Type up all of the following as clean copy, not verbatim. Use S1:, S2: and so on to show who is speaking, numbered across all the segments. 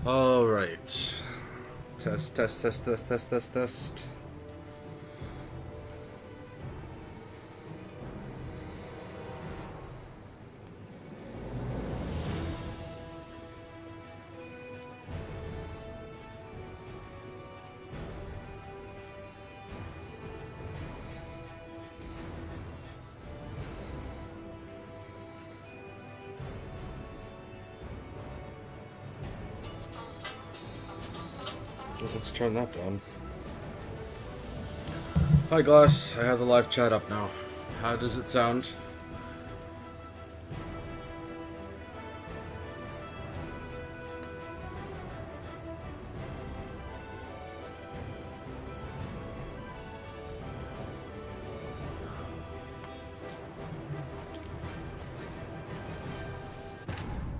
S1: All right. Test, test, test, test, test, test, test. Let's turn that down. Hi Glass, I have the live chat up now. How does it sound?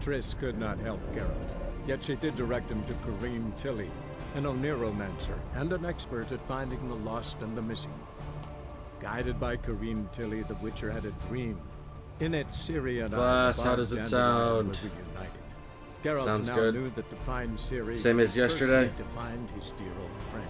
S2: Triss could not help Geralt, yet she did direct him to Kareem Tilly, an Oniromancer and an expert at finding the lost and the missing. Guided by Kareem Tilly, the Witcher had a dream. In it, Ciri and
S1: Glass, how does it sound?
S2: Geralt
S1: Sounds
S2: now
S1: good.
S2: knew that to find Ciri,
S1: Same as yesterday?
S2: to find his dear old friend.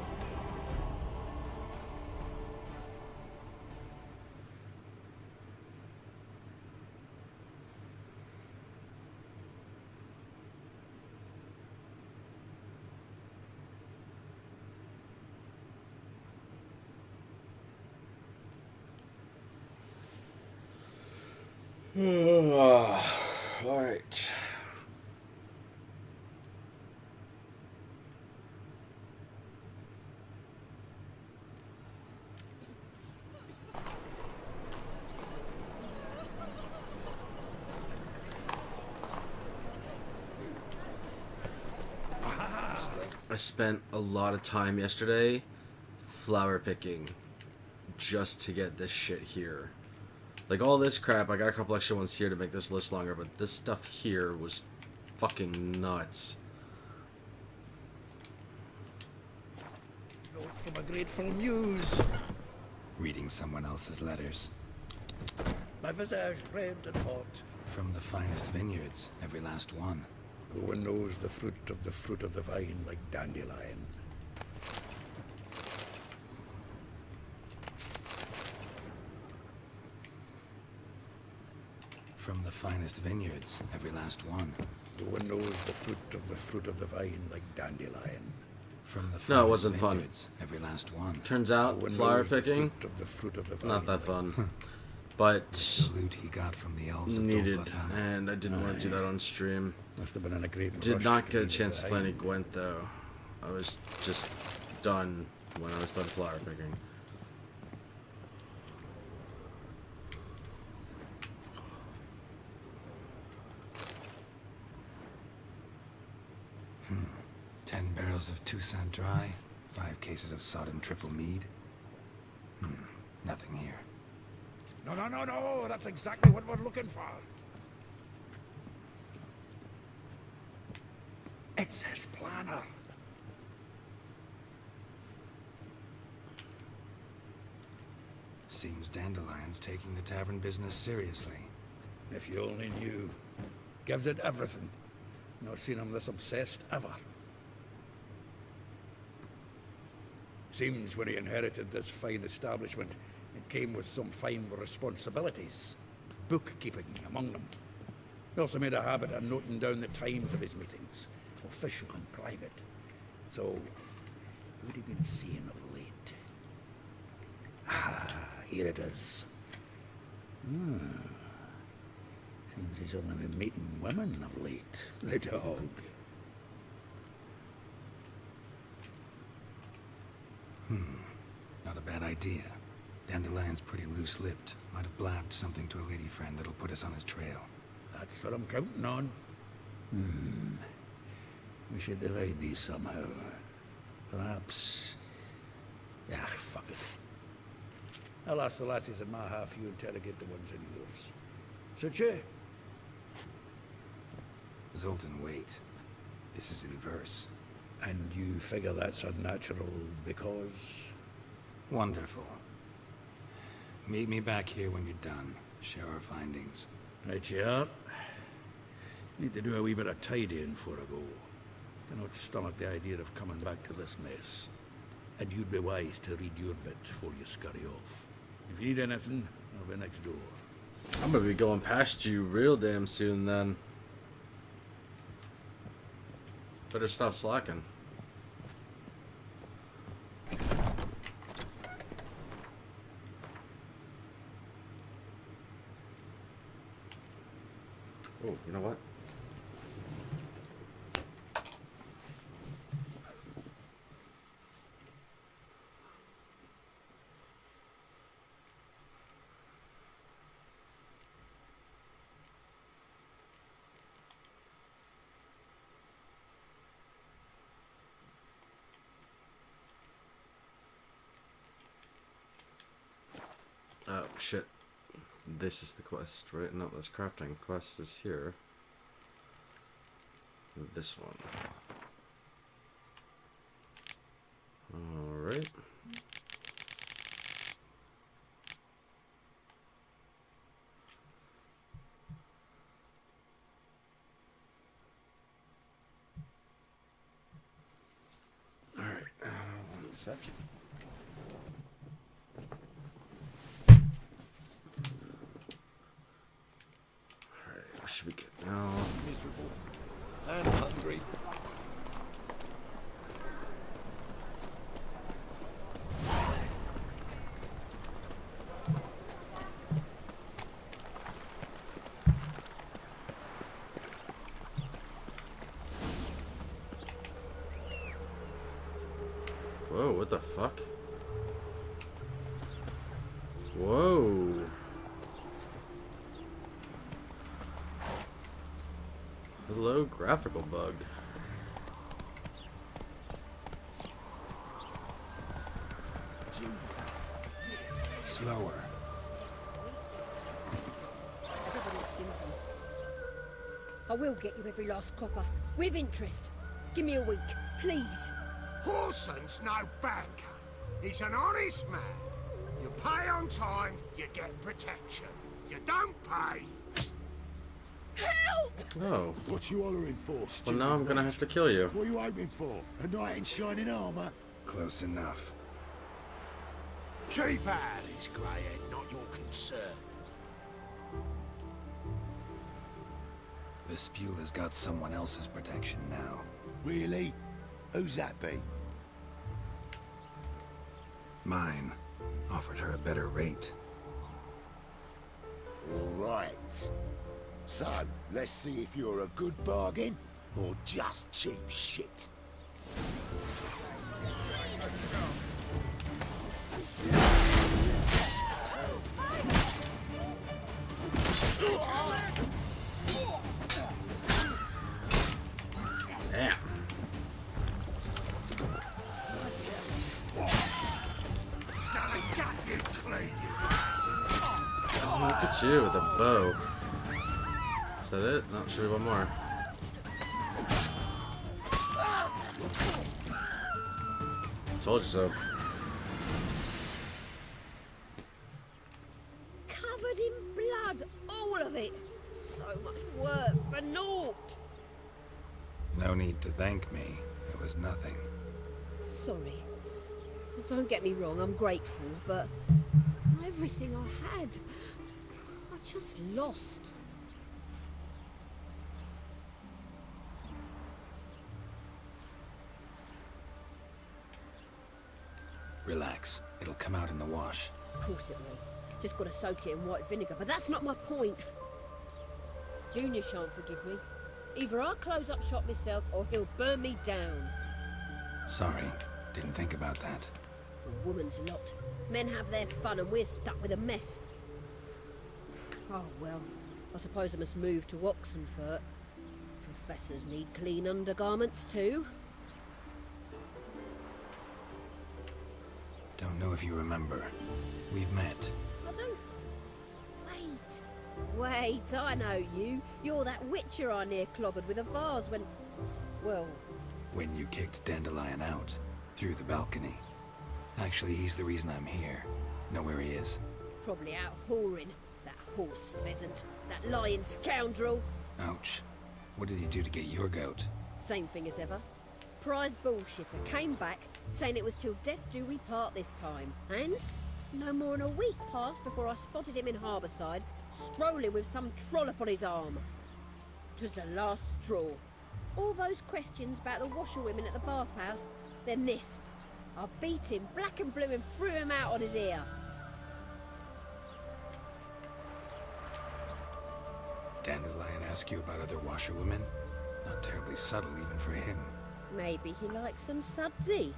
S1: All right. I spent a lot of time yesterday flower picking just to get this shit here. Like all this crap, I got a couple extra ones here to make this list longer, but this stuff here was fucking nuts.
S3: Note from a grateful muse.
S4: Reading someone else's letters.
S3: My visage red and hot.
S4: From the finest vineyards, every last one.
S3: No one knows the fruit of the vine like dandelion.
S4: From the finest vineyards, every last one.
S3: No one knows the fruit of the vine like dandelion.
S4: From the
S1: No, it wasn't fun.
S4: vineyards, every last one.
S1: Turns
S3: No
S1: out,
S3: one
S1: flower
S3: knows
S1: picking,
S3: the fruit of the vine
S1: not that
S3: like
S1: fun. But
S4: The loot he got from the elves of
S1: needed,
S4: Dol-Blathan.
S1: and I didn't want to do that on stream.
S3: Must have been in a great
S1: Did
S3: rush
S1: not get a
S3: get
S1: chance
S3: the
S1: to play any
S3: vine.
S1: Gwent though. I was just done when I was done flower picking.
S4: Hmm. 10 barrels of Toussaint Dry, 5 cases of sodden triple mead. Nothing here.
S3: No, that's exactly what we're looking for. It says planner.
S4: Seems Dandelion's taking the tavern business seriously.
S3: If you only knew. Gives it everything. Not seen him this obsessed ever. Seems when he inherited this fine establishment, it came with some fine responsibilities. Bookkeeping among them. He also made a habit of noting down the times of his meetings, official and private. So, who'd he been seeing of late? Ah, here it is. Seems he's only been meeting women of late. The dog.
S4: Not a bad idea. Dandelion's pretty loose-lipped. Might have blabbed something to a lady friend that'll put us on his trail.
S3: That's what I'm counting on. We should divide these somehow. Perhaps... Ah, fuck it. I'll ask the lassies in my half, you interrogate the ones in yours. Suit you?
S4: Zoltan, wait. This is in verse.
S3: And you figure that's unnatural because...
S4: Wonderful. Meet me back here when you're done. Share our findings.
S3: Right you are. Need to do a wee bit of tidying before I go. Cannot stomach the idea of coming back to this mess. And you'd be wise to read your bit before you scurry off. If you need anything, I'll be next door.
S1: I'm gonna be going past you real damn soon then. Better stop slacking. Oh, you know what? Oh, shit. This is the quest, right? No, this crafting quest is here. This one. Alright. Alright, 1 sec. Should we get now?
S5: Miserable and hungry.
S1: Whoa, what the fuck? Whoa. Hello, graphical bug.
S4: Slower.
S6: Everybody's skimping. I will get you every last copper, with interest. Give me a week, please.
S7: Horson's no banker. He's an honest man. You pay on time, you get protection. You don't pay.
S6: Help!
S1: Oh.
S5: What you hollering for,
S1: Well,
S5: stupid
S1: now I'm gonna
S5: wench?
S1: have to kill you.
S5: What are you hoping for? A knight in shining armour?
S4: Close enough.
S7: Keep out, it's Greyhead, not your concern.
S4: Vespula's got someone else's protection now.
S5: Really? Who's that be?
S4: Mine. Offered her a better rate.
S5: Right. So, let's see if you're a good bargain or just cheap shit.
S1: Damn. Oh, look at you with a bow. Is that it? No, should be one more. Told you so.
S6: Covered in blood, all of it. So much work for naught.
S4: No need to thank me. It was nothing.
S6: Sorry. Don't get me wrong, I'm grateful, but everything I had, I just lost.
S4: Relax. It'll come out in the wash.
S6: Of course it will. Just gotta soak it in white vinegar, but that's not my point. Junior shan't forgive me. Either I'll close up shop myself, or he'll burn me down.
S4: Sorry. Didn't think about that.
S6: A woman's lot. Men have their fun and we're stuck with a mess. Oh well, I suppose I must move to Oxenfurt. Professors need clean undergarments too.
S4: Don't know if you remember. We've met.
S6: I don't... Wait, I know you. You're that witcher I near clobbered with a vase when... Well...
S4: When you kicked Dandelion out. Through the balcony. Actually, he's the reason I'm here. Know where he is?
S6: Probably out whoring. That horse pheasant. That lying scoundrel.
S4: Ouch. What did he do to get your goat?
S6: Same thing as ever. surprise bullshitter came back saying it was till death do we part this time. And no more than a week passed before I spotted him in Harbourside, strolling with some trollop on his arm. 'Twas the last straw. All those questions about the washerwomen at the bathhouse, then this. I beat him black and blue and threw him out on his ear.
S4: Dandelion ask you about other washerwomen? Not terribly subtle even for him.
S6: Maybe he likes some sudsy.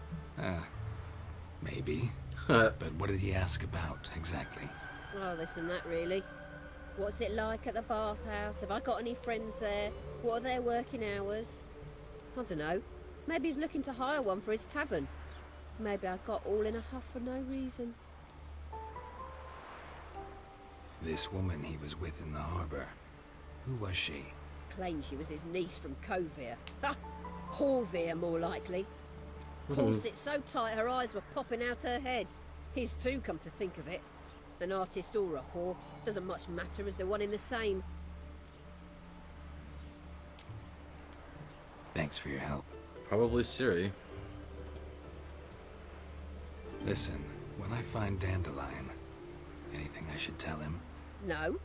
S4: Maybe. But what did he ask about, exactly?
S6: Oh, this and that, really. What's it like at the bathhouse? Have I got any friends there? What are their working hours? I don't know. Maybe he's looking to hire one for his tavern. Maybe I got all in a huff for no reason.
S4: This woman he was with in the harbor. Who was she?
S6: Claimed she was his niece from Covere. Ha! Horvere, more likely. Corset so tight her eyes were popping out her head. His too, come to think of it. An artist or a whore. Doesn't much matter as they're one in the same.
S4: Thanks for your help.
S1: Probably Siri.
S4: Listen, when I find Dandelion, anything I should tell him?
S6: No.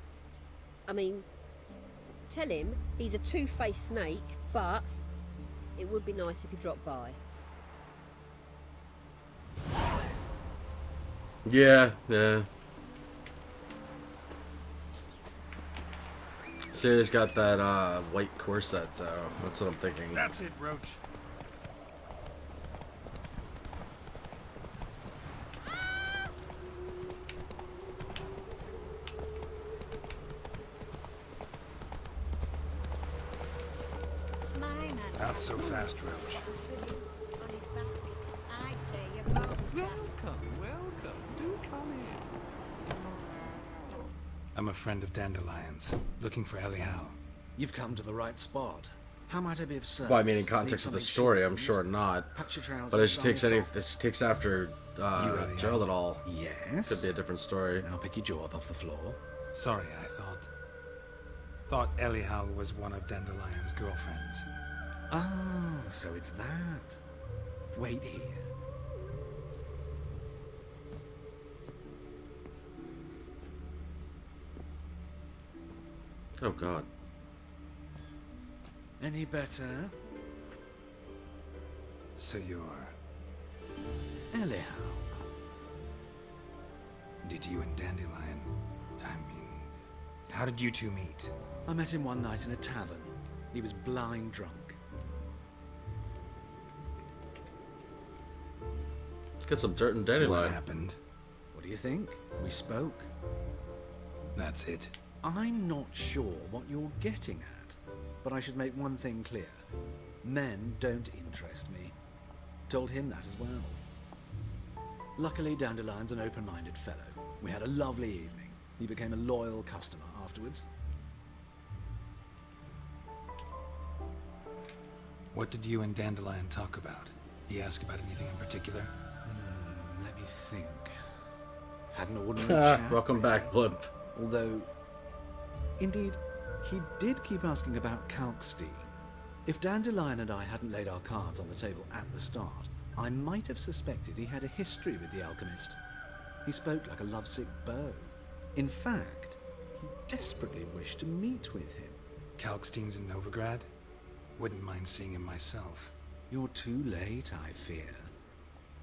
S6: I mean, tell him he's a two-faced snake, but it would be nice if he dropped by.
S1: Yeah. Siri's got that white corset though. That's what I'm thinking.
S3: That's it, Roach.
S4: Not so fast, Roach.
S6: I say you're both.
S8: Welcome. Do come in.
S4: I'm a friend of Dandelion's, looking for Elial.
S8: You've come to the right spot. How might I be of service?
S1: Well, I mean, in context of the story, I'm sure not.
S8: Patch your trousers,
S1: But if she takes
S8: shine
S1: any,
S8: socks.
S1: if she takes after Gerald at all,
S8: Yes.
S1: could be a different story.
S8: Now pick your jaw up off the floor.
S4: Sorry, I thought Elial was one of Dandelion's girlfriends.
S8: Oh, so it's that. Wait here.
S1: Oh God.
S8: Any better?
S4: So you're...
S8: Elial.
S4: Did you and Dandelion... how did you two meet?
S8: I met him one night in a tavern. He was blind drunk.
S1: Let's get some dirt and
S4: What
S1: dandelion.
S4: happened?
S8: What do you think? We spoke.
S4: That's it.
S8: I'm not sure what you're getting at, but I should make one thing clear. Men don't interest me. Told him that as well. Luckily, Dandelion's an open-minded fellow. We had a lovely evening. He became a loyal customer afterwards.
S4: What did you and Dandelion talk about? He asked about anything in particular?
S8: Let me think. Had an ordinary chat.
S1: Welcome back, Blimp.
S8: Although, indeed, he did keep asking about Kalkstein. If Dandelion and I hadn't laid our cards on the table at the start, I might have suspected he had a history with the alchemist. He spoke like a lovesick beau. In fact, he desperately wished to meet with him.
S4: Kalkstein's in Novigrad? Wouldn't mind seeing him myself.
S8: You're too late, I fear.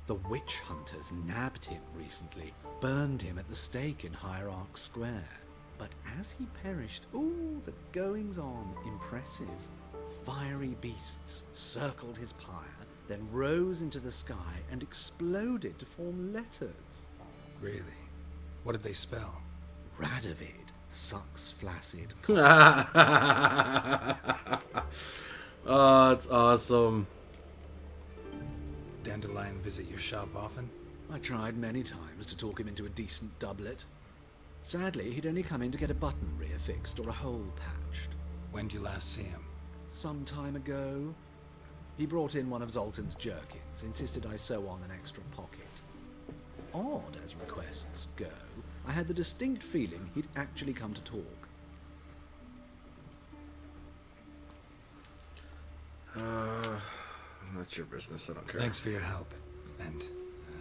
S8: The witch hunters nabbed him recently, burned him at the stake in Hierarch Square. But as he perished, ooh, the goings-on, impressive. Fiery beasts circled his pyre, then rose into the sky and exploded to form letters.
S4: Really? What did they spell?
S8: Radovid, sucks flaccid.
S1: Oh, it's awesome.
S4: Dandelion visit your shop often?
S8: I tried many times to talk him into a decent doublet. Sadly, he'd only come in to get a button reaffixed or a hole patched.
S4: When did you last see him?
S8: Some time ago, he brought in one of Zoltan's jerkins, insisted I sew on an extra pocket. Odd as requests go, I had the distinct feeling he'd actually come to talk.
S1: That's your business, I don't care.
S4: Thanks for your help, and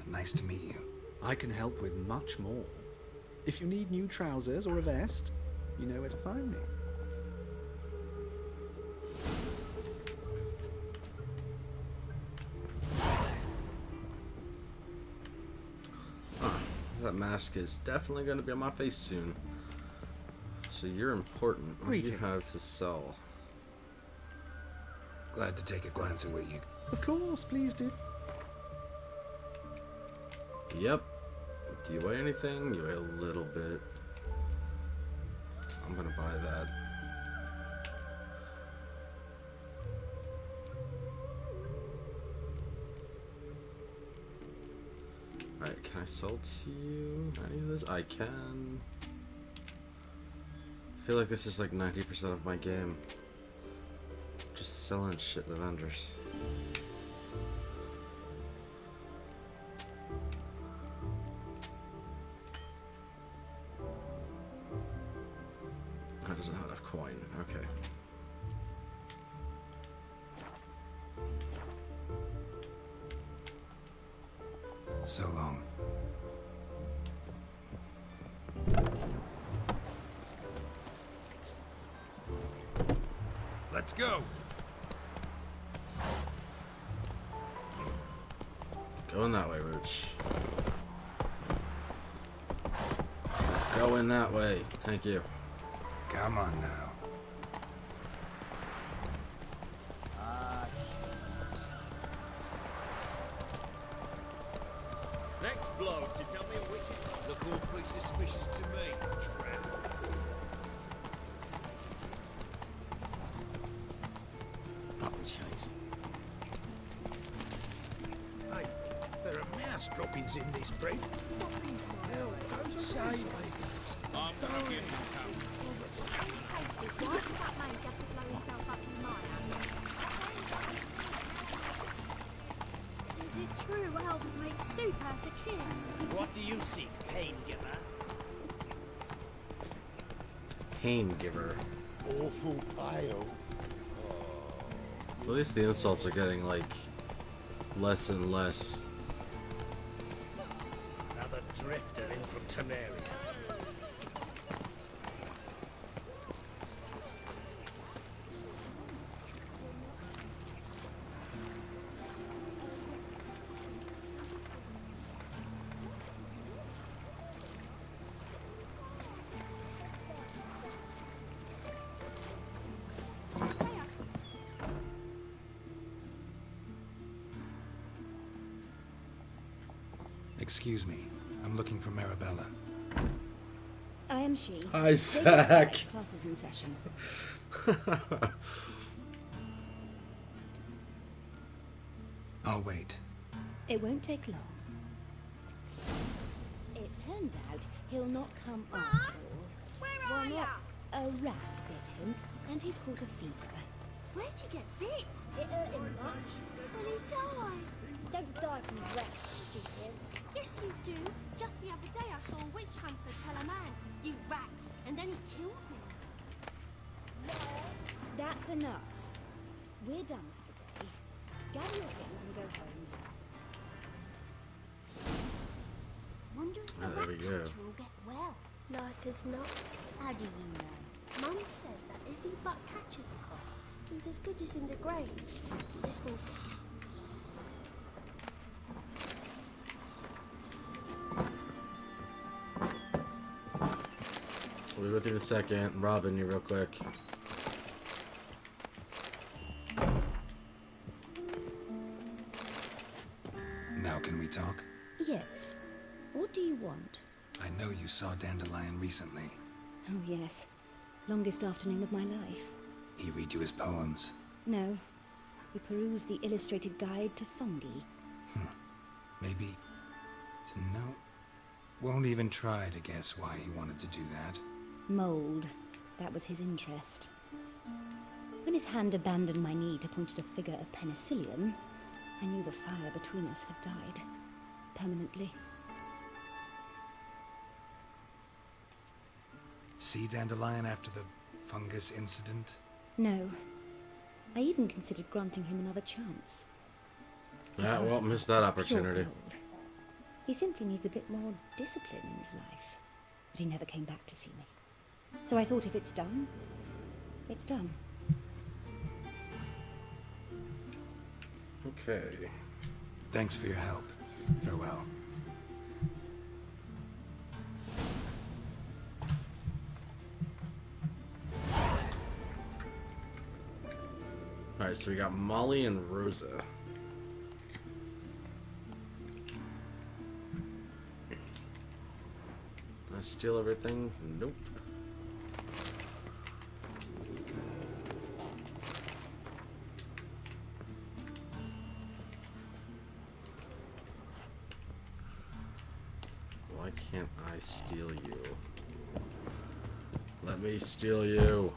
S4: nice to meet you.
S8: I can help with much more. If you need new trousers or a vest, you know where to find me.
S1: That mask is definitely going to be on my face soon. So you're important. What do you
S8: Greetings.
S1: have to sell?
S4: Glad to take a glance at what you...
S8: Of course, please do.
S1: Yep. Do you weigh anything? You weigh a little bit. I'm gonna buy that. Alright, can I sell to you any of this? I can. I feel like this is like 90% of my game. Just selling shit to vendors. That doesn't have enough coin. Okay.
S4: So long.
S3: Let's go.
S1: Going that way, Rooch. Going that way. Thank you.
S4: Come on now.
S9: Next bloke to tell me which is look awfully suspicious to me, tramp.
S5: Double chase.
S3: Hey, there are mouse droppings in this bread. Hell, those say me.
S9: I'm gonna give him town.
S10: Why did that mage have to blow himself up in mire? Is it true elves make soup out of kids?
S9: What do you seek, pain giver?
S1: Pain giver.
S5: Awful pale.
S1: At least the insults are getting like less and less.
S9: Another drifter in from Temeria.
S4: Excuse me. I'm looking for Marabella.
S11: I am she.
S1: Hi,
S11: Lady
S1: Zach.
S11: Zach. Class is in session.
S4: I'll wait.
S11: It won't take long. It turns out he'll not come after all.
S10: Where are ya?
S11: A rat bit him, and he's caught a fever.
S10: Where'd you get bit? It hurt him much. Will he die? Don't die from rats, stupid. Yes, you do. Just the other day I saw a witch hunter tell a man, "You rat," and then he killed him.
S11: That's enough. We're done for the day. Gather your things and go home.
S10: Wonder if the
S1: Oh, there we
S10: rat
S1: go.
S10: hunter will get well. Like as not. How do you know? Mum says that if he but catches a cough, he's as good as in the grave. This one's good.
S1: We'll be with you in a second. I'm robbing you real quick.
S4: Now can we talk?
S11: Yes. What do you want?
S4: I know you saw Dandelion recently.
S11: Oh, yes. Longest afternoon of my life.
S4: He read you his poems.
S11: No. We perused the illustrated guide to fungi.
S4: Maybe... No. Won't even try to guess why he wanted to do that.
S11: Mold. That was his interest. When his hand abandoned my knee to point at a figure of penicillium, I knew the fire between us had died. Permanently.
S4: See Dandelion after the fungus incident?
S11: No. I even considered granting him another chance. His
S1: I
S11: heart
S1: won't
S11: of
S1: miss
S11: hearts
S1: that
S11: is pure
S1: opportunity.
S11: gold. He simply needs a bit more discipline in his life. But he never came back to see me. So I thought if it's done, it's done.
S1: Okay.
S4: Thanks for your help. Farewell.
S1: Alright, so we got Molly and Rosa. Did I steal everything? Nope. Why can't I steal you? Let me steal you.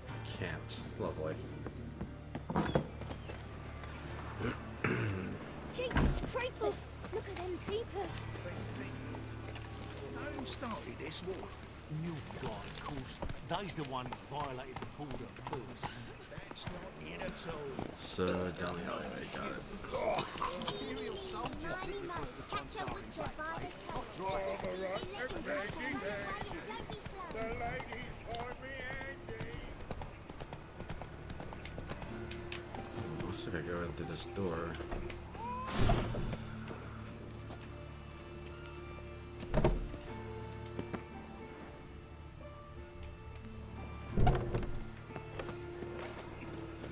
S1: I can't. Lovely.
S10: Jeepers creepers! Look at them peepers!
S7: Who started this war?
S9: Newfguard, of course. They's the ones violated the border first.
S7: That's not it at all.
S1: So down the alleyway, got it.
S7: Imperial soldiers sit across the
S10: Catch a witcher by the tail.
S7: Drive right and
S10: Don't be slow.
S7: ladies find me handy.
S1: Let's see if I go in through this door.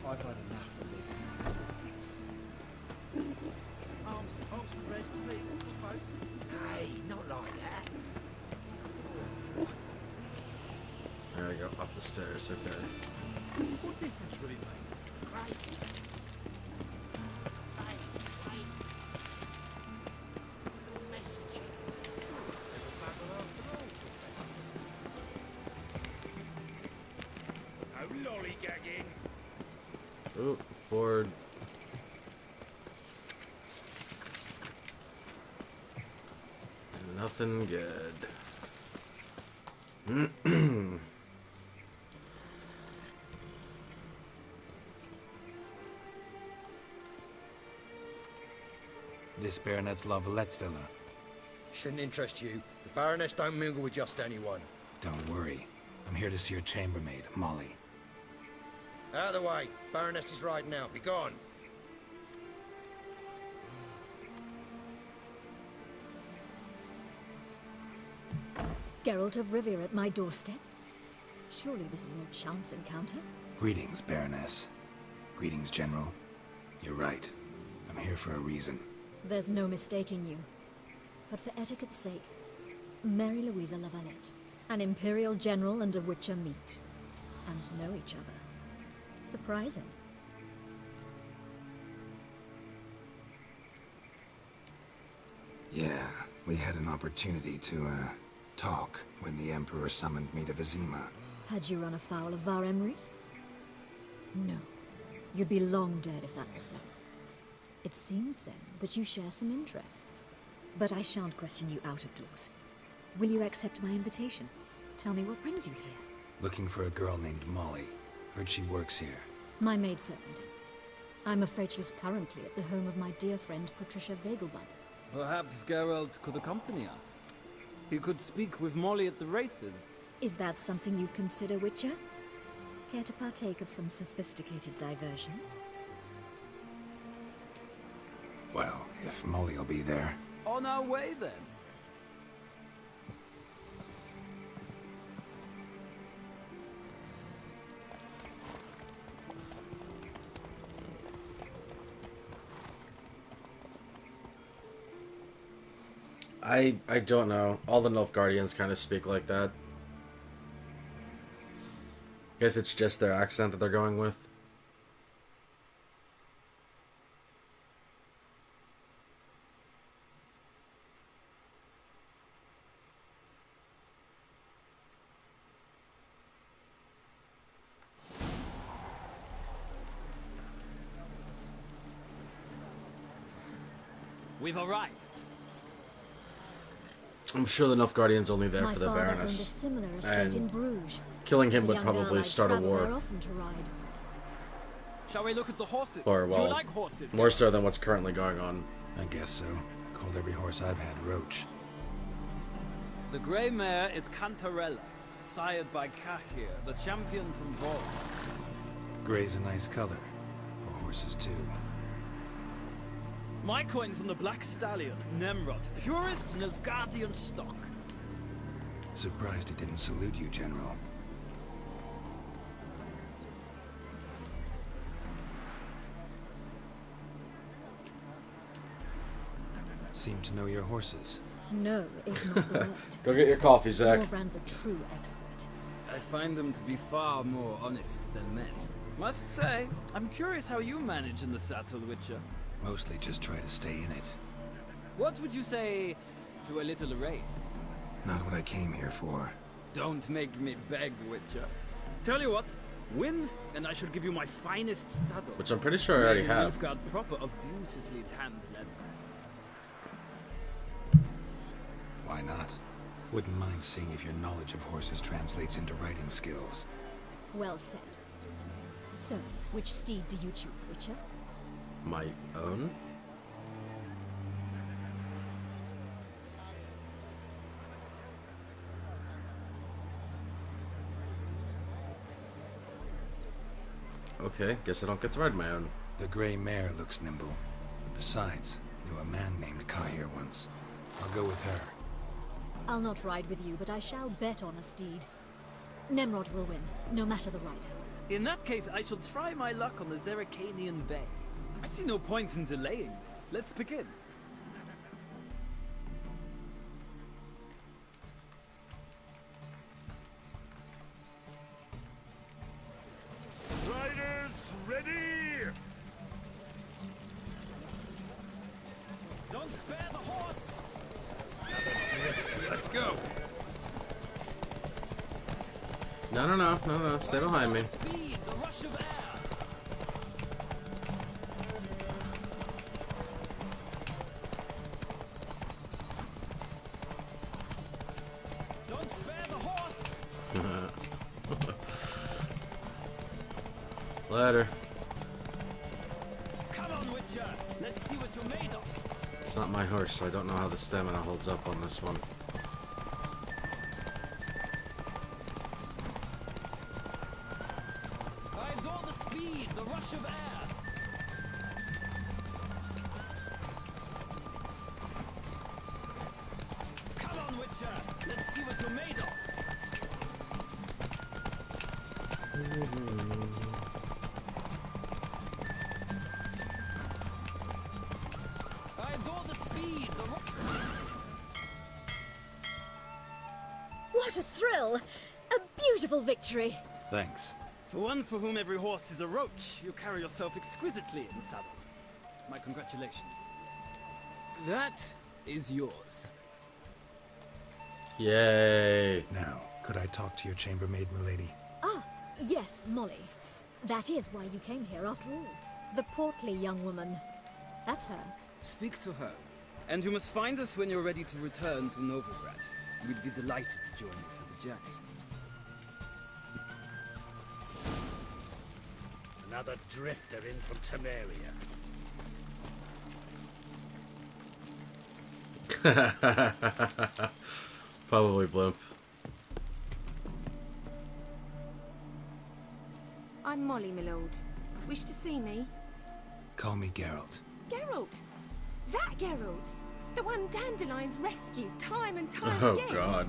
S12: I've had enough of it. Arms red, please, folks.
S7: Hey, not like that.
S1: I gotta go up the stairs, okay.
S7: What difference will it make? Great. Hey, wait. Message. Never babble after all, Professor. No lollygagging.
S1: Ooh, board. Nothing good.
S4: This Baronet's Lavallette's villa.
S12: Shouldn't interest you. The Baroness don't mingle with just anyone.
S4: Don't worry. I'm here to see your chambermaid, Molly.
S12: Out of the way. Baroness is right now. Be gone.
S13: Geralt of Rivia at my doorstep? Surely this is no chance encounter?
S4: Greetings, Baroness. Greetings, General. You're right. I'm here for a reason.
S13: There's no mistaking you. But for etiquette's sake, Mary Louisa Lavalette, an Imperial General and a Witcher meet, and know each other. Surprising.
S4: Yeah, we had an opportunity to, talk when the Emperor summoned me to Vizima.
S13: Had you run afoul of Var Emrys? No. You'd be long dead if that was so. It seems, then, that you share some interests. But I shan't question you out of doors. Will you accept my invitation? Tell me what brings you here.
S4: Looking for a girl named Molly. Heard she works here.
S13: My maidservant. I'm afraid she's currently at the home of my dear friend Patricia Vegelbud.
S14: Perhaps Geralt could accompany us. He could speak with Molly at the races.
S13: Is that something you consider, Witcher? Care to partake of some sophisticated diversion?
S4: Well, if Molly'll be there.
S14: On our way, then.
S1: I don't know. All the Nilfgaardians kind of speak like that. Guess it's just their accent that they're going with.
S14: We've arrived.
S1: I'm sure the Nilfgaardian's only there
S13: My
S1: for the
S13: father owned a
S1: Baroness.
S13: similar estate
S1: And
S13: in Bruges.
S1: killing him
S13: As a
S1: would
S13: young girl,
S1: probably
S13: I'd
S1: start a
S13: travel
S1: war.
S13: there often to ride.
S14: Shall we look at the horses?
S1: Or,
S14: Do
S1: well,
S14: you like horses?
S1: more so than what's currently going on.
S4: I guess so. Called every horse I've had Roach.
S14: The grey mare is Cantarella, sired by Kahir, the champion from Vol.
S4: Grey's a nice color. For horses, too.
S14: My coin's on the black stallion, Nemrod, purest Nilfgaardian stock.
S4: Surprised he didn't salute you, General. Seem to know your horses.
S13: No is not the word.
S1: Go get your coffee, Zach.
S13: Morvran's a true expert.
S14: I find them to be far more honest than men. Must say, I'm curious how you manage in the saddle, Witcher.
S4: Mostly just try to stay in it.
S14: What would you say to a little race?
S4: Not what I came here for.
S14: Don't make me beg, Witcher. Tell you what, win, and I shall give you my finest saddle.
S1: Which I'm pretty sure I already
S14: Made in
S1: have.
S14: Nilfgaard proper of beautifully tanned leather.
S4: Why not? Wouldn't mind seeing if your knowledge of horses translates into riding skills.
S13: Well said. So, which steed do you choose, Witcher?
S1: My own? Okay, guess I don't get to ride my own.
S4: The gray mare looks nimble. Besides, knew a man named Kahir once. I'll go with her.
S13: I'll not ride with you, but I shall bet on a steed. Nemrod will win, no matter the rider.
S14: In that case, I shall try my luck on the Zerrikanian Bay. I see no point in delaying this. Let's begin.
S7: Riders, ready!
S14: Don't spare the horse!
S7: Let's go!
S1: No, stay behind me.
S14: Speed, the rush of air! Don't spare the horse!
S1: Ladder.
S14: Come on, Witcher! Let's see what you're made of!
S1: It's not my horse, so I don't know how the stamina holds up on this one.
S14: I adore the speed, the rush of air! Come on, Witcher! Let's see what you're made of! I adore the speed, the
S13: What a thrill! A beautiful victory!
S4: Thanks.
S14: For one for whom every horse is a roach, you carry yourself exquisitely in the saddle. My congratulations. That is yours.
S1: Yay.
S4: Now, could I talk to your chambermaid, milady?
S13: Ah, yes, Molly. That is why you came here after all. The portly young woman. That's her.
S14: Speak to her. And you must find us when you're ready to return to Novigrad. We'd be delighted to join you for the journey.
S7: Another drifter in from Temeria.
S1: Probably Blimp.
S15: I'm Molly, my lord. Wish to see me?
S4: Call me Geralt.
S15: Geralt! That Geralt! The one Dandelions rescued time and time
S1: Oh,
S15: again.
S1: God.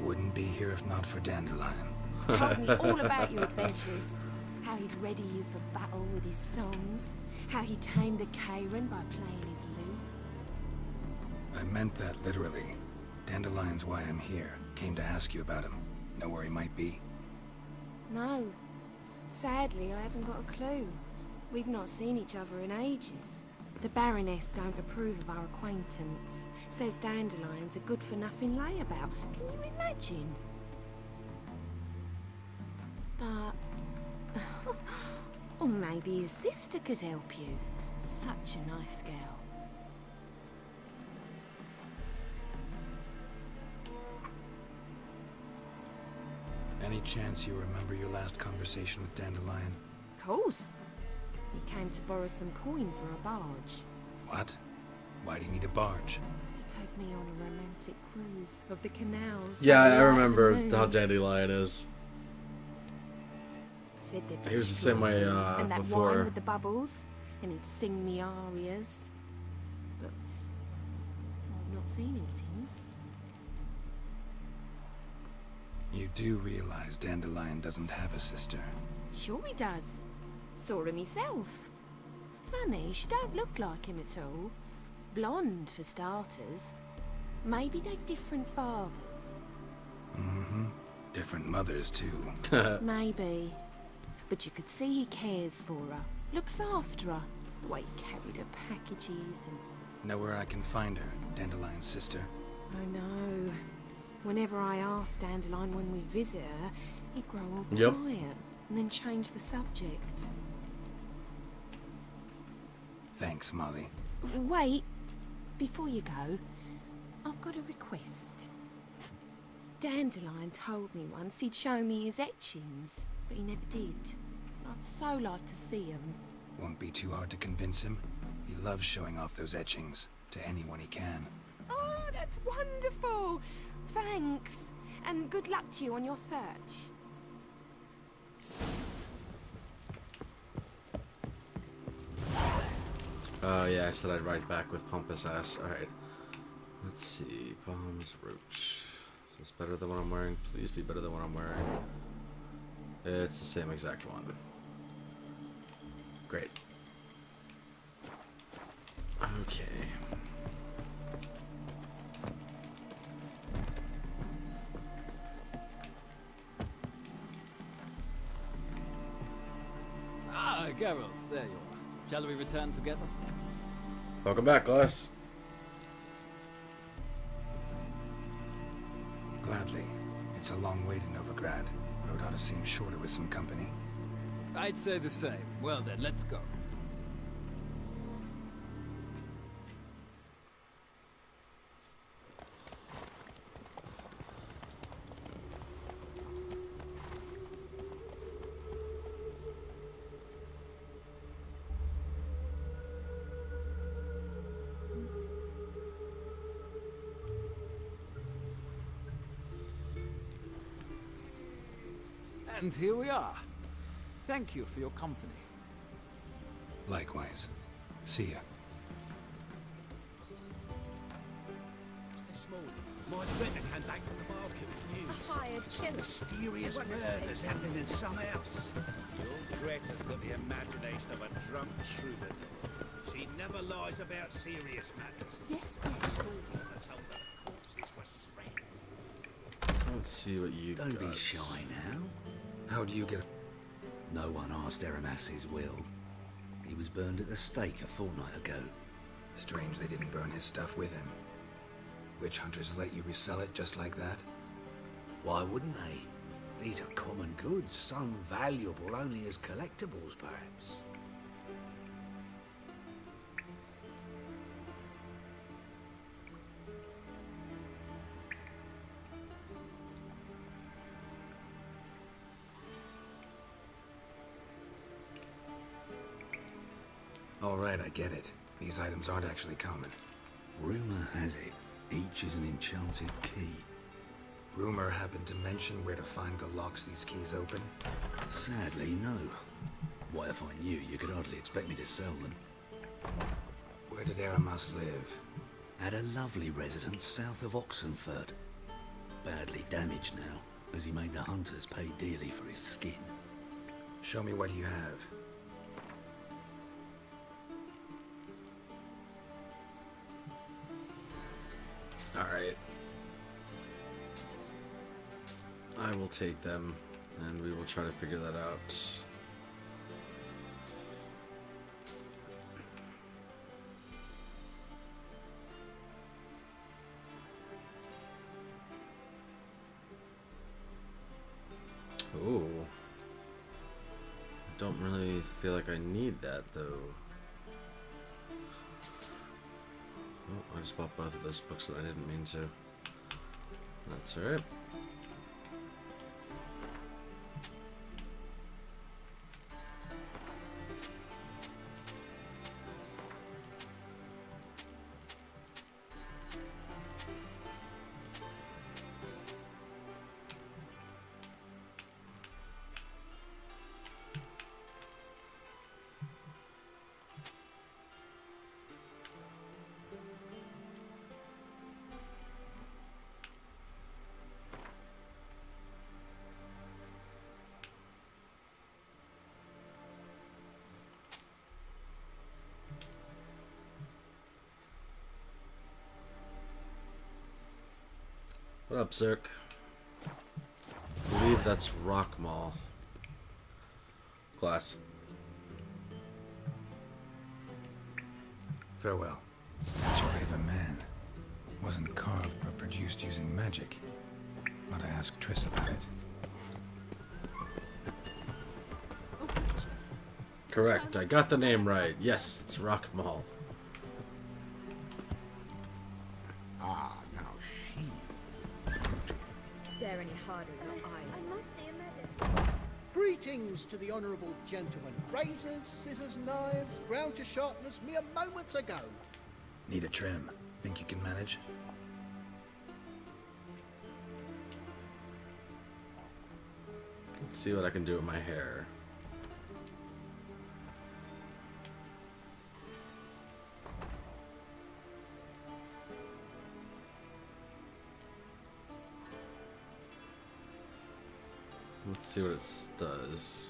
S4: Wouldn't be here if not for Dandelion.
S15: Told me all about your adventures. How he'd ready you for battle with his songs. How he tamed the Kairan by playing his lute.
S4: I meant that literally. Dandelion's why I'm here. Came to ask you about him. Know where he might be?
S15: No. Sadly, I haven't got a clue. We've not seen each other in ages. The Baroness don't approve of our acquaintance. Says Dandelion's a good-for-nothing layabout. Can you imagine? But... Or maybe his sister could help you. Such a nice girl.
S4: Any chance you remember your last conversation with Dandelion?
S15: Of course. He came to borrow some coin for a barge.
S4: What? Why do you need a barge?
S15: To take me on a romantic cruise of the canals.
S1: Yeah,
S15: by the
S1: I
S15: light of the
S1: remember
S15: moon.
S1: how Dandelion is.
S15: Said there'd be
S1: He was the same way
S15: strawberries and that
S1: before.
S15: wine with the bubbles, and he'd sing me arias. But I've not seen him since.
S4: You do realize Dandelion doesn't have a sister.
S15: Sure he does. Saw him myself. Funny, she don't look like him at all. Blonde, for starters. Maybe they've different fathers.
S4: Mm-hmm. Different mothers, too.
S15: Maybe. But you could see he cares for her. Looks after her. The way he carried her packages and...
S4: Know where I can find her, Dandelion's sister?
S15: Oh no. Whenever I ask Dandelion when we visit her, he'd grow all
S1: Yep.
S15: quiet and then change the subject.
S4: Thanks, Molly.
S15: Wait. Before you go, I've got a request. Dandelion told me once he'd show me his etchings, but he never did. I'd so like to see them.
S4: Won't be too hard to convince him. He loves showing off those etchings to anyone he can.
S15: Oh, that's wonderful! Thanks. And good luck to you on your search.
S1: Oh yeah, I said I'd write back with pompous ass. Alright. Let's see. Palms Roach. Is this better than what I'm wearing? Please be better than what I'm wearing. It's the same exact one. Great. Okay.
S14: Ah, Geralt, there you are. Shall we return together?
S1: Welcome back, Glass.
S4: Gladly. It's a long way to Novigrad. Road ought to seem shorter with some company.
S14: I'd say the same. Well then, let's go. And here we are. Thank you for your company.
S4: Likewise. See ya.
S5: This morning, my friend came back from the market with news.
S6: Hired
S5: Some mysterious murders happening in some house. Your Greta's got the imagination of a drunk troubadour. She never lies about serious matters.
S10: Yes,
S5: The
S10: yes.
S5: storekeeper told her the corpses were strange.
S1: Let's see what you
S8: Don't
S1: got.
S8: be shy now.
S4: How do you get...
S8: No one asked Aramas's will. He was burned at the stake a fortnight ago.
S4: Strange they didn't burn his stuff with him. Witch hunters let you resell it just like that?
S8: Why wouldn't they? These are common goods, some valuable only as collectibles, perhaps.
S4: All right, I get it. These items aren't actually common.
S8: Rumor has it, each is an enchanted key.
S4: Rumor happened to mention where to find the locks these keys open?
S8: Sadly, no. What if I knew? You could hardly expect me to sell them.
S4: Where did Aramas live?
S8: At a lovely residence south of Oxenford. Badly damaged now, as he made the hunters pay dearly for his skin.
S4: Show me what you have.
S1: Alright. I will take them, and we will try to figure that out. Ooh. don't really feel like I need that, though. Oh, I just bought both of those books that I didn't mean to. That's alright. What up, Zerk? I believe that's Rock Mall. Class.
S4: Farewell. Statuette of a man. Wasn't carved but produced using magic. Ought to ask Triss about it.
S1: Correct. I got the name right. Yes, it's Rock Mall.
S7: Ah, now she's
S13: Stare any harder in your eyes.
S10: I must see a medic.
S16: Greetings to the honourable gentleman. Razors, scissors, knives, ground to sharpness mere moments ago.
S4: Need a trim. Think you can manage?
S1: Let's see what I can do with my hair. Let's see what it does.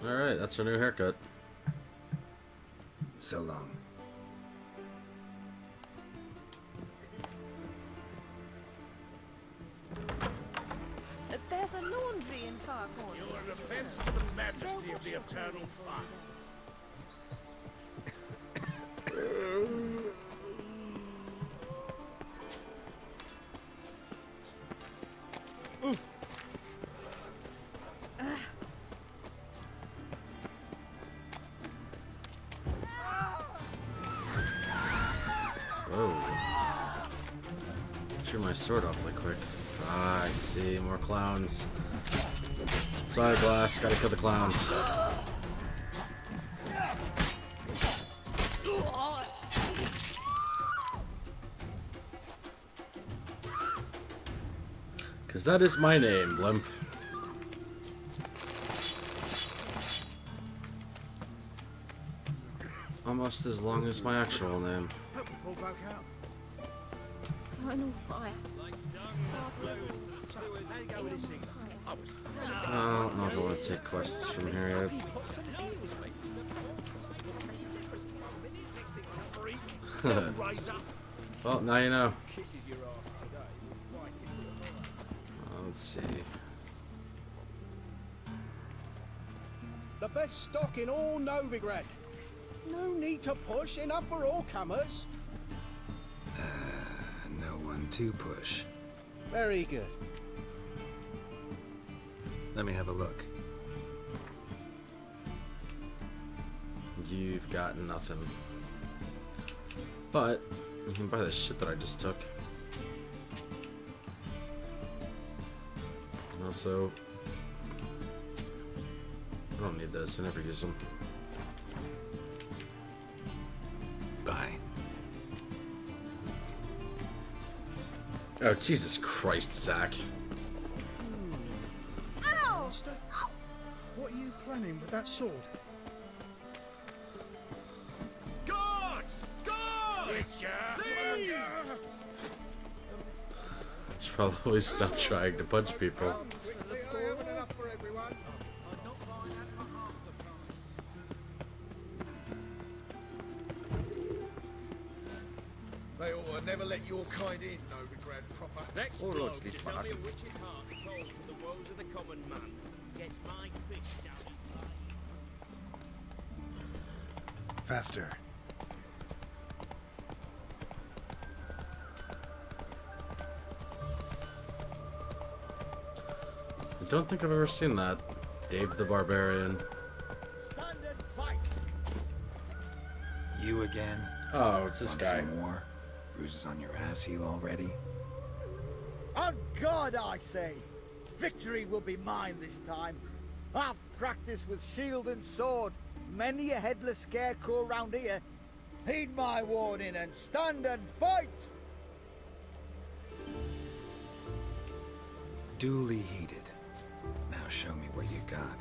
S1: Alright, that's our new haircut.
S4: So long.
S15: There's a laundry in far corner.
S5: You're an offense to the majesty of the eternal fire.
S1: Whoa. Threw my sword awfully quick. Ah, I see. More clowns. Sorry, Glass. Gotta kill the clowns. Because that is my name, Blimp. Almost as long as my actual name.
S5: All broke out.
S15: Eternal fire.
S5: How you go with this thing?
S1: I don't know if I want to take quests from here yet. Well, now you know. Let's see.
S16: The best stock in all Novigrad. No need to push, enough for all comers.
S4: No one to push.
S16: Very good.
S4: Let me have a look.
S1: You've got nothing. But you can buy the shit that I just took. Also, I don't need this. I never use them.
S4: Bye.
S1: Oh, Jesus Christ, Zach.
S16: Ow! Ow! What are you planning with that sword?
S5: Guards! Guards!
S1: Should probably stop trying to punch people.
S7: They ought to never let your kind in, Novigrad proper.
S9: Next
S7: All
S9: bloke
S7: right,
S9: to
S7: let's
S9: tell me a
S7: fucking-
S9: witch's heart's cold to the woes of the common man. Gets my fish down his line.
S4: Faster.
S1: I don't think I've ever seen that. Dave the Barbarian.
S16: Stand and fight!
S4: You again?
S1: Oh, it's this
S4: Want
S1: guy.
S4: some more? Bruises on your ass heel already?
S17: On God, I say! Victory will be mine this time. I've practiced with shield and sword. Many a headless scarecrow round here. Heed my warning and stand and fight!
S4: Duly heeded. Now show me what you got.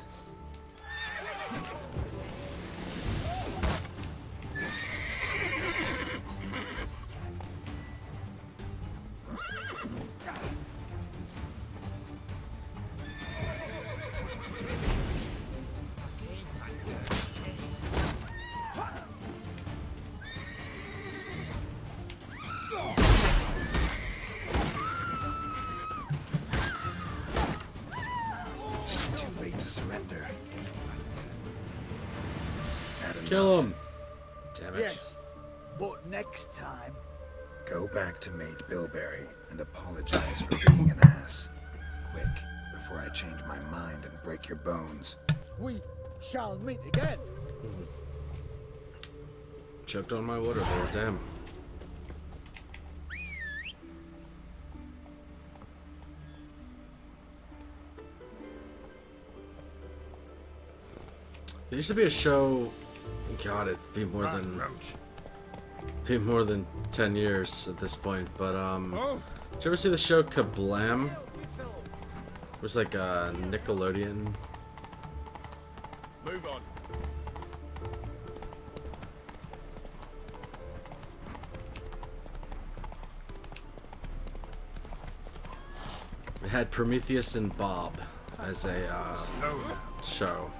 S4: Too late to surrender. Had enough.
S1: Kill him. Damn it.
S17: Yes, but next time...
S4: Go back to Mate Bilberry and apologize for being an ass. Quick, before I change my mind and break your bones.
S17: we shall meet again.
S1: Choked on my water there, damn. There used to be a show, God, it'd be more than 10 years at this point, but did you ever see the show Kablam? It was like a Nickelodeon.
S7: Move on.
S1: It had Prometheus and Bob as a show.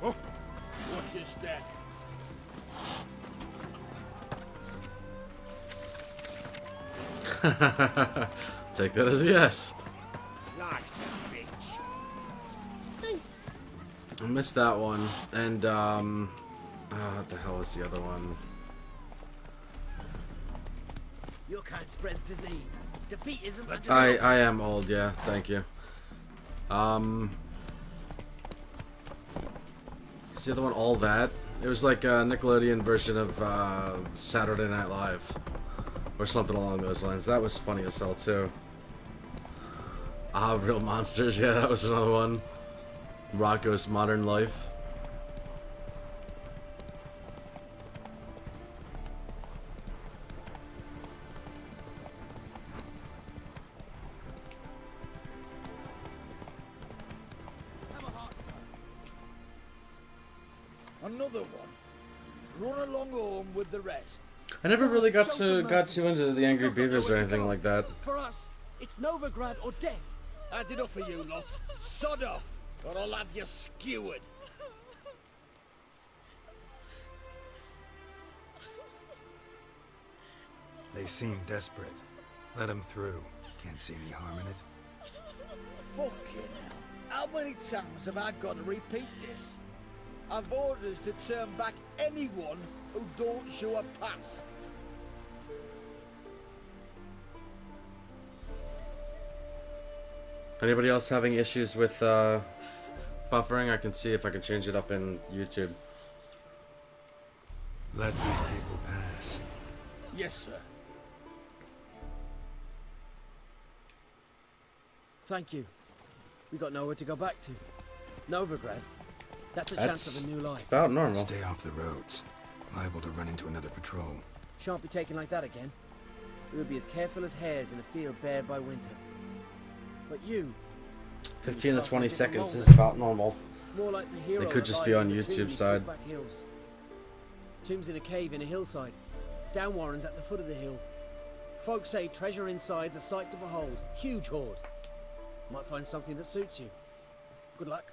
S7: Oh, watch your step.
S1: Take that as a yes.
S7: Life's a bitch.
S1: I missed that one, and what the hell was the other one?
S9: Your kind spreads disease. Defeat isn't magic.
S1: I am old, yeah. Thank you. Is the other one All That? It was like a Nickelodeon version of Saturday Night Live, or something along those lines. That was funny as hell too. Real Monsters. Yeah, that was another one. Rocco's Modern Life.
S17: Another one. Run along home with the rest.
S1: I never really got too into the Angry Beavers or anything like that.
S9: For us, it's Novigrad or death.
S17: Had enough of you lot. Sod off, or I'll have you skewered.
S4: They seem desperate. Let them through. Can't see any harm in it.
S17: Fucking hell. How many times have I got to repeat this? I've orders to turn back anyone who don't show a pass.
S1: Anybody else having issues with buffering? I can see if I can change it up in YouTube.
S4: Let these people pass.
S17: Yes, sir.
S14: Thank you. We got nowhere to go back to. Novigrad. That's a chance of a new life.
S1: About normal.
S4: Stay off the roads. Liable to run into another patrol.
S14: Shan't be taken like that again. We'll be as careful as hares in a field bared by winter. But you...
S1: 15 to 20 seconds is
S14: moments.
S1: about normal.
S14: More like the hero
S1: It could
S14: that
S1: just
S14: lies
S1: be on
S14: in the
S1: YouTube
S14: tomb
S1: side.
S14: in Back Hills. Tomb's in a cave in a hillside. Down Warren's at the foot of the hill. Folks say treasure inside's a sight to behold. Huge hoard. Might find something that suits you. Good luck.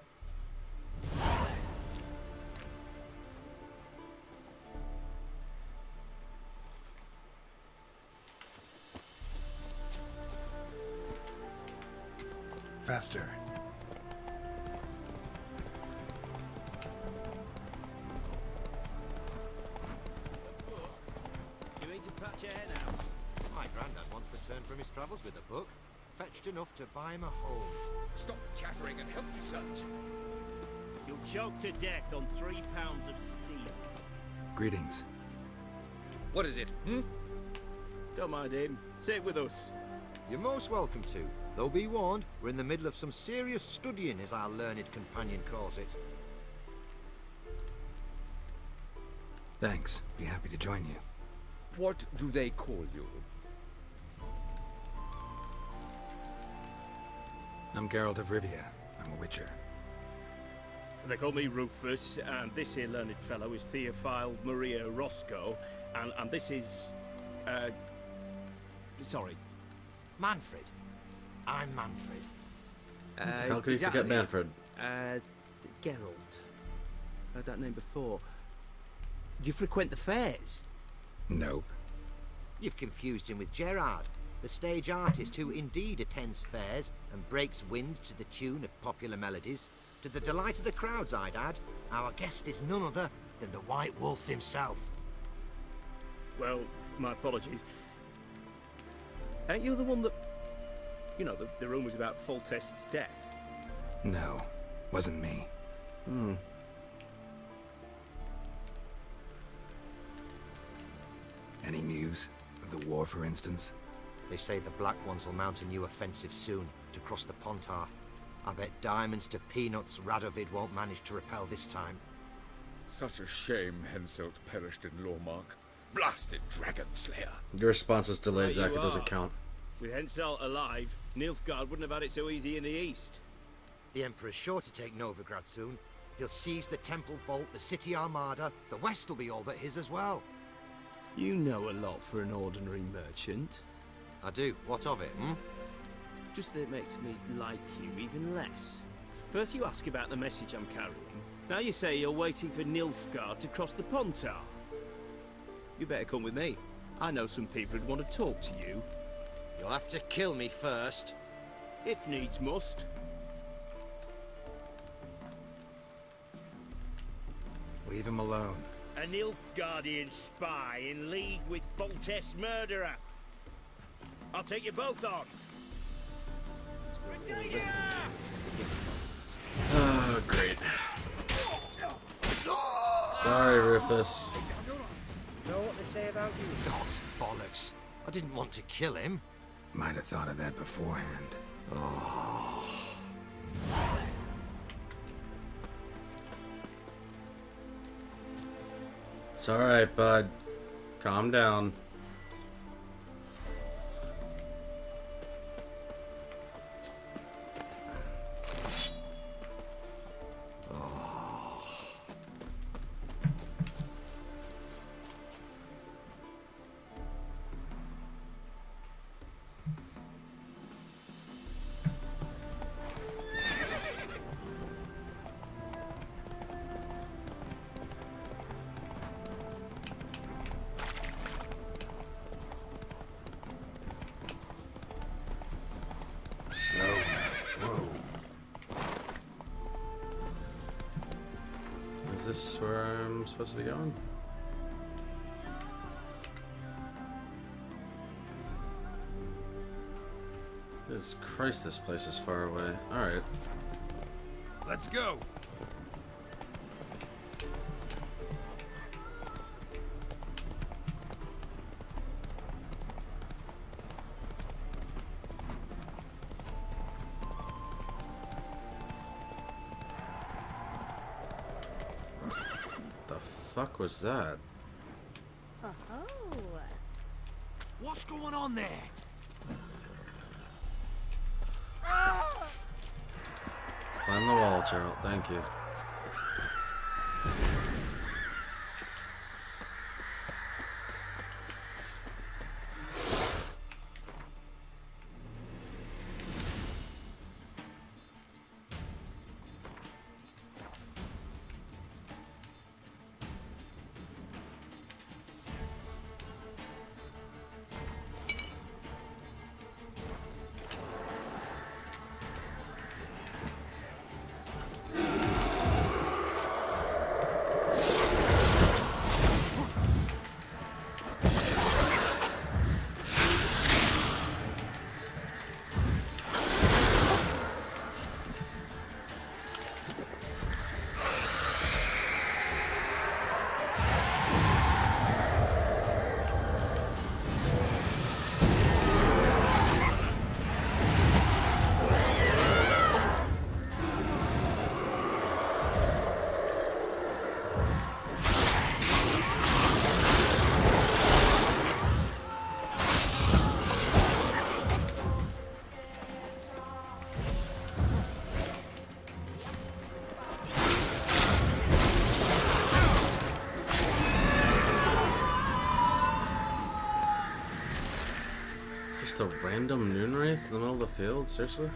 S4: Faster.
S9: You mean to patch your hen house?
S12: My granddad once returned from his travels with a book. Fetched enough to buy him a home.
S5: Stop chattering and help me search.
S9: You'll choke to death on 3 pounds of steel.
S4: Greetings.
S12: What is it,
S9: Don't mind him. Sit with us.
S12: You're most welcome to. Though be warned, we're in the middle of some serious studying, as our learned companion calls it.
S4: Thanks. Be happy to join you.
S5: What do they call you?
S4: I'm Geralt of Rivia. I'm a witcher.
S9: They call me Rufus, and this here learned fellow is Theophile Maria Roscoe, and this is... sorry.
S12: Manfred. I'm Manfred.
S1: How could you forget Manfred?
S14: Geralt. Heard that name before. You frequent the fairs?
S4: Nope.
S12: You've confused him with Gerard, the stage artist who indeed attends fairs and breaks wind to the tune of popular melodies. To the delight of the crowds, I'd add, our guest is none other than the White Wolf himself.
S9: Well, my apologies. Ain't you the one that... You know, the rumours about Foltest's death?
S4: No. Wasn't me. Any news? Of the war, for instance?
S12: They say the Black Ones will mount a new offensive soon to cross the Pontar. I bet diamonds to peanuts Radovid won't manage to repel this time.
S5: Such a shame Henselt perished in Lormark. Blasted dragon slayer.
S1: Your response was delayed,
S9: Right,
S1: Zach.
S9: you
S1: It doesn't
S9: are.
S1: count.
S9: With Henselt alive, Nilfgaard wouldn't have had it so easy in the east.
S12: The Emperor's sure to take Novigrad soon. He'll seize the Temple Vault, the City Armada. The West will be all but his as well.
S14: You know a lot for an ordinary merchant.
S12: I do. What of it,
S14: Just that it makes me like you even less. First you ask about the message I'm carrying. Now you say you're waiting for Nilfgaard to cross the Pontar. You better come with me. I know some people who'd want to talk to you.
S12: You'll have to kill me first.
S14: If needs must.
S4: Leave him alone.
S9: A Nilfgaardian spy in league with Foltest's murderer. I'll take you both on.
S1: Oh, great. Sorry, Rufus.
S12: Know what they say about you? Dog's bollocks. I didn't want to kill him.
S4: Might have thought of that beforehand.
S12: Oh.
S1: It's alright, bud. Calm down.
S4: Slow now. Whoa.
S1: Is this where I'm supposed to be going? Jesus Christ, this place is far away. Alright.
S5: Let's go.
S1: The fuck was that?
S10: Oh.
S5: What's going on there?
S1: Climb the wall, Gerald. Thank you. Just a random noon wraith in the middle of the field? Seriously?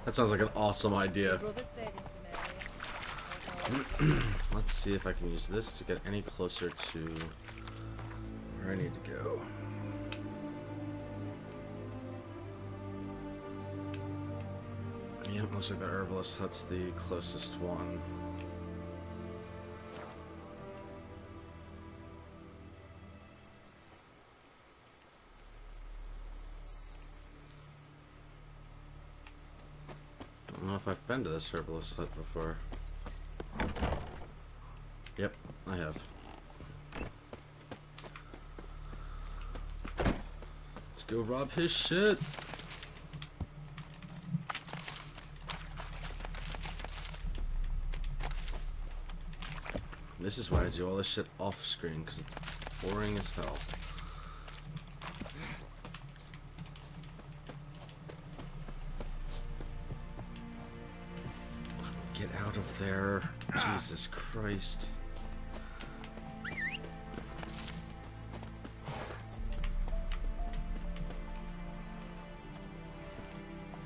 S1: That sounds like an awesome idea. Let's see if I can use this to get any closer to where I need to go. Yep, looks like the herbalist hut's the closest one. I don't know if I've been to this herbalist hut before. Yep, I have. Let's go rob his shit. This is why I do all this shit off screen, because it's boring as hell. Get out of there. Jesus Christ.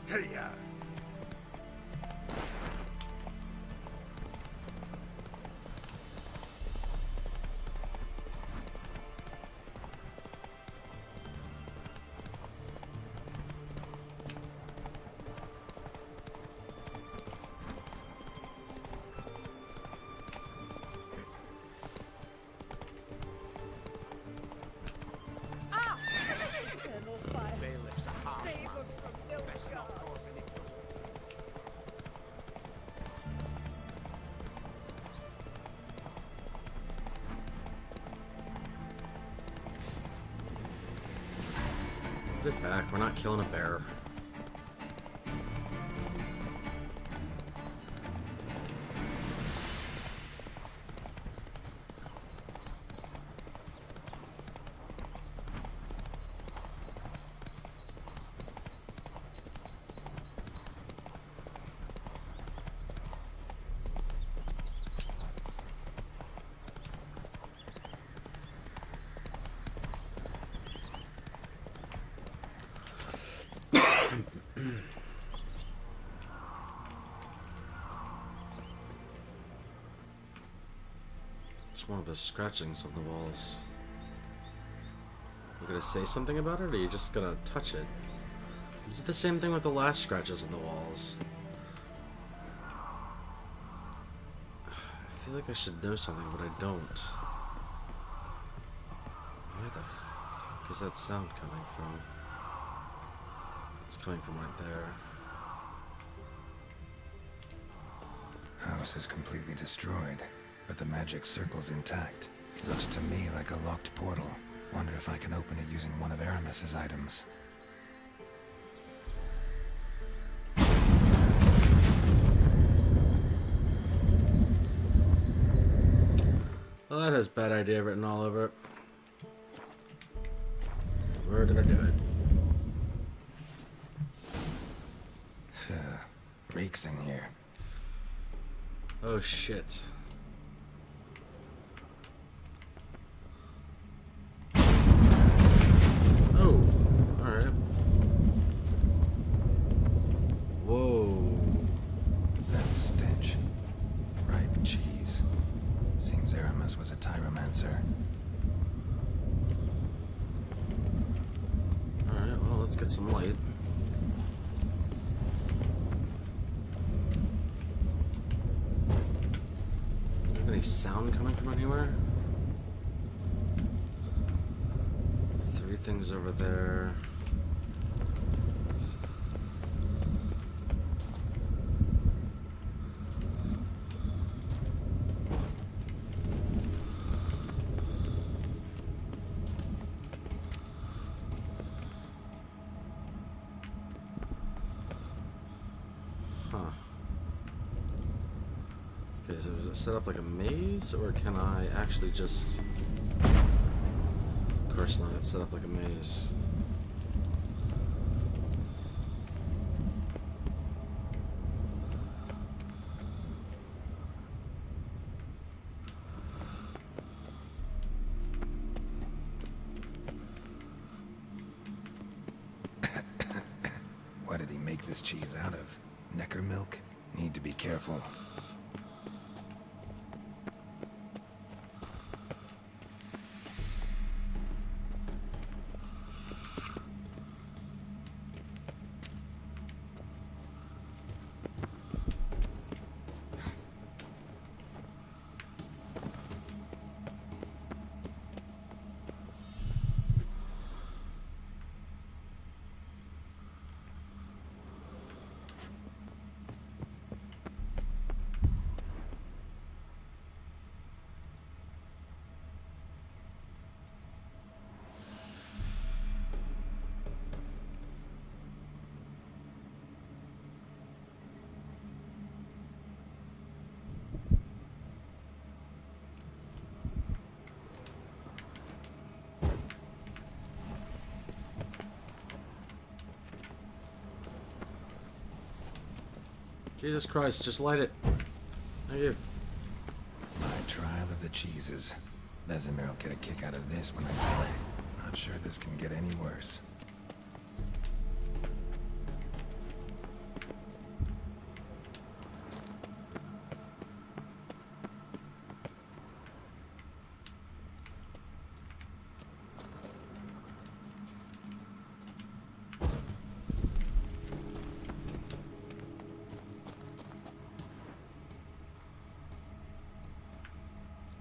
S7: Hey-ya.
S1: Get back, we're not killing a bear. It's one of the scratchings on the walls. You gonna say something about it, or are you just gonna touch it? You did the same thing with the last scratches on the walls. I feel like I should know something, but I don't. Where the fuck is that sound coming from? It's coming from right there.
S4: House is completely destroyed, but the magic circle's intact. Looks to me like a locked portal. Wonder if I can open it using one of Aramis's items.
S1: Well, that has bad idea written all over it. We're gonna do it.
S4: Reeks in here.
S1: Oh shit. Oh, alright. Whoa.
S4: That stench. Ripe cheese. Seems Aramis was a tyromancer.
S1: Alright, well, let's get some light. Any sound coming from anywhere? 3 things over there. is it set up like a maze, or can I actually just... Of course not, it's set up like a maze.
S4: What did he make this cheese out of? Necker milk? Need to be careful.
S1: Jesus Christ, just light it. Thank you.
S4: My trial of the cheeses. Vesemir will get a kick out of this when I tell her. Not sure this can get any worse.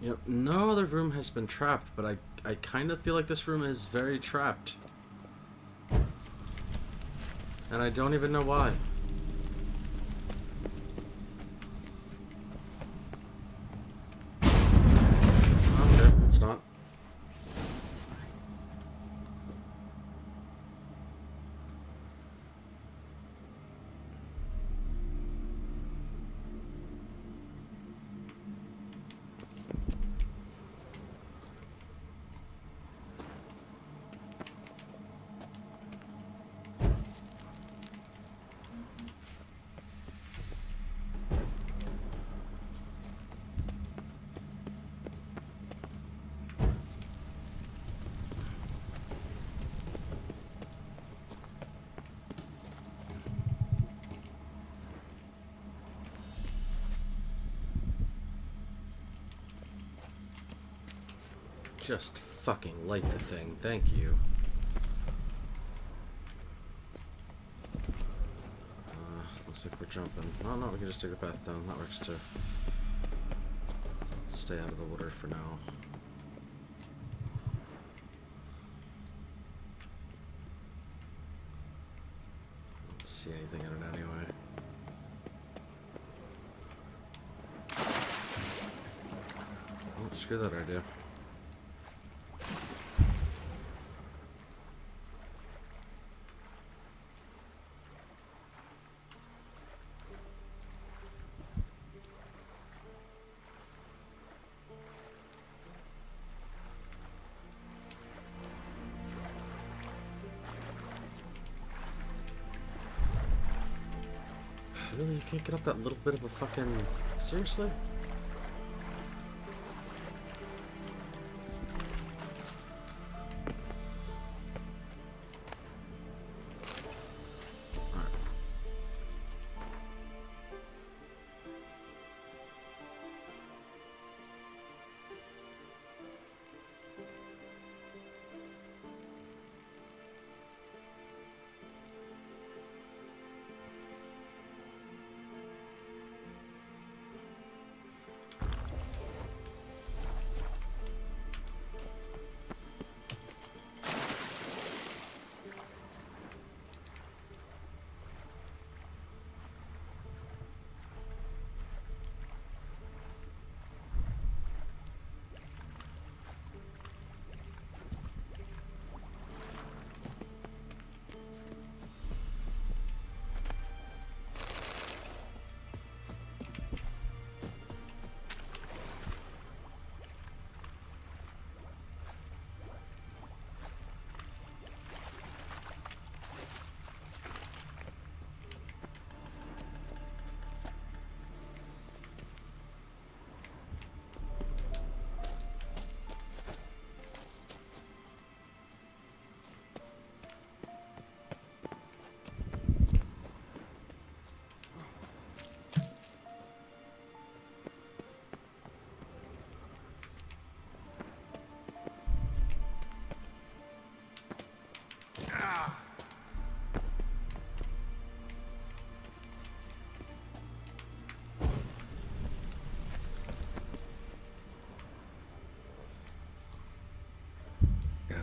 S1: Yep, no other room has been trapped, but I kind of feel like this room is very trapped. And I don't even know why. Okay, it's not. Just fucking light the thing, thank you. Looks like we're jumping. Oh no, we can just take the path down. That works too. Stay out of the water for now. Don't see anything in it anyway. Oh, screw that idea. Really? You can't get up that little bit of a fucking... Seriously?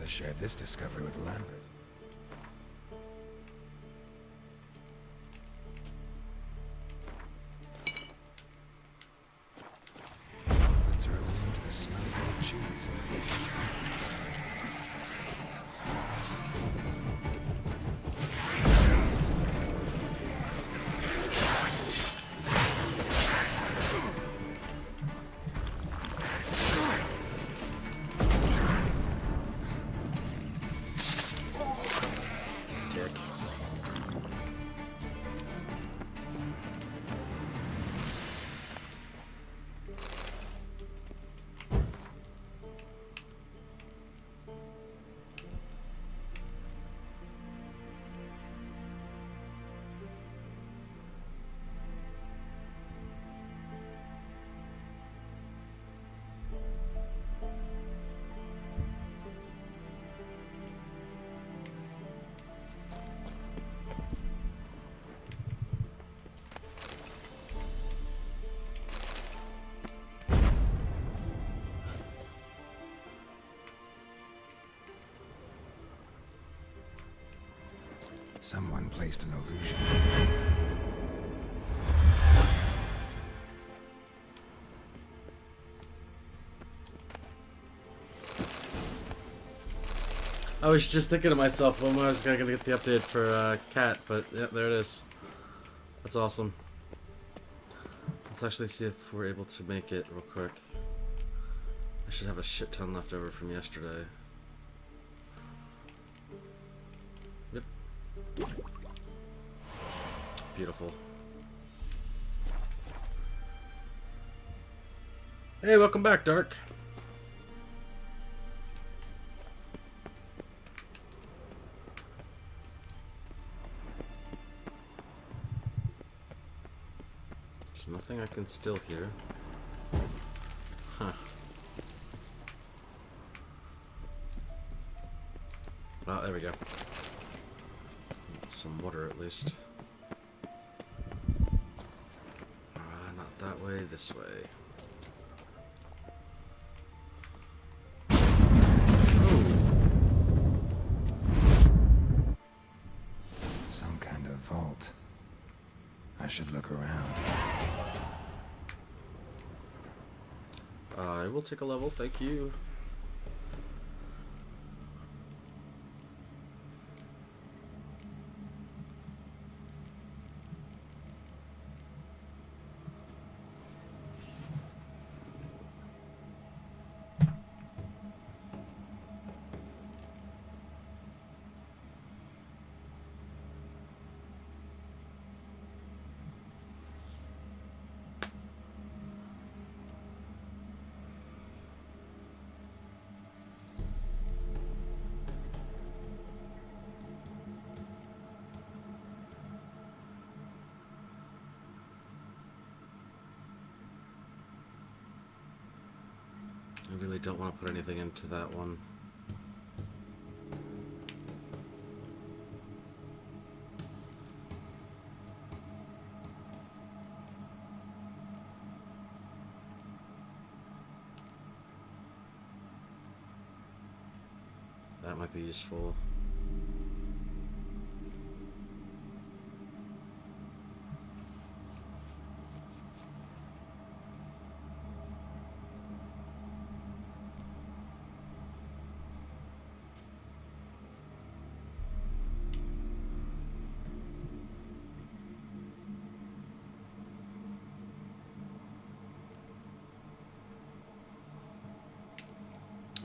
S4: have shared this discovery with Lambert. Puts her immune to the smell of old cheese. Someone placed an illusion.
S1: I was just thinking to myself when I was gonna get the update for Cat, but yeah, there it is. That's awesome. Let's actually see if we're able to make it real quick. I should have a shit ton left over from yesterday. Yep. Beautiful. Hey, welcome back, Dark. There's nothing I can still hear. Huh. Well, there we go. Some water at least. Not that way, this way.
S4: Some kind of vault. I should look around.
S1: I will take a level, thank you. I really don't want to put anything into that one. That might be useful.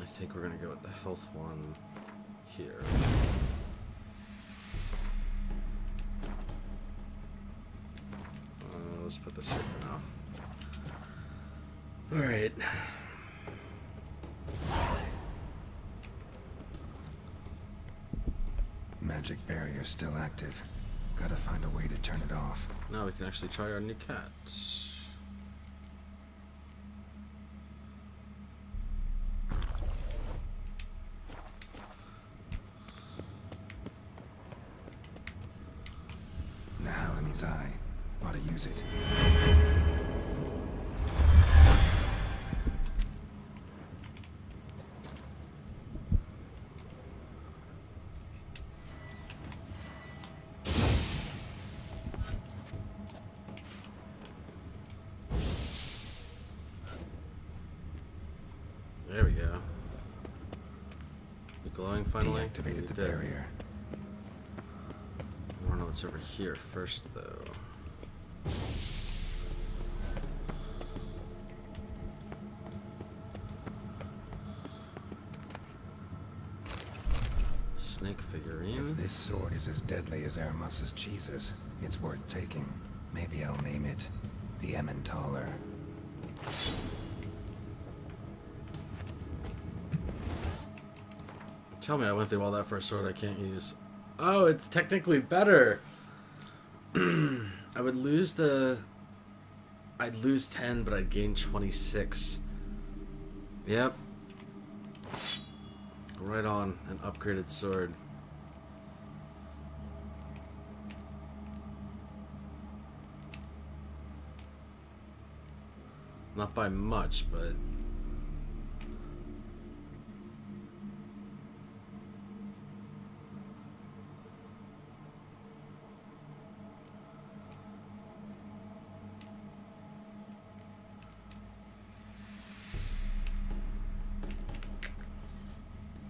S1: I think we're gonna go with the health one here. Let's put this here for now. Alright.
S4: Magic barrier still active. Gotta find a way to turn it off.
S1: Now we can actually try our new cat.
S4: Nahalani's eye. Ought to use it.
S1: we go. You glowing finally?
S4: Deactivated the barrier.
S1: I don't know what's over here first, though. Snake figurine.
S4: If this sword is as deadly as Aramus's cheeses, it's worth taking. Maybe I'll name it the Emmentaler.
S1: Tell me I went through all that for a sword I can't use. Oh, it's technically better. I would lose I'd lose 10, but I'd gain 26. Yep. Right on, an upgraded sword. Not by much, but...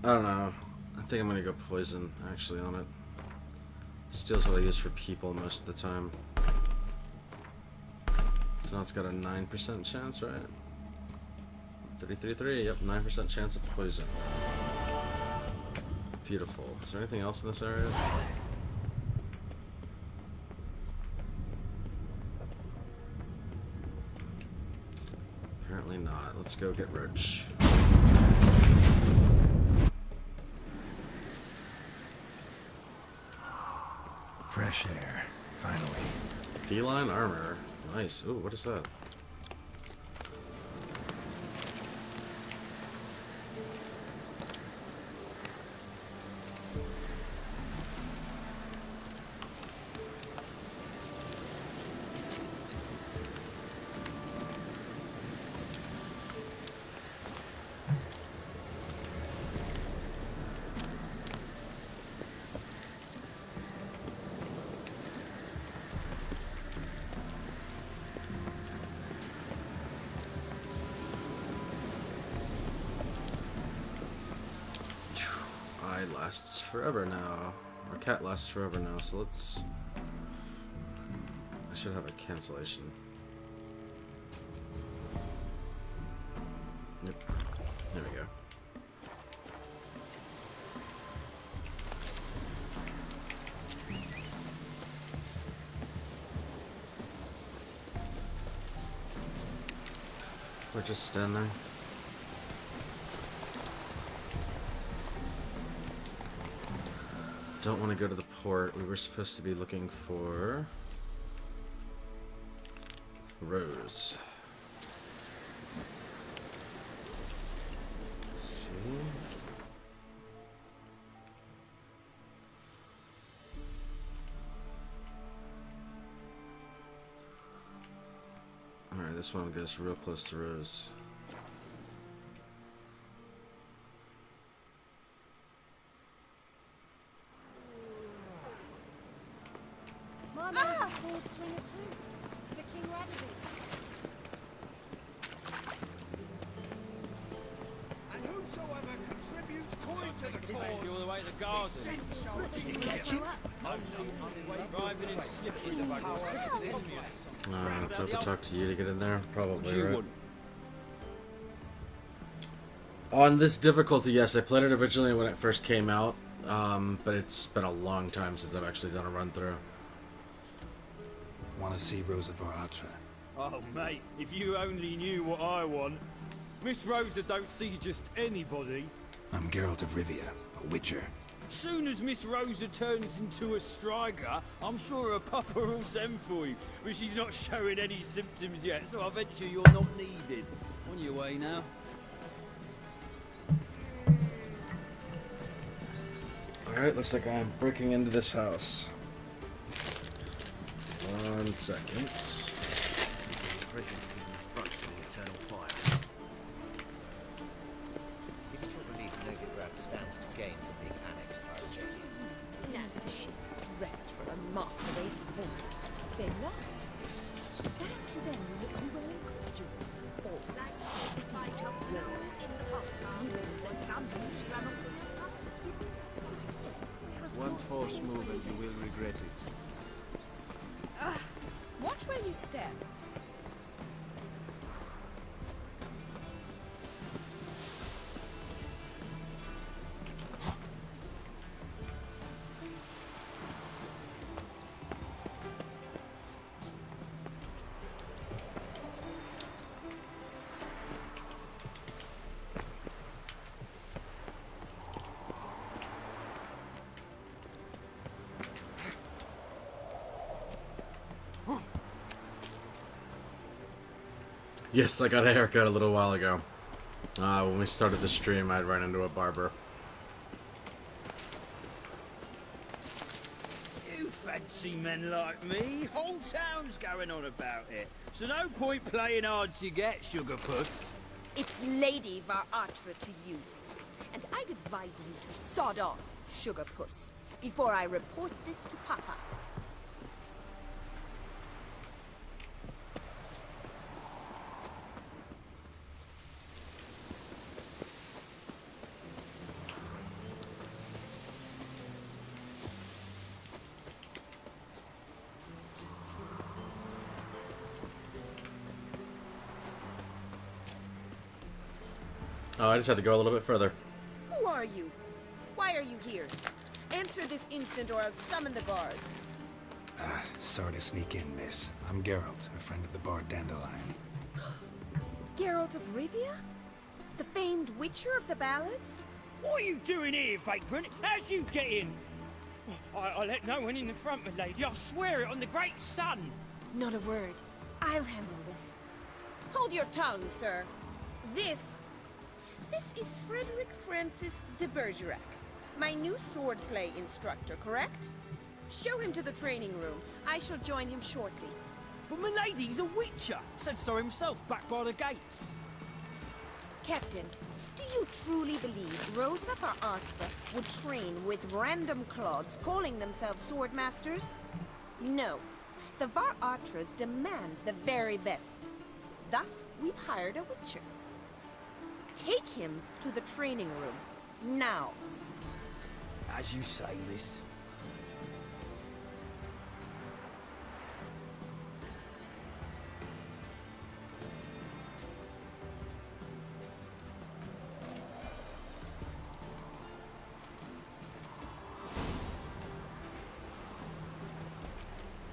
S1: I don't know. I think I'm gonna go poison, actually, on it. Steel's what I use for people most of the time. So now it's got a 9% chance, right? 33.3, yep, 9% chance of poison. Beautiful. Is there anything else in this area? Apparently not. Let's go get Roach.
S4: Fresh air, finally.
S1: Feline armor. Nice. Ooh, what is that? Lasts forever now. Our cat lasts forever now, so let's... I should have a cancellation. Yep. There we go. We're just stand there. Don't want to go to the port. We were supposed to be looking for Rose. Let's see. Alright, this one goes real close to Rose. So I have to talk to you to get in there? Probably, right? On this difficulty, yes, I played it originally when it first came out, but it's been a long time since I've actually done a run-through.
S4: Want to see Rosa Varatra?
S18: Oh, mate, if you only knew what I want. Miss Rosa don't see just anybody.
S4: I'm Geralt of Rivia, a witcher.
S18: Soon as Miss Rosa turns into a striker, I'm sure her papa will send for you. But she's not showing any symptoms yet, so I venture you're not needed. On your way now.
S1: Alright, looks like I'm breaking into this house. 1 second.
S12: Presence is in front of the eternal fire. Is it your belief Novigrad stands to gain from being annexed by the Jedi?
S19: Now she dressed for a masquerade ball. They laughed at us. Perhaps to them we looked to be wearing costumes. Or
S6: Like a bite of blue in the hot tub.
S19: Fancy she ran off with his heart. Do you think that's a smart idea?
S5: One false move and you will regret it.
S19: Watch where you step.
S1: Yes, I got a haircut a little while ago. When we started the stream, I'd run into a barber.
S18: You fancy men like me? Whole town's going on about it. So no point playing hard to get, sugar puss.
S19: It's Lady Var Atra to you. And I'd advise you to sod off, sugar puss, before I report this to Papa.
S1: Oh, I just had to go a little bit further.
S19: Who are you? Why are you here? Answer this instant or I'll summon the guards.
S4: Sorry to sneak in, miss. I'm Geralt, a friend of the bard Dandelion.
S19: Geralt of Rivia? The famed witcher of the ballads?
S18: What are you doing here, vagrant? How'd you get in? I let no one in the front, my lady. I swear it on the great sun.
S19: Not a word. I'll handle this. Hold your tongue, sir. This is Frederick Francis de Bergerac, my new swordplay instructor, correct? Show him to the training room. I shall join him shortly.
S18: But my lady's a witcher. Said so himself back by the gates.
S19: Captain, do you truly believe Rosa Var Atra would train with random clods calling themselves swordmasters? No. The Var Atras demand the very best. Thus, we've hired a witcher. Take him to the training room, now.
S18: As you say, miss.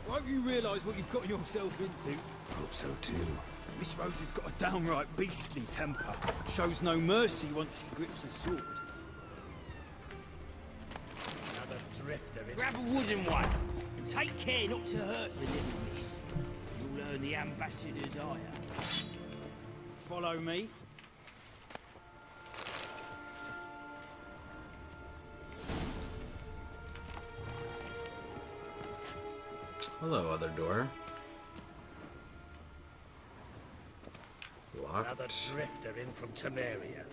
S18: Won't you realise what you've got yourself into?
S4: Hope so too.
S18: Miss Rose has got a downright beastly temper. Shows no mercy once she grips a sword.
S5: Another drifter in.
S18: Grab a wooden one, and take care not to hurt the little miss. You'll earn the ambassador's ire. Follow me.
S1: Hello, other door. Locked.
S5: Another drifter in from Temeria.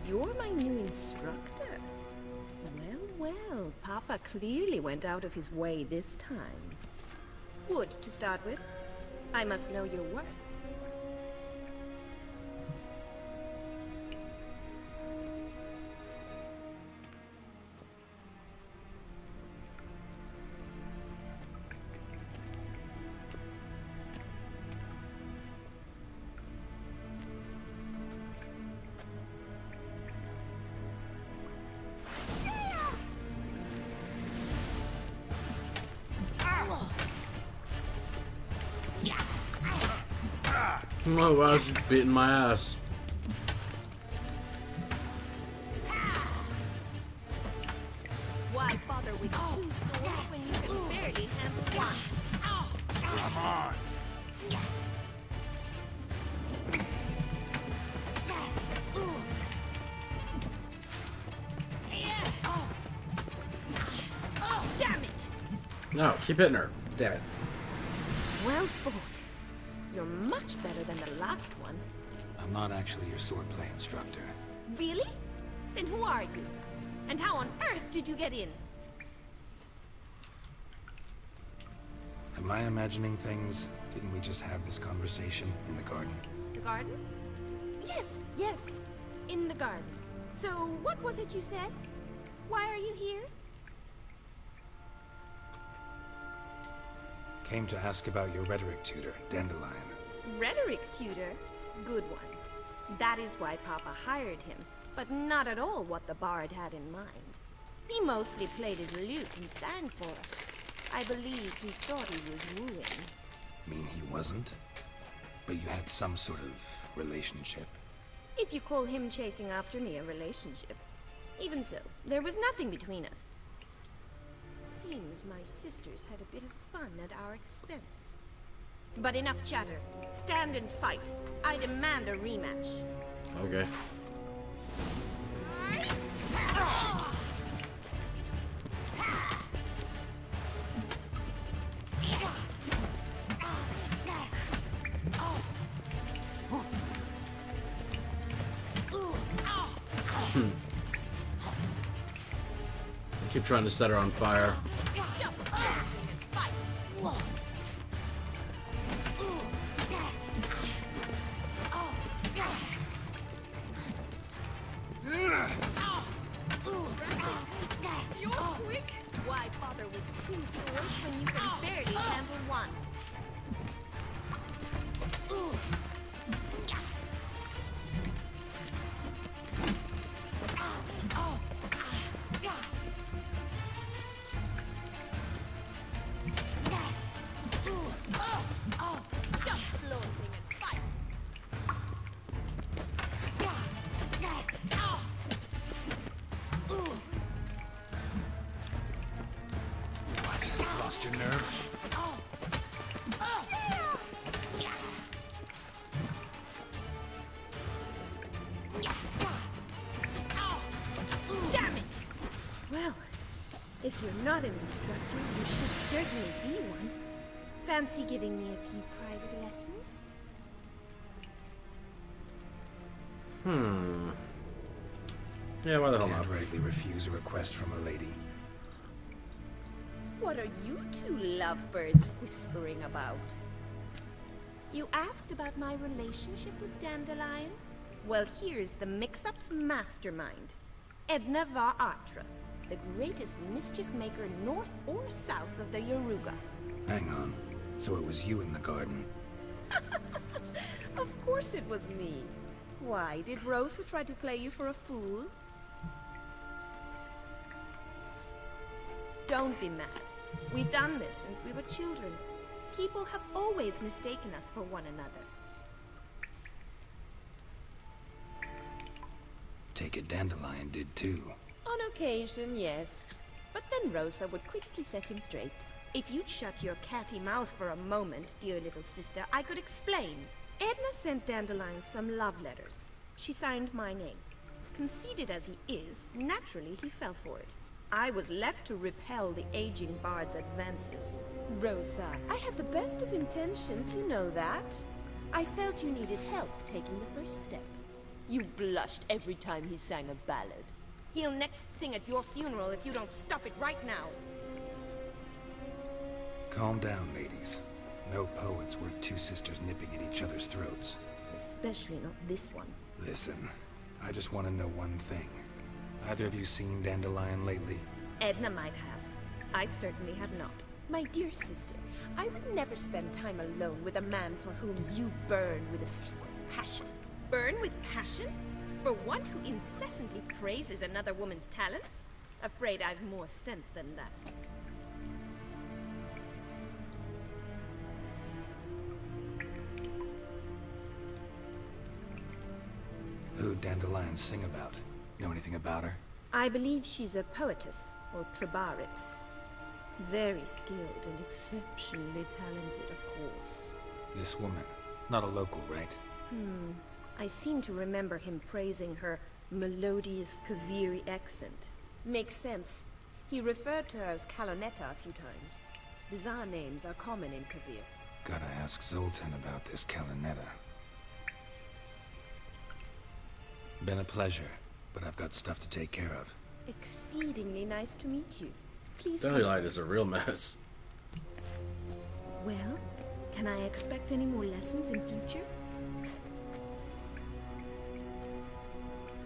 S19: You're my new instructor. Well, Papa clearly went out of his way this time. Wood, to start with. I must know your work.
S1: Oh wow, she's beating my ass.
S19: Why bother with two swords when you can barely handle one?
S18: Come on.
S19: Damn it!
S1: No, keep hitting her. Damn it.
S19: Well fought. You're much better than the last one.
S4: I'm not actually your swordplay instructor.
S19: Really? Then who are you? And how on earth did you get in?
S4: Am I imagining things? Didn't we just have this conversation in the garden?
S19: The garden? Yes, yes. In the garden. So, what was it you said? Why are you here?
S4: Came to ask about your rhetoric tutor, Dandelion.
S19: Rhetoric tutor? Good one. That is why Papa hired him, but not at all what the bard had in mind. He mostly played his lute and sang for us. I believe he thought he was wooing.
S4: Mean he wasn't? But you had some sort of relationship?
S19: If you call him chasing after me a relationship. Even so, there was nothing between us. Seems my sisters had a bit of fun at our expense. But enough chatter. Stand and fight. I demand a rematch.
S1: Okay. I keep trying to set her on fire.
S19: You're quick. Why bother with two swords when you can barely handle one? Stop floating and fight.
S4: What? Lost your nerve?
S19: Damn it! Well, if you're not an instructor, you should certainly be one. Fancy giving me a few private lessons?
S1: Yeah, why the hell
S4: Can't
S1: not?
S4: rightly refuse a request from a lady.
S19: What are you two lovebirds whispering about? You asked about my relationship with Dandelion? Well, here's the mix-up's mastermind. Edna var Atra, the greatest mischief maker north or south of the Yaruga.
S4: Hang on. So it was you in the garden?
S19: Of course it was me. Why, did Rosa try to play you for a fool? Don't be mad. We've done this since we were children. People have always mistaken us for one another.
S4: Take it Dandelion did too.
S19: On occasion, yes. But then Rosa would quickly set him straight. If you'd shut your catty mouth for a moment, dear little sister, I could explain. Edna sent Dandelion some love letters. She signed my name. Conceited as he is, naturally he fell for it. I was left to repel the aging bard's advances. Rosa, I had the best of intentions, you know that. I felt you needed help taking the first step. You blushed every time he sang a ballad. He'll next sing at your funeral if you don't stop it right now.
S4: Calm down, ladies. No poet's worth two sisters nipping at each other's throats.
S19: Especially not this one.
S4: Listen, I just want to know one thing. Either of you seen Dandelion lately?
S19: Edna might have. I certainly have not. My dear sister, I would never spend time alone with a man for whom you burn with a secret passion. Burn with passion? For one who incessantly praises another woman's talents? Afraid I've more sense than that.
S4: Who'd Dandelion sing about? Know anything about her?
S19: I believe she's a poetess, or Trebaritz. Very skilled and exceptionally talented, of course.
S4: This woman. Not a local, right?
S19: I seem to remember him praising her melodious Kaviri accent. Makes sense. He referred to her as Calonetta a few times. Bizarre names are common in Kavir.
S4: Gotta ask Zoltan about this Kalinetta. Been a pleasure, but I've got stuff to take care of.
S19: Exceedingly nice to meet you. Please
S1: Dandelion is a real mess.
S19: Well, can I expect any more lessons in future?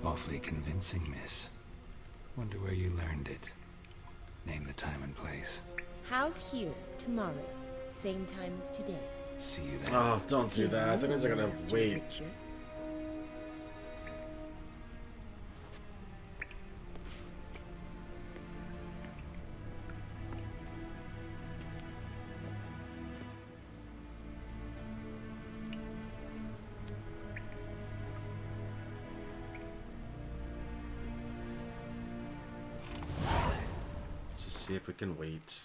S4: Awfully convincing, miss. Wonder where you learned it. Name the time and place.
S19: House here, tomorrow. Same time as today.
S4: See you then.
S1: Oh, don't do that. That means I'm gonna wait.
S19: Richard.
S1: Just see if we can wait.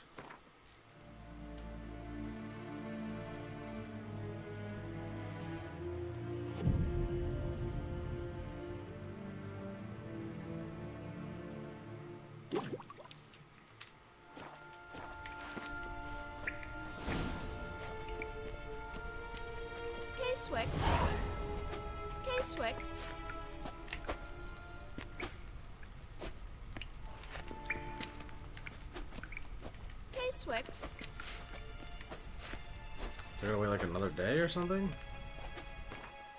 S19: K-Swex. K-Swex. K-Swex.
S1: They're gonna wait like another day or something?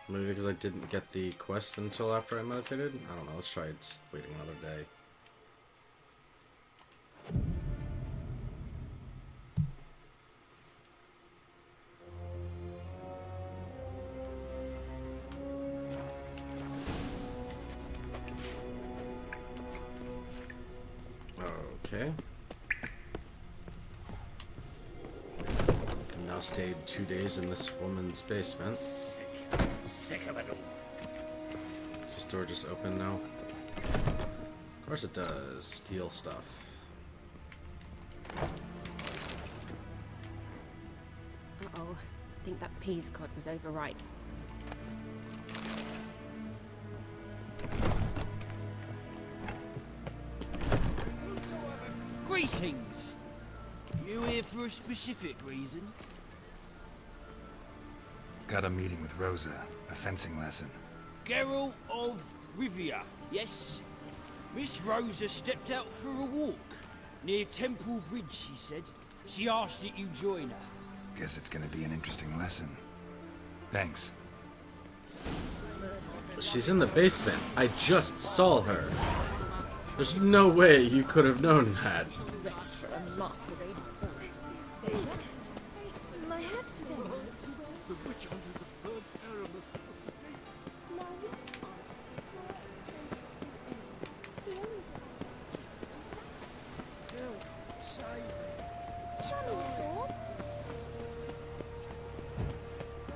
S1: Maybe because I didn't get the quest until after I meditated? I don't know, let's try just waiting another day. Okay. Now stayed 2 days in this woman's basement.
S5: Sick of it all.
S1: Is this door just open now? Of course it does. Steal stuff.
S20: Uh-oh. I think that peas cod was overripe.
S18: Greetings! You here for a specific reason?
S4: Got a meeting with Rosa. A fencing lesson.
S18: Geralt of Rivia, yes? Miss Rosa stepped out for a walk. Near Temple Bridge, she said. She asked that you join her.
S4: Guess it's gonna be an interesting lesson. Thanks.
S1: She's in the basement. I just saw her. There's no way you could have known that.
S13: Rest for a masquerade ball. What? My head's bent.
S7: The witch hunters have burnt Aramis at the stake.
S10: Show me the sword.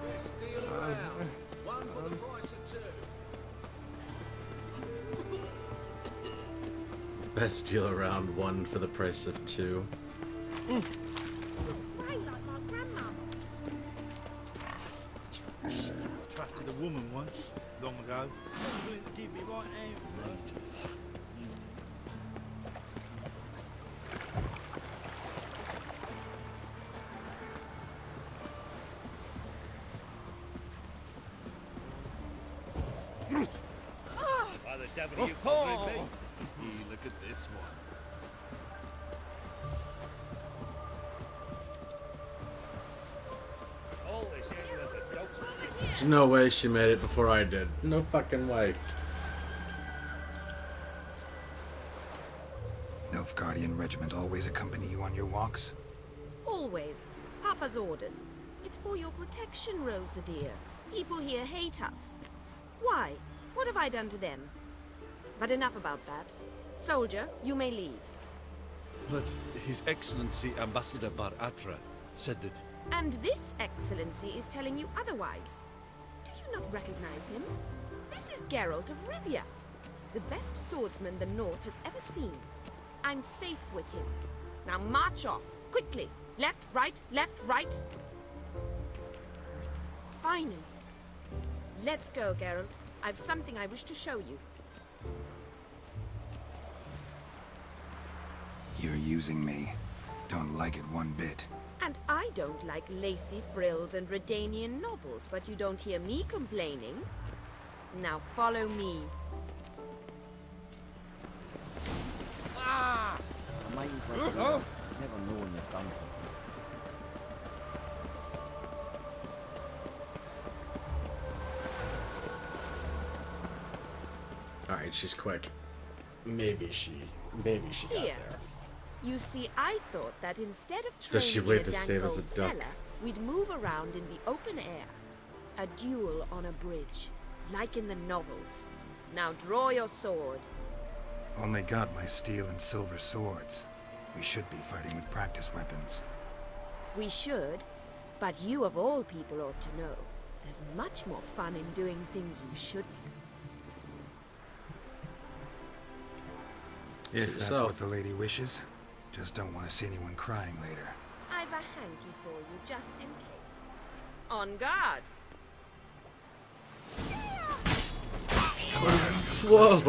S5: Best deal around. One for the price of two.
S1: Best deal around, one for the price of two.
S10: Pray like my grandmum.
S5: Trusted a woman once, long ago. Willing to give me right hand for her. By the devil you probably be. Look at this one. All this here dogs.
S1: There's no way she made it before I did. No fucking way.
S4: Nilfgaardian regiment always accompany you on your walks?
S19: Always. Papa's orders. It's for your protection, Rosa dear. People here hate us. Why? What have I done to them? But enough about that. Soldier, you may leave.
S21: But His Excellency Ambassador Bar Atra said that...
S19: And this excellency is telling you otherwise. Do you not recognize him? This is Geralt of Rivia, the best swordsman the North has ever seen. I'm safe with him. Now march off, quickly. Left, right, left, right. Finally. Let's go, Geralt. I've something I wish to show you.
S4: You're using me. Don't like it one bit.
S19: And I don't like lacy frills and Redanian novels, but you don't hear me complaining. Now follow me.
S18: Ah!
S2: Amazed like never known you've done for.
S1: Alright, she's quick. Maybe she got
S19: Here.
S1: there.
S19: You see, I thought that instead of
S1: Does she
S19: training
S1: wait
S19: in
S1: the
S19: a
S1: same as a
S19: Dangold
S1: duck?
S19: cellar, we'd move around in the open air. A duel on a bridge, like in the novels. Now draw your sword.
S4: Only got my steel and silver swords. We should be fighting with practice weapons.
S19: We should, but you of all people ought to know. There's much more fun in doing things you shouldn't.
S4: If that's what the lady wishes, just don't want to see anyone crying later.
S19: I've a hanky for you just in case. On guard!
S1: Whoa!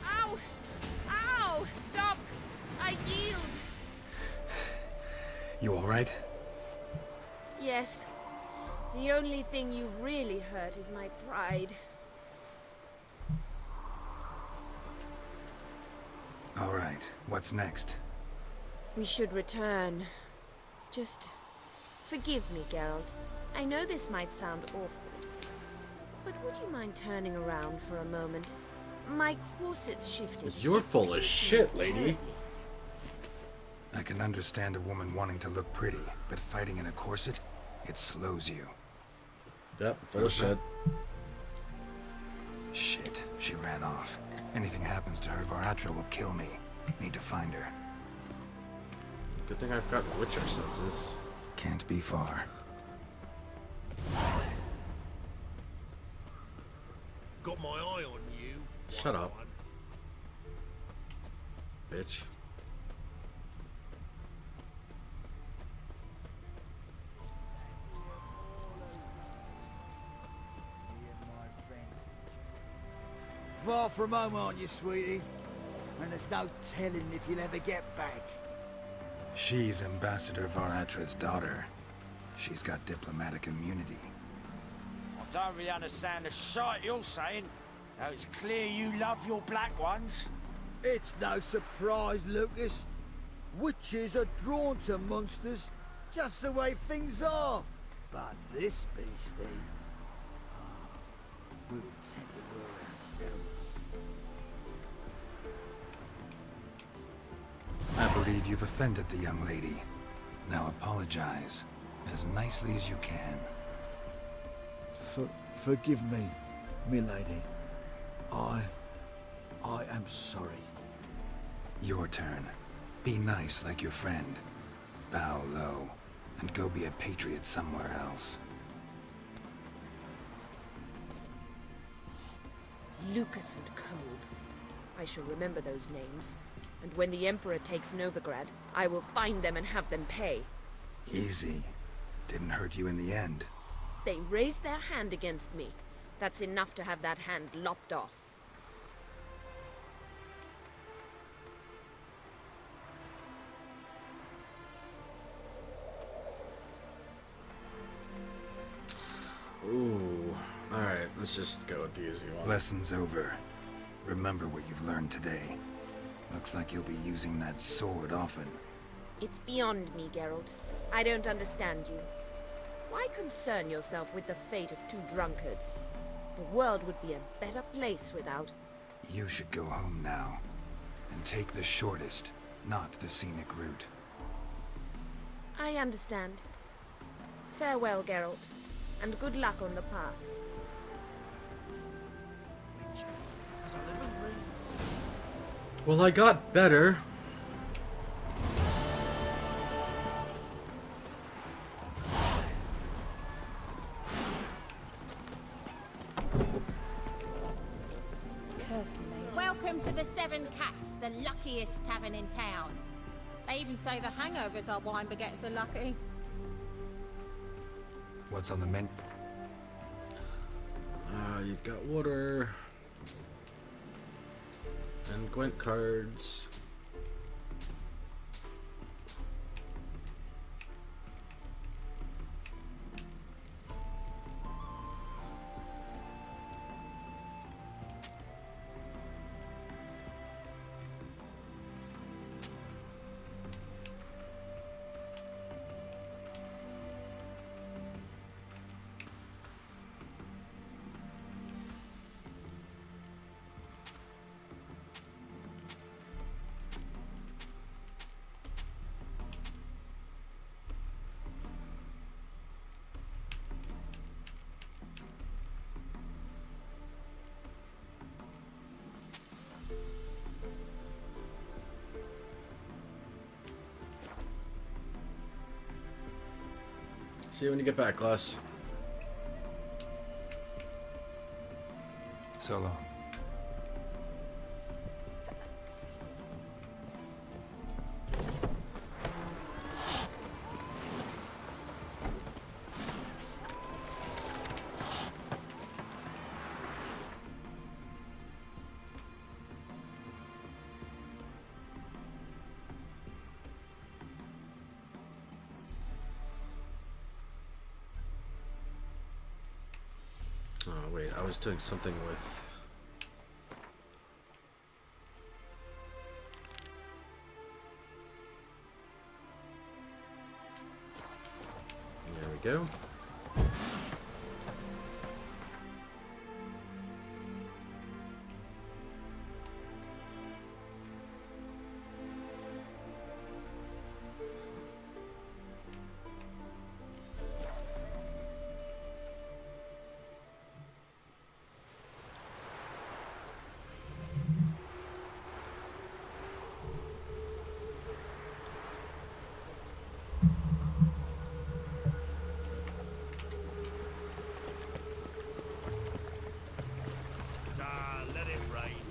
S19: Ow! Ow! Stop! I yield!
S4: You alright?
S19: Yes. The only thing you've really hurt is my pride.
S4: Alright, what's next?
S19: We should return. Just forgive me, Geralt. I know this might sound awkward, but would you mind turning around for a moment? My corset's shifted.
S1: You're
S19: It's
S1: full of
S19: pinching
S1: shit, lady.
S19: terribly.
S4: I can understand a woman wanting to look pretty, but fighting in a corset, it slows you.
S1: Yep, full of shit.
S4: Shit, she ran off. Anything happens to her, Varatra will kill me. Need to find her.
S1: Good thing I've got Witcher senses.
S4: Can't be far.
S5: Got my eye on you.
S1: Shut up. Bitch.
S17: Far from home, aren't you, sweetie? And there's no telling if you'll ever get back.
S4: She's Ambassador Varatra's daughter. She's got diplomatic immunity.
S18: I don't really understand the shite you're saying. Now it's clear you love your black ones.
S17: It's no surprise, Lucas. Witches are drawn to monsters, just the way things are. But this beastie, we'll take the world ourselves.
S4: I believe you've offended the young lady. Now apologize, as nicely as you can.
S17: Forgive me, milady. I am sorry.
S4: Your turn. Be nice like your friend. Bow low, and go be a patriot somewhere else.
S19: Lucas and Kolb. I shall remember those names. And when the Emperor takes Novigrad, I will find them and have them pay.
S4: Easy. Didn't hurt you in the end.
S19: They raised their hand against me. That's enough to have that hand lopped off.
S1: Ooh. Alright, let's just go with the easy one.
S4: Lesson's over. Remember what you've learned today. Looks like you'll be using that sword often.
S19: It's beyond me, Geralt. I don't understand you. Why concern yourself with the fate of two drunkards? The world would be a better place without...
S4: You should go home now. And take the shortest, not the scenic route.
S19: I understand. Farewell, Geralt. And good luck on the path.
S1: Well, I got better.
S3: luckiest tavern in town. They even say the hangovers our wine baguettes are lucky.
S4: What's on the menu?
S1: You've got water. And Gwent cards. See you when you get back, Les.
S4: So long.
S1: Oh, wait, I was doing something with... There we go.
S5: Let it rain.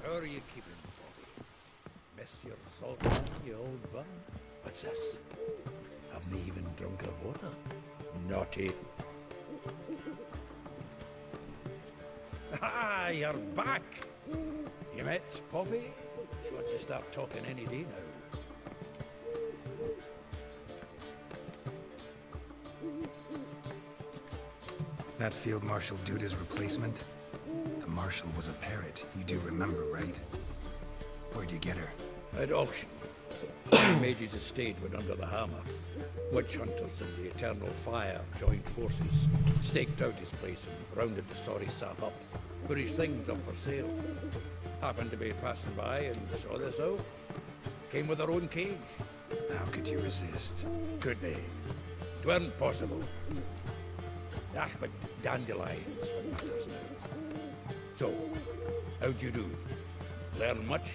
S22: How are you keeping, Bobby? Miss your salt man, you old bum? What's this? Haven't even drunk her water? Naughty. Ah, you're back! You met Poppy? She ought to start talking any day now.
S4: That Field Marshal Duda's replacement? The Marshal was a parrot. You do remember, right? Where'd you get her?
S22: At auction. St. Mage's estate went under the hammer. Witch hunters and the Eternal Fire joined forces, staked out his place and rounded the sorry sap up. Put his things up for sale. Happened to be passing by and saw this out. Came with her own cage.
S4: How could you resist?
S22: Could they? 'Tweren't possible. Ah, but dandelions what matters now. So, how'd you do? Learn much?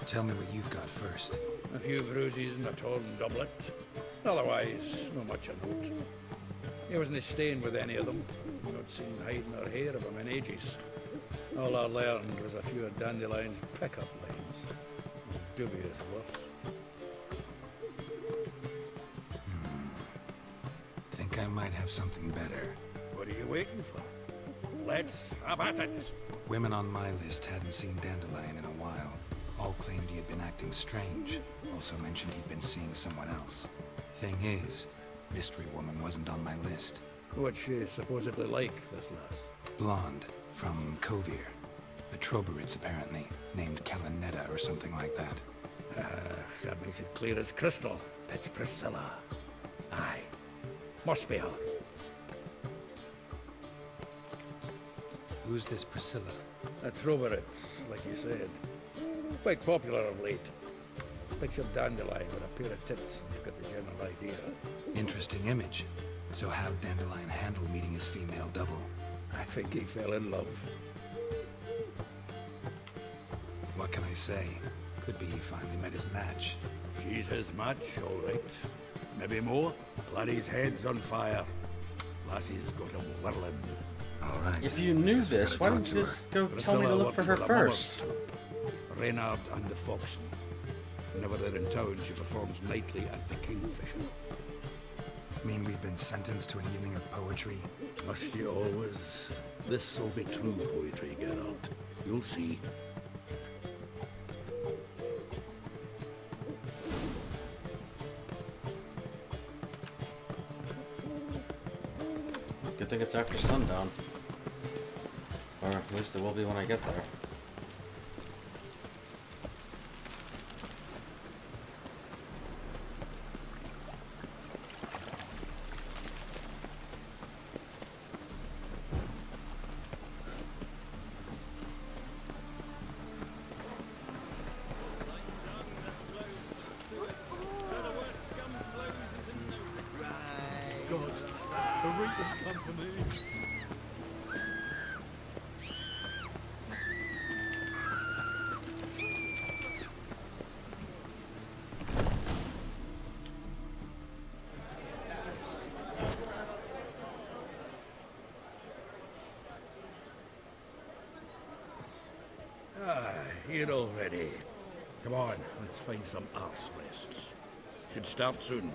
S4: Tell me what you've got first.
S22: A few bruises and a torn doublet. Otherwise, not much of note. He wasn't staying with any of them. Not seen hiding or hair of him in ages. All I learned was a few of Dandelion's pickup lines. Dubious worse.
S4: Think I might have something better.
S22: What are you waiting for? Let's have at it!
S4: Women on my list hadn't seen Dandelion in a while. All claimed he had been acting strange. Also mentioned he'd been seeing someone else. Thing is, Mystery Woman wasn't on my list.
S22: What's she supposedly like, this lass?
S4: Blonde, from Kovir. A Troberitz, apparently, named Kalanetta or something like that.
S22: That makes it clear as crystal. It's Priscilla. Aye. Must be her.
S4: Who's this Priscilla?
S22: A Troberitz, like you said. Quite popular of late. Picture Dandelion with a pair of tits, and you've got the general idea.
S4: Interesting image. So how'd Dandelion handle meeting his female double?
S22: I think he fell in love.
S4: What can I say? Could be he finally met his match.
S22: She's his match, all right. Maybe more. Laddie's head's on fire. Lassie's got him whirling.
S4: All right.
S1: If you knew this, why didn't you just go tell me to look for her first?
S22: Reynard and the Foxen. Whenever they're in town, she performs nightly at the Kingfisher.
S4: Mean we've been sentenced to an evening of poetry?
S22: Must you always? This'll be true poetry, Geralt. You'll see.
S1: Good thing it's after sundown. Or at least it will be when I get there.
S21: God, a reap has come for me.
S22: Ah, here already. Come on, let's find some arse rests. Should start soon.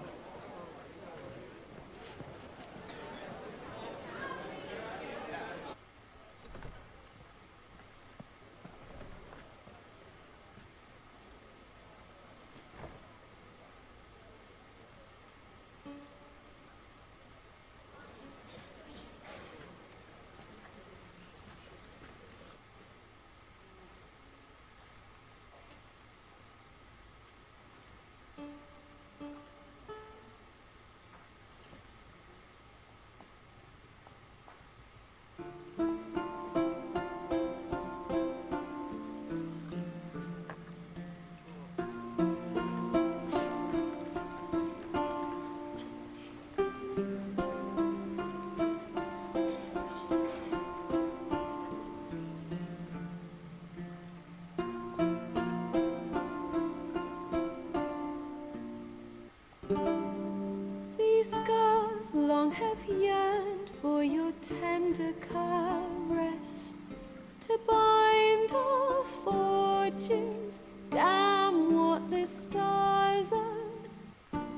S8: These scars long have yearned for your tender caress, to bind our fortunes. Damn what the stars own.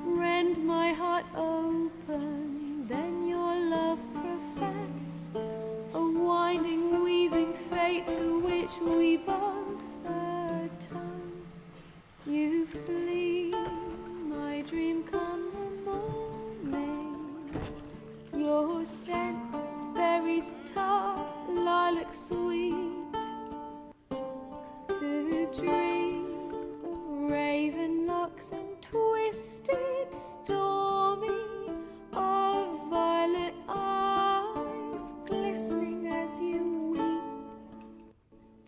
S8: Rend my heart open, then your love profess, a winding, weaving fate to which we both atone. You flee, my dream come the morning. Your scent, berries tart, lilac sweet. To dream of raven locks and twisted, stormy, of violet eyes glistening as you weep.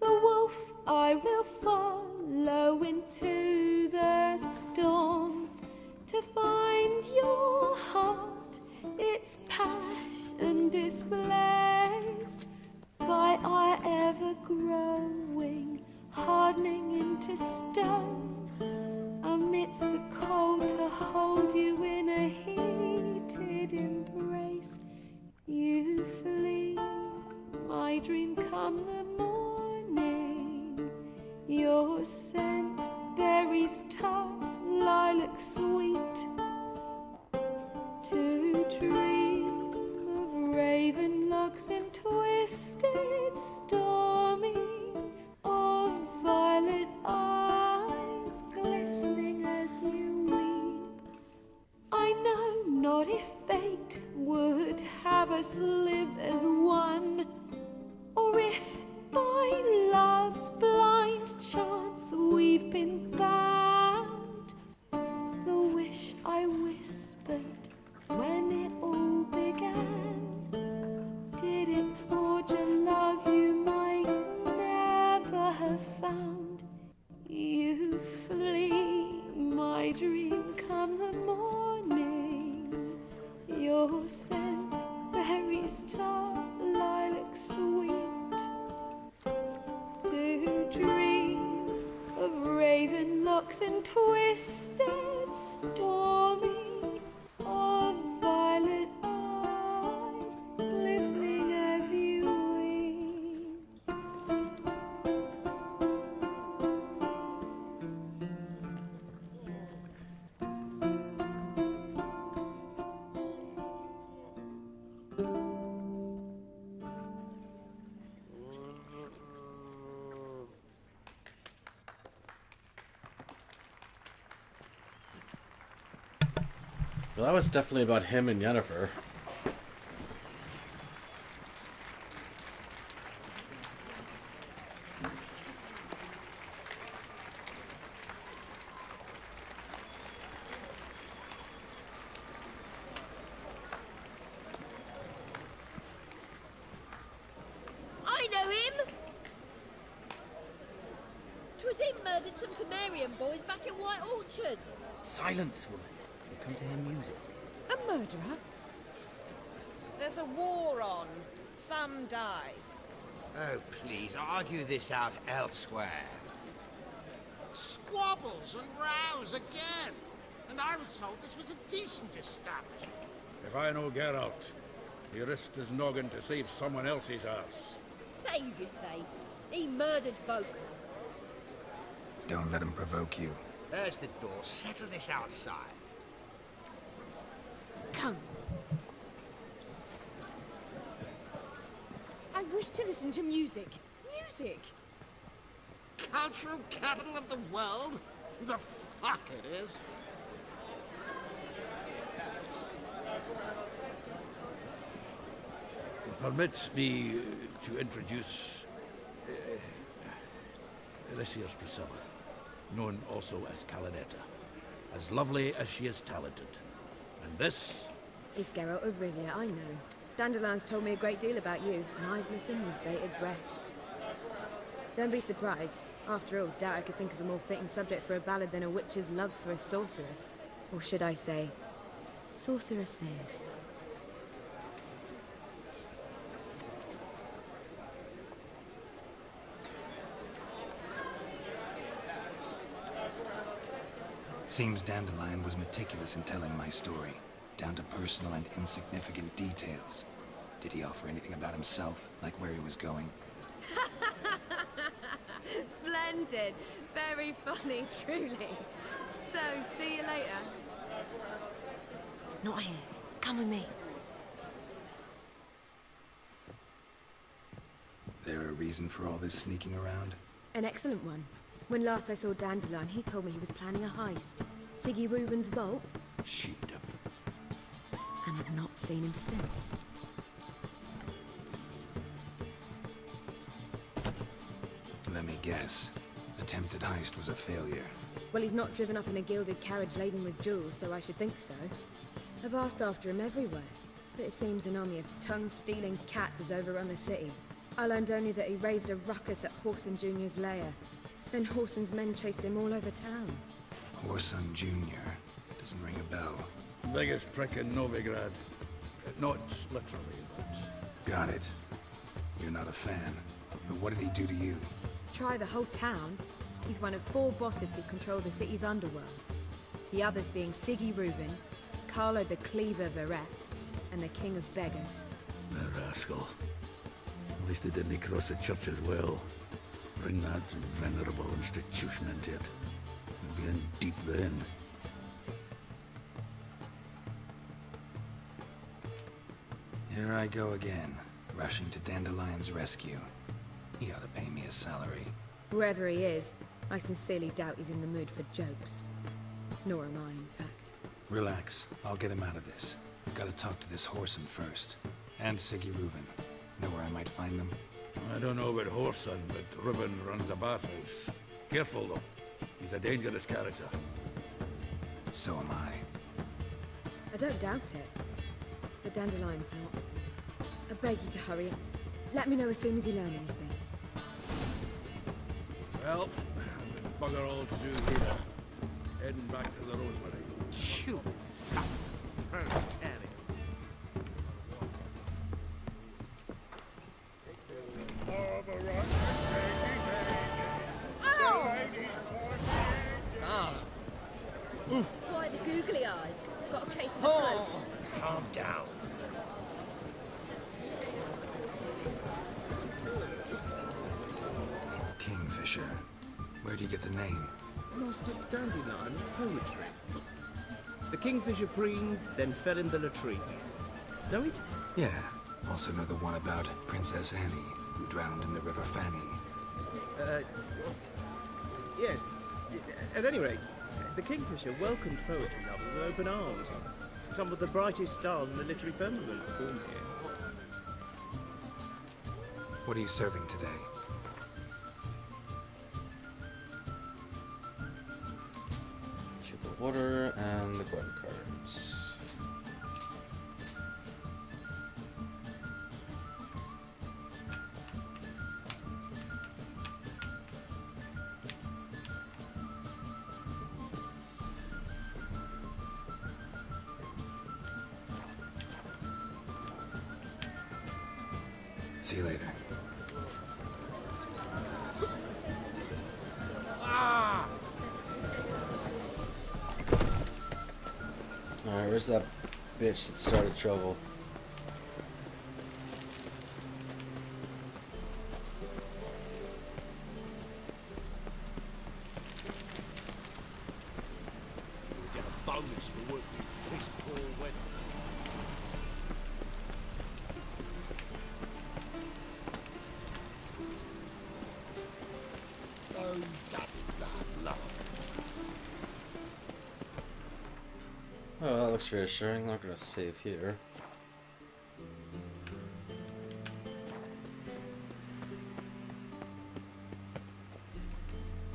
S8: The wolf I will follow into the storm, to find your heart, its passion displaced by our ever-growing, hardening into stone. Amidst the cold, to hold you in a heated embrace. You flee, my dream come the morning. Your scent, berries tart, lilac sweet. To dream of raven locks and twisted, stormy, of violet eyes glistening as you weep. I know not if fate would have us live as one, or if by love's blind chance we've been bound. The wish I whispered when it all began, did it forge a love you might never have found? You flee, my dream come the morning. Your scent, berries tart, lilac sweet. To dream of raven locks and twisted, stormy, of violet eyes
S1: Well, that was definitely about him and Yennefer.
S6: I know him! 'Twas him murdered some Temerian boys back in White Orchard.
S2: Silence, woman. We've come to hear music.
S19: A murderer? There's a war on. Some die.
S12: Oh, please, argue this out elsewhere.
S7: Squabbles and rows again. And I was told this was a decent establishment.
S22: If I know Geralt, he risked his noggin to save someone else's ass.
S6: Save, you say? He murdered folk.
S4: Don't let him provoke you.
S12: There's the door. Settle this outside.
S19: Come. I wish to listen to music. Music!
S7: Cultural capital of the world? The fuck it is.
S22: Permit me to introduce this here's Priscilla, known also as Calinetta. As lovely as she is talented. And this...
S20: If Geralt of Rivia, I know. Dandelion's told me a great deal about you, and I've listened with bated breath. Don't be surprised. After all, doubt I could think of a more fitting subject for a ballad than a witch's love for a sorceress. Or should I say, sorceresses.
S4: Seems Dandelion was meticulous in telling my story, down to personal and insignificant details. Did he offer anything about himself, like where he was going?
S20: Splendid. Very funny, truly. So, see you later. Not here. Come with me.
S4: There a reason for all this sneaking around?
S20: An excellent one. When last I saw Dandelion, he told me he was planning a heist. Siggy Reuben's vault.
S22: Sheepdom.
S20: And I've not seen him since.
S4: Let me guess. Attempted heist was a failure.
S20: Well, he's not driven up in a gilded carriage laden with jewels, so I should think so. I've asked after him everywhere, but it seems an army of tongue-stealing cats has overrun the city. I learned only that he raised a ruckus at Whoreson Jr.'s lair. Then Whoreson's men chased him all over town.
S4: Whoreson Jr. Doesn't ring a bell.
S22: Biggest prick in Novigrad. Not literally, but...
S4: Got it. You're not a fan. But what did he do to you?
S20: Try the whole town. He's one of 4 bosses who control the city's underworld. The others being Siggy Reuben, Carlo the Cleaver Varese, and the King of Beggars.
S22: The rascal. At least they didn't cross the church as well. Bring that venerable institution into it. We'd be in deep then.
S4: Here I go again, rushing to Dandelion's rescue. He ought to pay me a salary.
S20: Whoever he is, I sincerely doubt he's in the mood for jokes. Nor am I, in fact.
S4: Relax, I'll get him out of this. I've got to talk to this Whoreson first. And Siggy Reuben. Know where I might find them?
S22: I don't know about Whoreson, but Reuben runs a bathhouse. Careful, though. He's a dangerous character.
S4: So am I.
S20: I don't doubt it. But Dandelion's not. I beg you to hurry. Let me know as soon as you learn anything.
S22: Well, I've got bugger all to do here. Heading back to the Rosemary.
S7: You proletariat.
S6: Why the googly eyes? Got a case of the bloat.
S12: Calm down.
S4: Kingfisher. Where'd you get the name?
S9: Master Dandelion's poetry. The Kingfisher preened, then fell in the latrine. Know it?
S4: Yeah. Also know the one about Princess Annie, who drowned in the River Fanny.
S9: Yes. At any rate, the Kingfisher welcomed poetry lovers with open arms. Some of the brightest stars in the literary firmament form here.
S4: What are you serving today?
S1: Let's get the water and the Gwen cards.
S4: See you later.
S1: Alright, where's that bitch that started trouble?
S5: We'll get a bonus for working this poor weather. Oh, that's bad luck.
S1: Oh, that looks reassuring. Not gonna save here.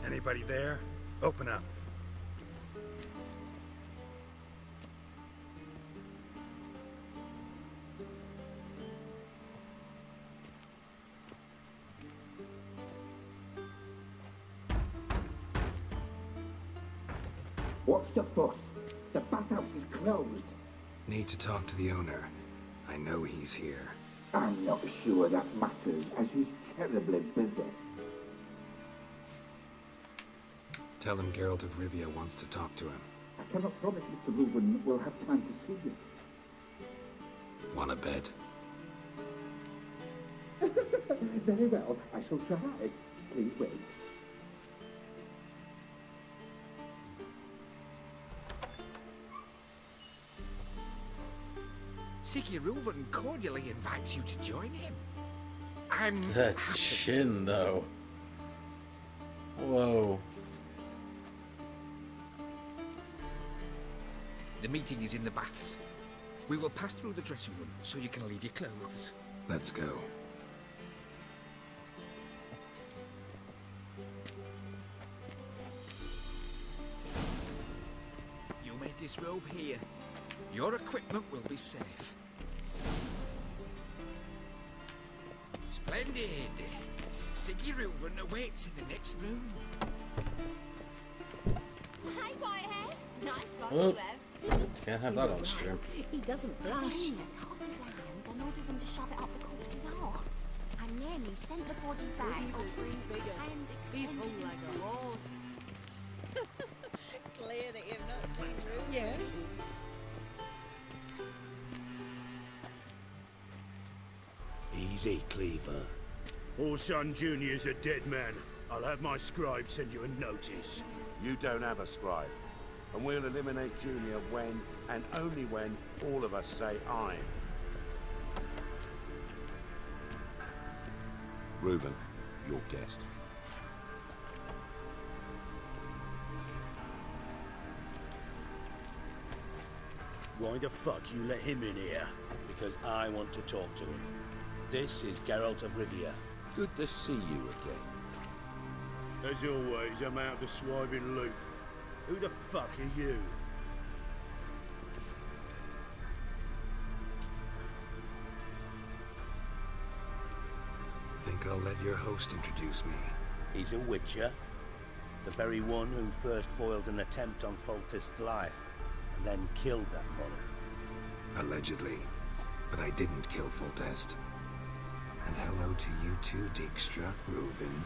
S4: Anybody there? Open up.
S11: What's the fuss? The bathhouse is closed.
S4: Need to talk to the owner. I know he's here.
S11: I'm not sure that matters, as he's terribly busy.
S4: Tell him Geralt of Rivia wants to talk to him.
S11: I cannot promise Mr. Reuven will have time to see you.
S4: Want a bed?
S11: Very well, I shall try. Please wait.
S12: Siggy Reuven cordially invites you to join him. I'm
S1: That chin, though. Whoa.
S12: The meeting is in the baths. We will pass through the dressing room so you can leave your clothes.
S4: Let's go.
S12: You made this robe here. Your equipment will be safe. Splendid. Siggy Reuven awaits in the next room.
S10: Hey, Whitehead. Nice block
S1: Oh.
S10: you have.
S1: Can't have that on stream.
S10: He doesn't blush. Cut off his hand, then ordered them to shove it up the corpse's arse. And then he sent the body back, offering and
S20: He's
S10: extended
S20: hung like a horse. Clear that you've not seen Reuven.
S12: Yes.
S5: Easy, Cleaver. Orson Jr.'s a dead man. I'll have my scribe send you a notice.
S15: You don't have a scribe. And we'll eliminate Junior when, and only when, all of us say aye. Reuven, your guest.
S5: Why the fuck you let him in here?
S23: Because I want to talk to him. This is Geralt of Rivia.
S15: Good to see you again.
S5: As always, I'm out the swiving loop. Who the fuck are you?
S4: Think I'll let your host introduce me.
S23: He's a witcher. The very one who first foiled an attempt on Foltest's life, and then killed that monarch.
S4: Allegedly. But I didn't kill Foltest. And hello to you too, Dijkstra, Reuven,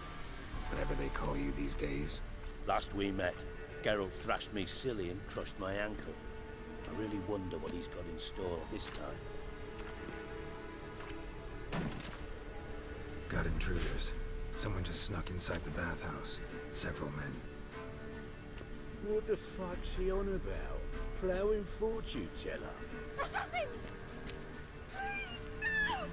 S4: whatever they call you these days.
S23: Last we met, Geralt thrashed me silly and crushed my ankle. I really wonder what he's got in store this time.
S4: Got intruders. Someone just snuck inside the bathhouse. Several men.
S5: What the fuck's he on about? Ploughing fortune teller?
S10: Assassins! Please, no!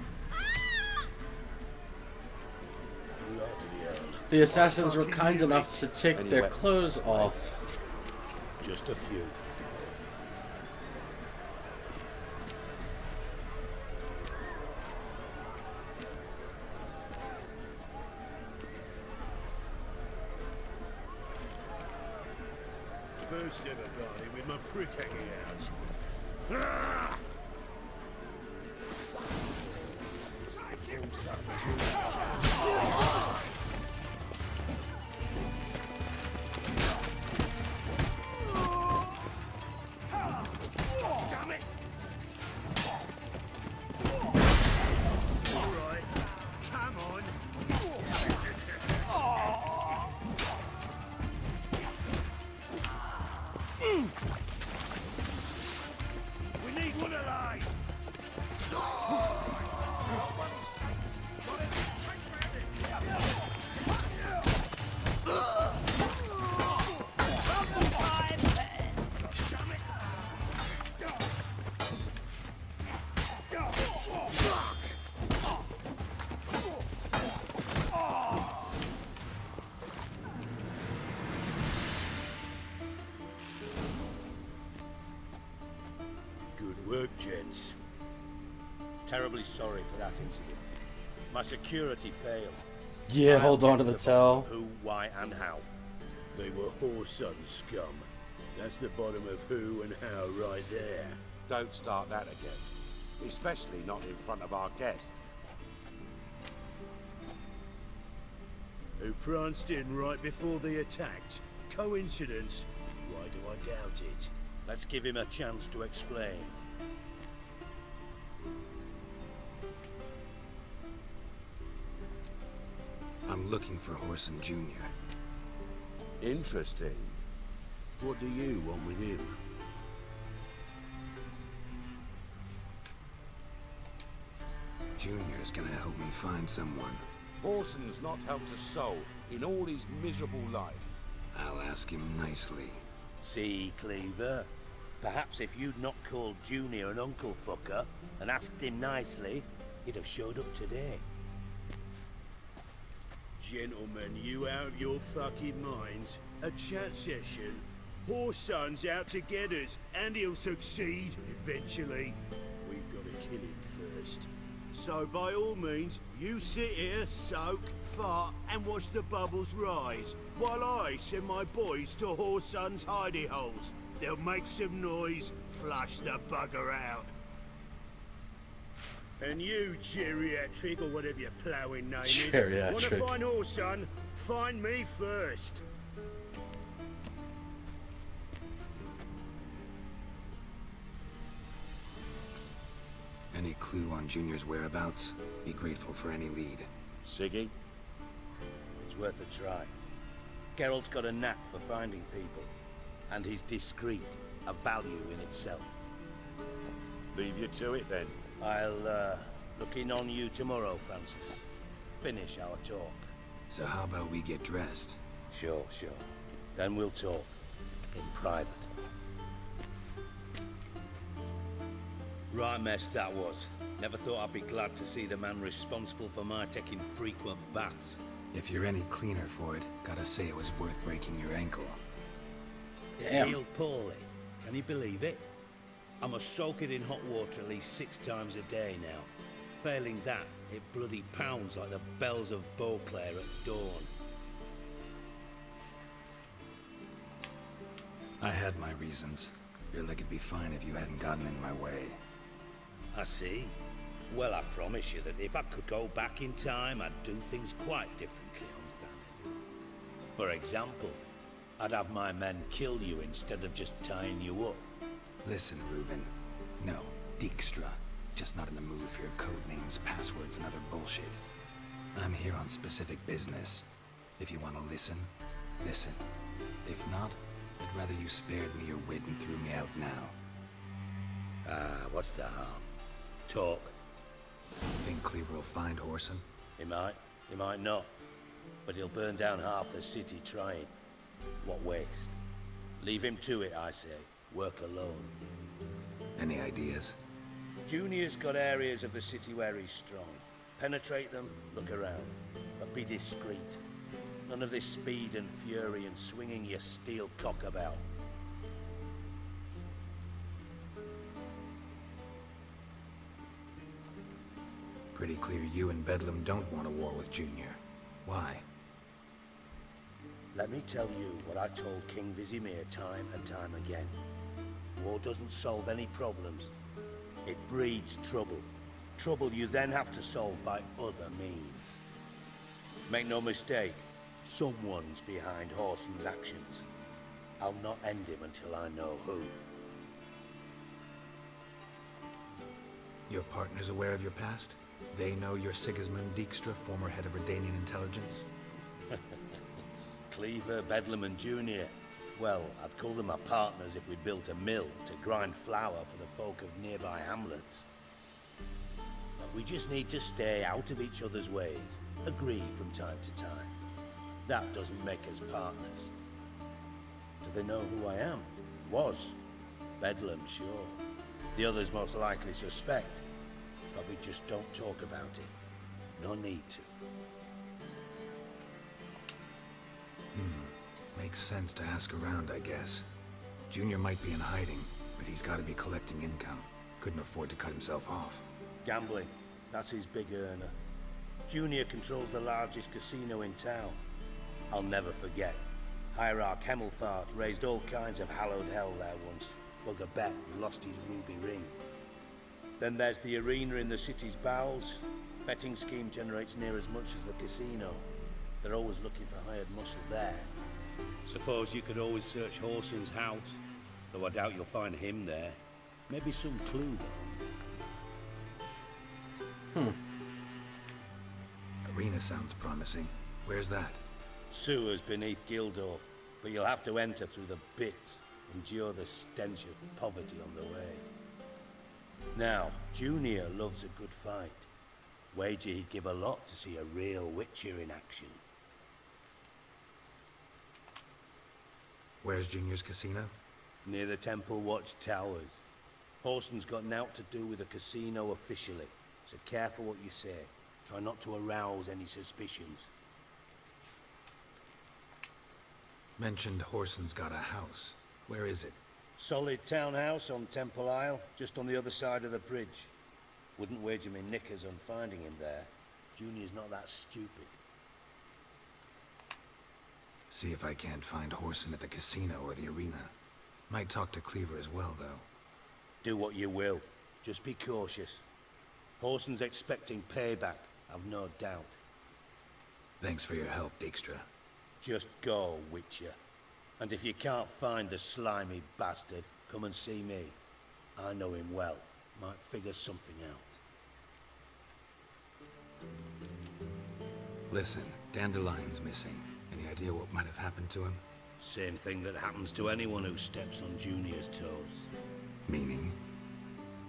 S5: Bloody hell.
S1: The assassins were kind enough to take their clothes off.
S23: Just a few. first ever party with my prick hanging out. Ah! Damn it! All right, come on. We need one alive. Good work, gents. Terribly sorry for that incident. My security failed.
S1: Yeah,
S23: I'll
S1: hold on
S23: get
S1: to the
S23: bottom
S1: towel.
S23: of who, why, and how. They were whoreson scum. That's the bottom of who and how right there.
S15: Don't start that again. Especially not in front of our guest.
S23: Who pranced in right before they attacked. Coincidence? Why do I doubt it? Let's give him a chance to explain.
S4: I'm looking for Horson Jr.
S15: Interesting.
S23: What do you want with him?
S4: Junior's gonna help me find someone.
S15: Horson's not helped a soul in all his miserable life.
S4: I'll ask him nicely.
S23: See, Cleaver? Perhaps if you'd not called Junior an uncle fucker and asked him nicely, he'd have showed up today. Gentlemen, you out of your fucking minds? A chat session? Horson's out to get us, and he'll succeed eventually. We've got to kill him first. So by all means, you sit here, soak, fart, and watch the bubbles rise, while I send my boys to Horson's hidey holes. They'll make some noise, flush the bugger out. And you, geriatric, or whatever your ploughing name is, want to find Horson? Find me first.
S4: Any clue on Junior's whereabouts? Be grateful for any lead.
S15: Siggy?
S23: It's worth a try. Geralt's got a knack for finding people. And he's discreet, a value in itself.
S15: Leave you to it then.
S23: I'll, look in on you tomorrow, Francis. Finish our talk.
S4: So how about we get dressed?
S23: Sure. Then we'll talk. In private. Right mess that was. Never thought I'd be glad to see the man responsible for my taking frequent baths.
S4: If you're any cleaner for it, gotta say it was worth breaking your ankle.
S23: Damn. Poorly. Can you believe it? I must soak it in hot water at least 6 times a day now. Failing that, it bloody pounds like the bells of Beauclair at dawn.
S4: I had my reasons. Your leg would be fine if you hadn't gotten in my way.
S23: I see. Well, I promise you that if I could go back in time, I'd do things quite differently on Thanet. For example, I'd have my men kill you instead of just tying you up.
S4: Listen, Reuven. No, Dijkstra. Just not in the mood for your code names, passwords, and other bullshit. I'm here on specific business. If you want to listen, listen. If not, I'd rather you spared me your wit and threw me out now.
S23: What's the harm? Talk.
S4: Think Cleaver will find Horson?
S23: He might not. But he'll burn down half the city trying. What waste? Leave him to it, I say. Work alone.
S4: Any ideas?
S23: Junior's got areas of the city where he's strong. Penetrate them, look around. But be discreet. None of this speed and fury and swinging your steel cock about.
S4: Pretty clear you and Bedlam don't want a war with Junior. Why?
S23: Let me tell you what I told King Vizimir time and time again. War doesn't solve any problems. It breeds trouble. Trouble you then have to solve by other means. Make no mistake, someone's behind Horson's actions. I'll not end him until I know who.
S4: Your partner's aware of your past? They know you're Sigismund Dijkstra, former head of Redanian intelligence?
S23: Cleaver, Bedlam and Junior. Well, I'd call them my partners if we built a mill to grind flour for the folk of nearby hamlets. But we just need to stay out of each other's ways, agree from time to time. That doesn't make us partners. Do they know who I am? Was. Bedlam, sure. The others most likely suspect, but we just don't talk about it. No need to.
S4: Makes sense to ask around, I guess. Junior might be in hiding, but he's got to be collecting income. Couldn't afford to cut himself off.
S23: Gambling. That's his big earner. Junior controls the largest casino in town. I'll never forget. Hierarch Hemmelfart raised all kinds of hallowed hell there once. Bugger bet and lost his ruby ring. Then there's the arena in the city's bowels. Betting scheme generates near as much as the casino. They're always looking for hired muscle there. Suppose you could always search Horson's house, though I doubt you'll find him there. Maybe some clue, though.
S4: Arena sounds promising. Where's that?
S23: Sewers beneath Gildorf, but you'll have to enter through the bits, endure the stench of poverty on the way. Now, Junior loves a good fight. Wager he'd give a lot to see a real Witcher in action.
S4: Where's Junior's casino?
S23: Near the Temple Watch Towers. Horson's got naught to do with the casino officially, so careful what you say. Try not to arouse any suspicions.
S4: Mentioned Horson's got a house. Where is it?
S23: Solid townhouse on Temple Isle, just on the other side of the bridge. Wouldn't wager me knickers on finding him there. Junior's not that stupid.
S4: See if I can't find Horson at the casino or the arena. Might talk to Cleaver as well, though.
S23: Do what you will. Just be cautious. Horson's expecting payback, I've no doubt.
S4: Thanks for your help, Dijkstra.
S23: Just go, Witcher. And if you can't find the slimy bastard, come and see me. I know him well. Might figure something out.
S4: Listen, Dandelion's missing. Any idea what might have happened to him?
S23: Same thing that happens to anyone who steps on Junior's toes.
S4: Meaning?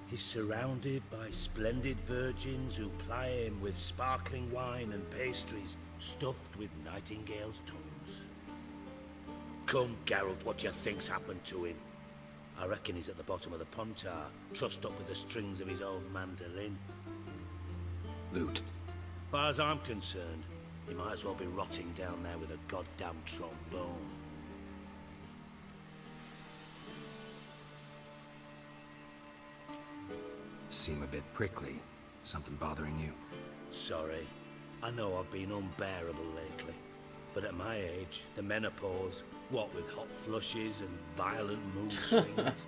S23: He's surrounded by splendid virgins who ply him with sparkling wine and pastries stuffed with nightingales' tongues. Come, Geralt, what do you think's happened to him? I reckon he's at the bottom of the Pontar, trussed up with the strings of his own mandolin.
S4: Loot.
S23: Far as I'm concerned, he might as well be rotting down there with a goddamn trombone.
S4: Seem a bit prickly. Something bothering you?
S23: Sorry. I know I've been unbearable lately. But at my age, the menopause, what with hot flushes and violent mood swings.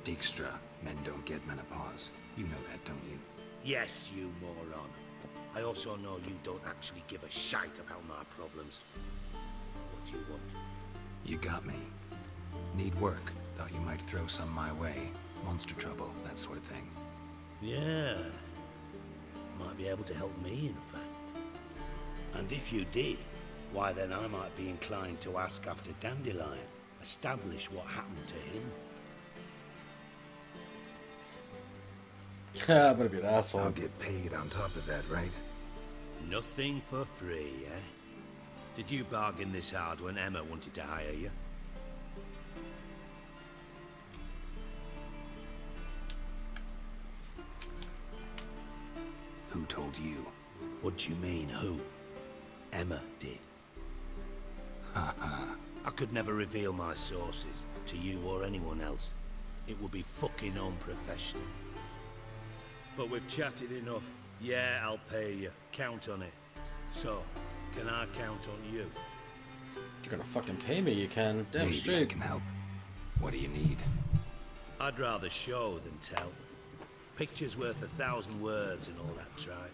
S4: Dijkstra, men don't get menopause. You know that, don't you?
S23: Yes, you moron. I also know you don't actually give a shite about my problems. What do you want?
S4: You got me. Need work. Thought you might throw some my way. Monster trouble, that sort of thing.
S23: Yeah. Might be able to help me, in fact. And if you did, why then I might be inclined to ask after Dandelion. Establish what happened to him.
S1: I'm gonna be an asshole.
S4: I'll get paid on top of that, right?
S23: Nothing for free, eh? Did you bargain this hard when Emma wanted to hire you?
S4: Who told you?
S23: What do you mean, who? Emma did. I could never reveal my sources to you or anyone else. It would be fucking unprofessional. But we've chatted enough. Yeah, I'll pay you. Count on it. So, can I count on you?
S1: You're gonna fucking pay me, you can. Damn
S4: Maybe
S1: straight.
S4: I can help. What do you need?
S23: I'd rather show than tell. Picture's worth 1,000 words and all that tripe.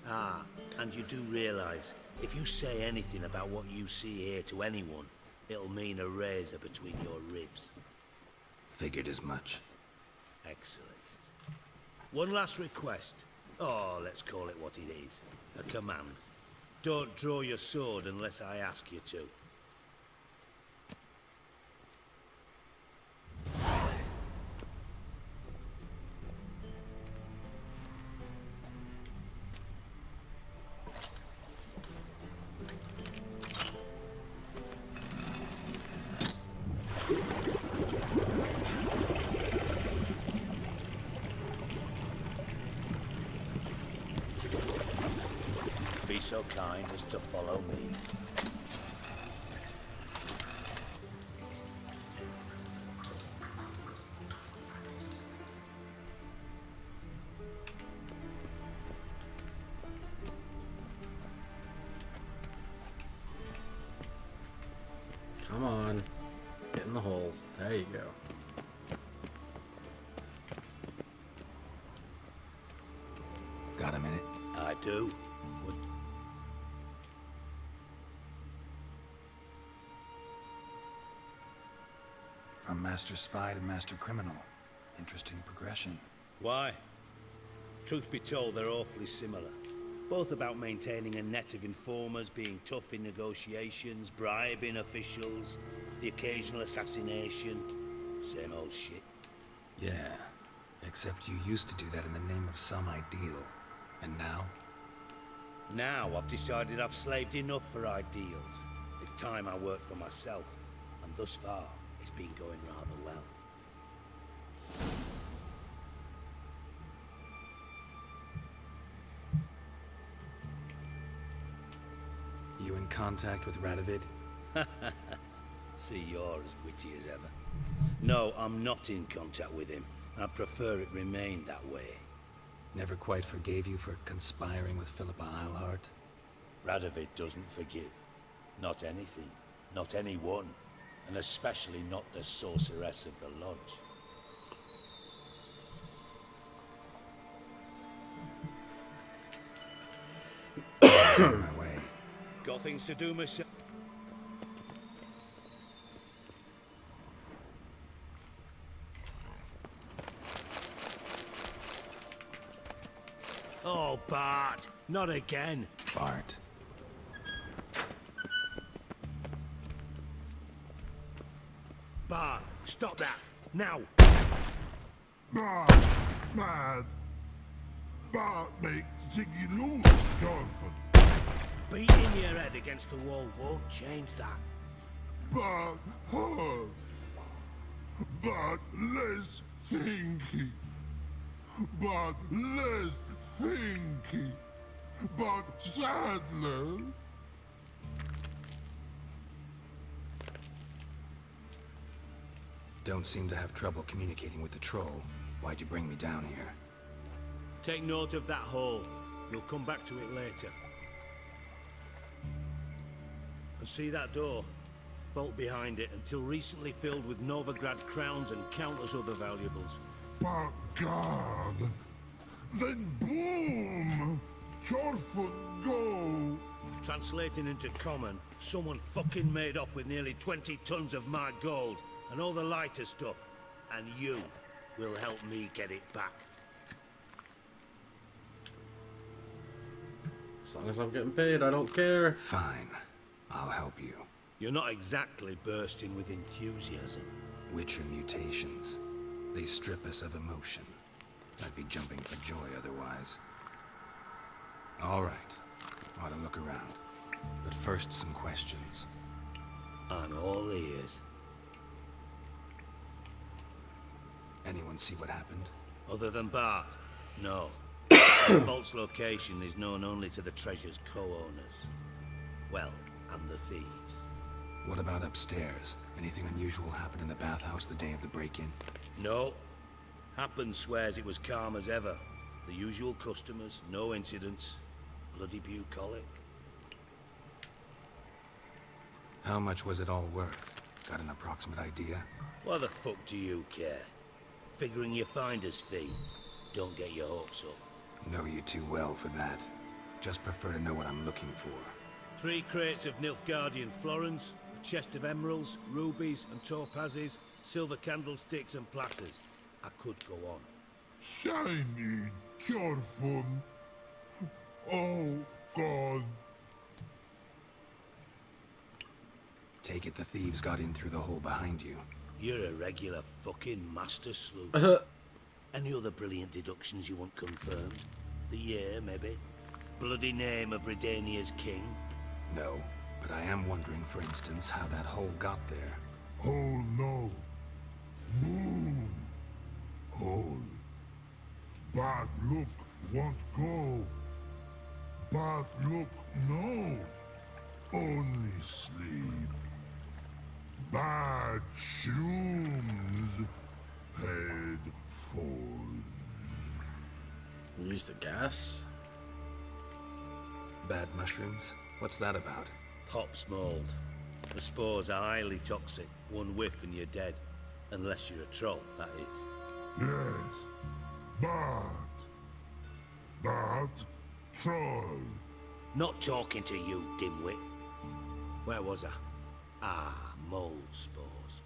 S23: Ah, and you do realise, if you say anything about what you see here to anyone, it'll mean a razor between your ribs.
S4: Figured as much.
S23: Excellent. One last request. Oh, let's call it what it is. A command. Don't draw your sword unless I ask you to. Be so kind as to follow me.
S1: Come on. Get in the hole. There you go.
S4: Got a minute?
S23: I do.
S4: From Master Spy to Master Criminal. Interesting progression.
S23: Why? Truth be told, they're awfully similar. Both about maintaining a net of informers, being tough in negotiations, bribing officials, the occasional assassination. Same old shit.
S4: Yeah, except you used to do that in the name of some ideal. And now?
S23: Now I've decided I've slaved enough for ideals. It's time I worked for myself. And thus far, it's been going rather well.
S4: You in contact with Radovid?
S23: See, you're as witty as ever. No, I'm not in contact with him. I prefer it remained that way.
S4: Never quite forgave you for conspiring with Philippa Eilhart?
S23: Radovid doesn't forgive. Not anything. Not anyone. And especially not the sorceress of the lodge.
S4: On my way.
S23: Got things to do myself. Oh, Bart! Not again!
S4: Bart.
S23: Bart, stop that! Now!
S7: Bart, mad. Bart makes Ziggy lose, Jonathan.
S23: Beating your head against the wall won't change that.
S7: Bart hurt. Bart less thinky. Bart less thinky. Bart sadness.
S4: Don't seem to have trouble communicating with the troll. Why'd you bring me down here?
S23: Take note of that hole. We'll come back to it later. And see that door? Vault behind it, until recently filled with Novigrad crowns and countless other valuables.
S7: But God, then boom! Jorfoot go!
S23: Translating into common, someone fucking made off with nearly 20 tons of my gold, and all the lighter stuff. And you will help me get it back.
S1: As long as I'm getting paid, I don't care.
S4: Fine. I'll help you.
S23: You're not exactly bursting with enthusiasm.
S4: Witcher mutations. They strip us of emotion. I'd be jumping for joy otherwise. All right. Ought to look around. But first, some questions.
S23: I'm all ears.
S4: Anyone see what happened?
S23: Other than Bart? No. The vault's location is known only to the treasure's co-owners. Well, and the thieves.
S4: What about upstairs? Anything unusual happen in the bathhouse the day of the break-in?
S23: No. Happen swears it was calm as ever. The usual customers, no incidents. Bloody bucolic.
S4: How much was it all worth? Got an approximate idea?
S23: Why the fuck do you care? Figuring your finder's fee. Don't get your hopes up.
S4: Know you too well for that. Just prefer to know what I'm looking for.
S23: 3 crates of Nilfgaardian florins, a chest of emeralds, rubies and topazes, silver candlesticks and platters. I could go on.
S7: Shiny Jorfun. Oh, God.
S4: Take it the thieves got in through the hole behind you.
S23: You're a regular fucking master sleuth. Any other brilliant deductions you want confirmed? The year, maybe? Bloody name of Redania's king?
S4: No, but I am wondering, for instance, how that hole got there.
S7: Hole no. Moon. Hole. Bad look won't go. Bad look no. Only sleep. Bad shoes. Head falls.
S1: Use the gas?
S4: Bad mushrooms? What's that about?
S23: Pop's mold. The spores are highly toxic. One whiff and you're dead. Unless you're a troll, that is.
S7: Yes. Bad. Bad troll.
S23: Not talking to you, dimwit. Where was I? Ah, mold spores.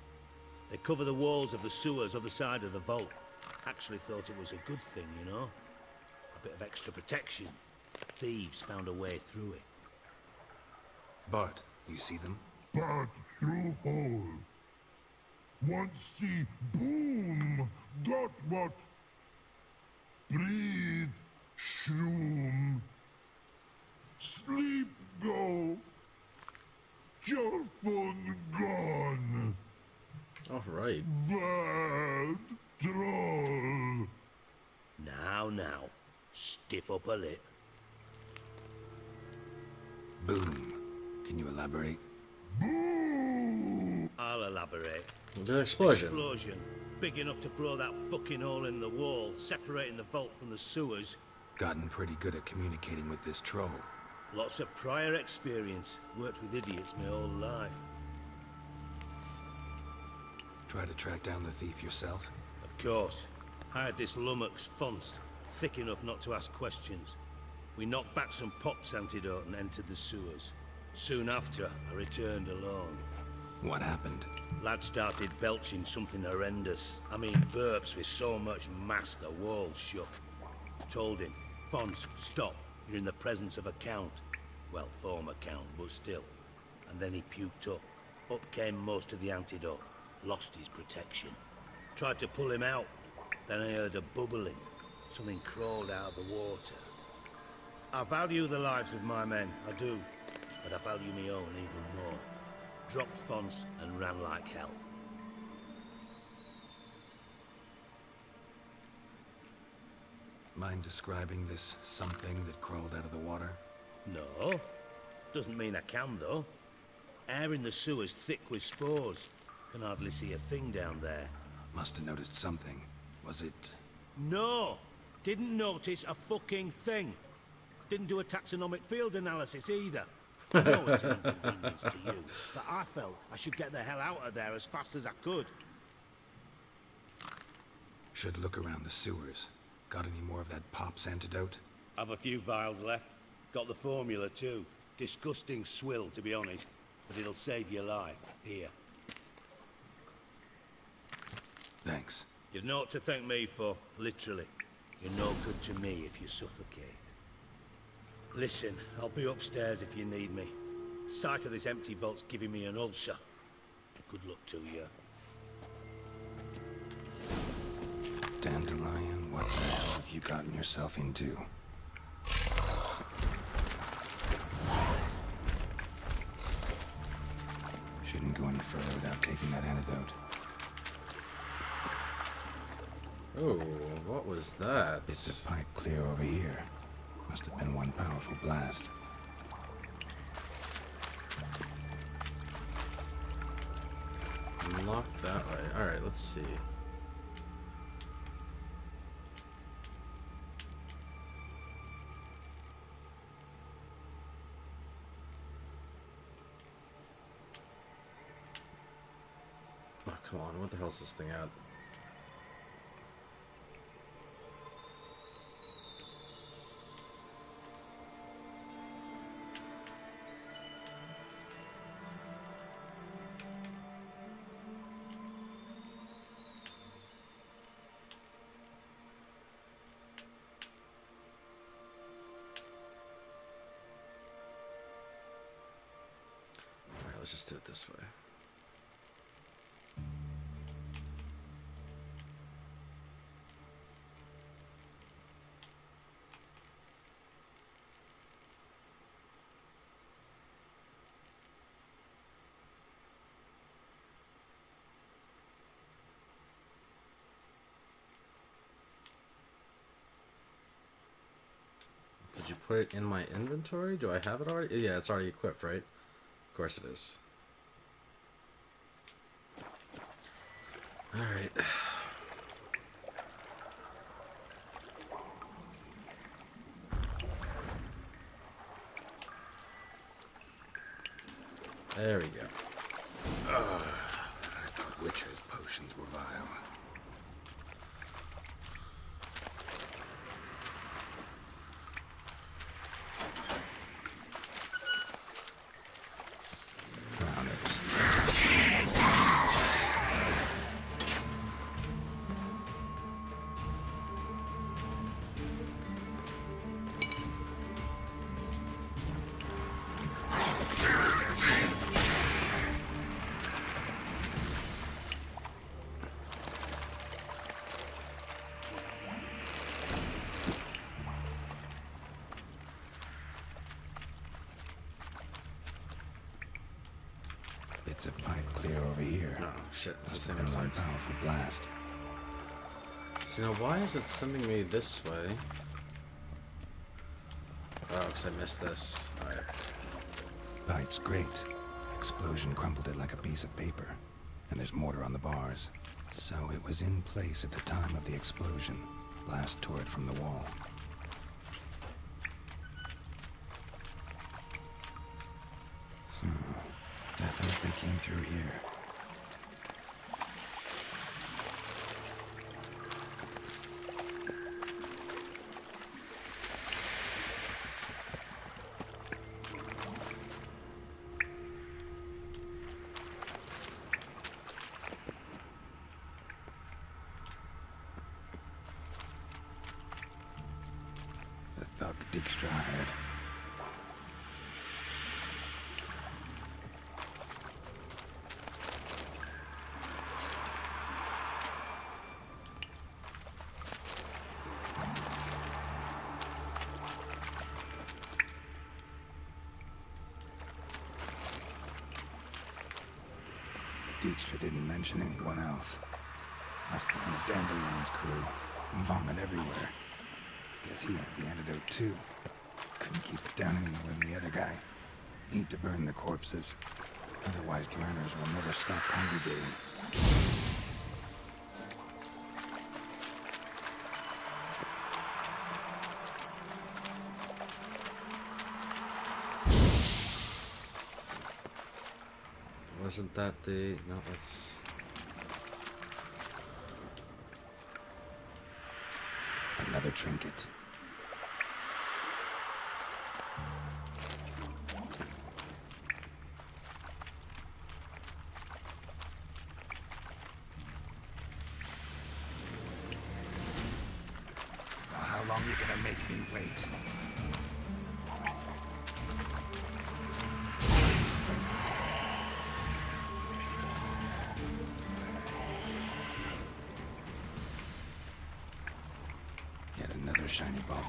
S23: They cover the walls of the sewers other side of the vault. Actually thought it was a good thing, you know? A bit of extra protection. Thieves found a way through it.
S4: Bart, you see them?
S7: Bad through hole. Want see boom. Got what? Breathe. Shroom. Sleep go. Your phone gone.
S1: All right.
S7: Bad troll.
S23: Now. Stiff up a lip.
S4: Boom. Can you elaborate?
S7: Boom.
S23: I'll elaborate.
S1: An explosion.
S23: Explosion. Big enough to blow that fucking hole in the wall, separating the vault from the sewers.
S4: Gotten pretty good at communicating with this troll.
S23: Lots of prior experience. Worked with idiots my whole life.
S4: Try to track down the thief yourself?
S23: Of course. Hired this lummox Fons, thick enough not to ask questions. We knocked back some Pop's antidote and entered the sewers. Soon after, I returned alone.
S4: What happened?
S23: Lad started belching something horrendous. I mean, burps with so much mass the walls shook. Told him, Fons, stop. You're in the presence of a count. Well, former count, but still. And then he puked up. Up came most of the antidote. Lost his protection. Tried to pull him out. Then I heard a bubbling. Something crawled out of the water. I value the lives of my men, I do. But I value my own even more. Dropped Fons and ran like hell.
S4: Mind describing this something that crawled out of the water?
S23: No. Doesn't mean I can, though. Air in the sewer's thick with spores. Can hardly see a thing down there.
S4: Must have noticed something. Was it...
S23: No! Didn't notice a fucking thing. Didn't do a taxonomic field analysis either. I know it's an inconvenience to you, but I felt I should get the hell out of there as fast as I could.
S4: Should look around the sewers. Got any more of that Pop's antidote?
S23: I've a few vials left. Got the formula too. Disgusting swill, to be honest. But it'll save your life. Here.
S4: Thanks.
S23: You've naught to thank me for, literally. You're no good to me if you suffocate. Listen, I'll be upstairs if you need me. Sight of this empty vault's giving me an ulcer. Good luck to you.
S4: Dandelion, what the hell have you gotten yourself into? Shouldn't go any further without taking that antidote.
S1: Oh, what was that?
S4: It's a pipe clear over here. Must have been one powerful blast.
S1: Locked that way. Alright, let's see. come on, what the hell's this thing at? Alright, let's just do it this way. Did you put it in my inventory? Do I have it already? Yeah, it's already equipped, right? Of course it is. Alright. There we go.
S4: I thought Witcher's potions were vile. Bits of pipe clear over here.
S1: Oh shit, it's
S4: Must
S1: the
S4: have
S1: same
S4: been one
S1: side.
S4: powerful blast.
S1: So now why is it sending me this way? Oh, because I missed this. Alright.
S4: Pipe's great. Explosion crumpled it like a piece of paper. And there's mortar on the bars. So it was in place at the time of the explosion. Blast tore it from the wall. Definitely came through here. The thug Dijkstra hired. Dijkstra didn't mention anyone else. Must have been Dandelion's crew. Vomit everywhere. Guess he had the antidote too. Couldn't keep it down any more than the other guy. Need to burn the corpses. Otherwise drowners will never stop congregating.
S1: Wasn't that the... No, that's...
S4: Another trinket. Well, how long you gonna make me wait? Yet another shiny bauble.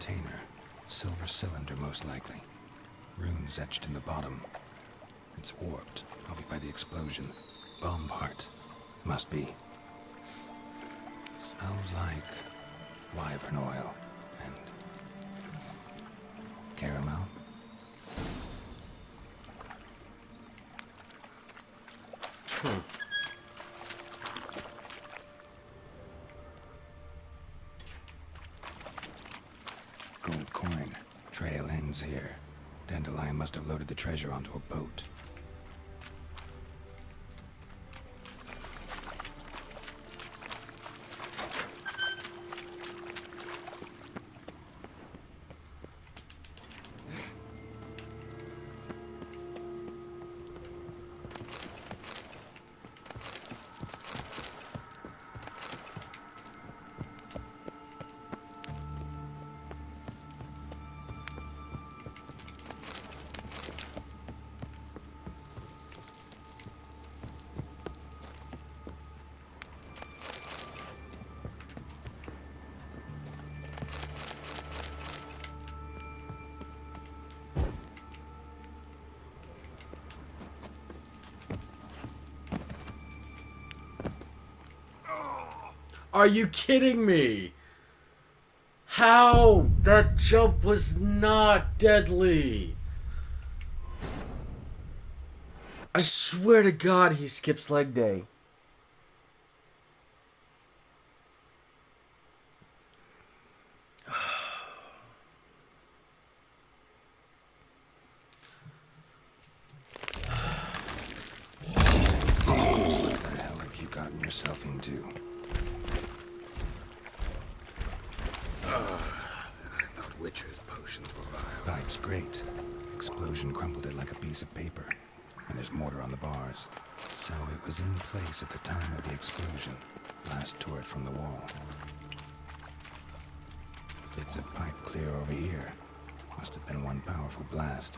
S4: container. Silver cylinder, most likely. Runes etched in the bottom. It's warped, probably by the explosion. Bomb part. Must be. Smells like wyvern oil and caramel. Gold coin. Trail ends here. Dandelion must have loaded the treasure onto a boat.
S1: Are you kidding me? How? That jump was not deadly. I swear to God he skips leg day.
S4: What the hell have you gotten yourself into?
S5: I thought Witcher's potions were vile.
S4: Pipe's great. Explosion crumpled it like a piece of paper. And there's mortar on the bars. So it was in place at the time of the explosion. Blast tore it from the wall. Bits of pipe clear over here. Must have been one powerful blast.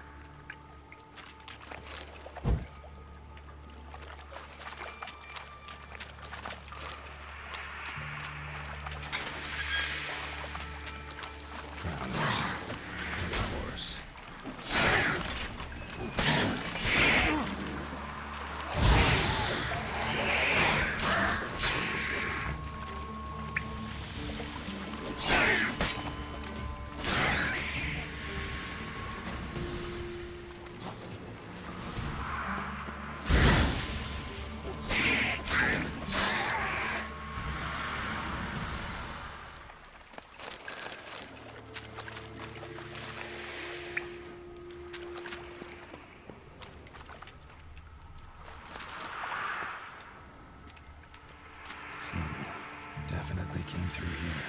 S4: Definitely came through here.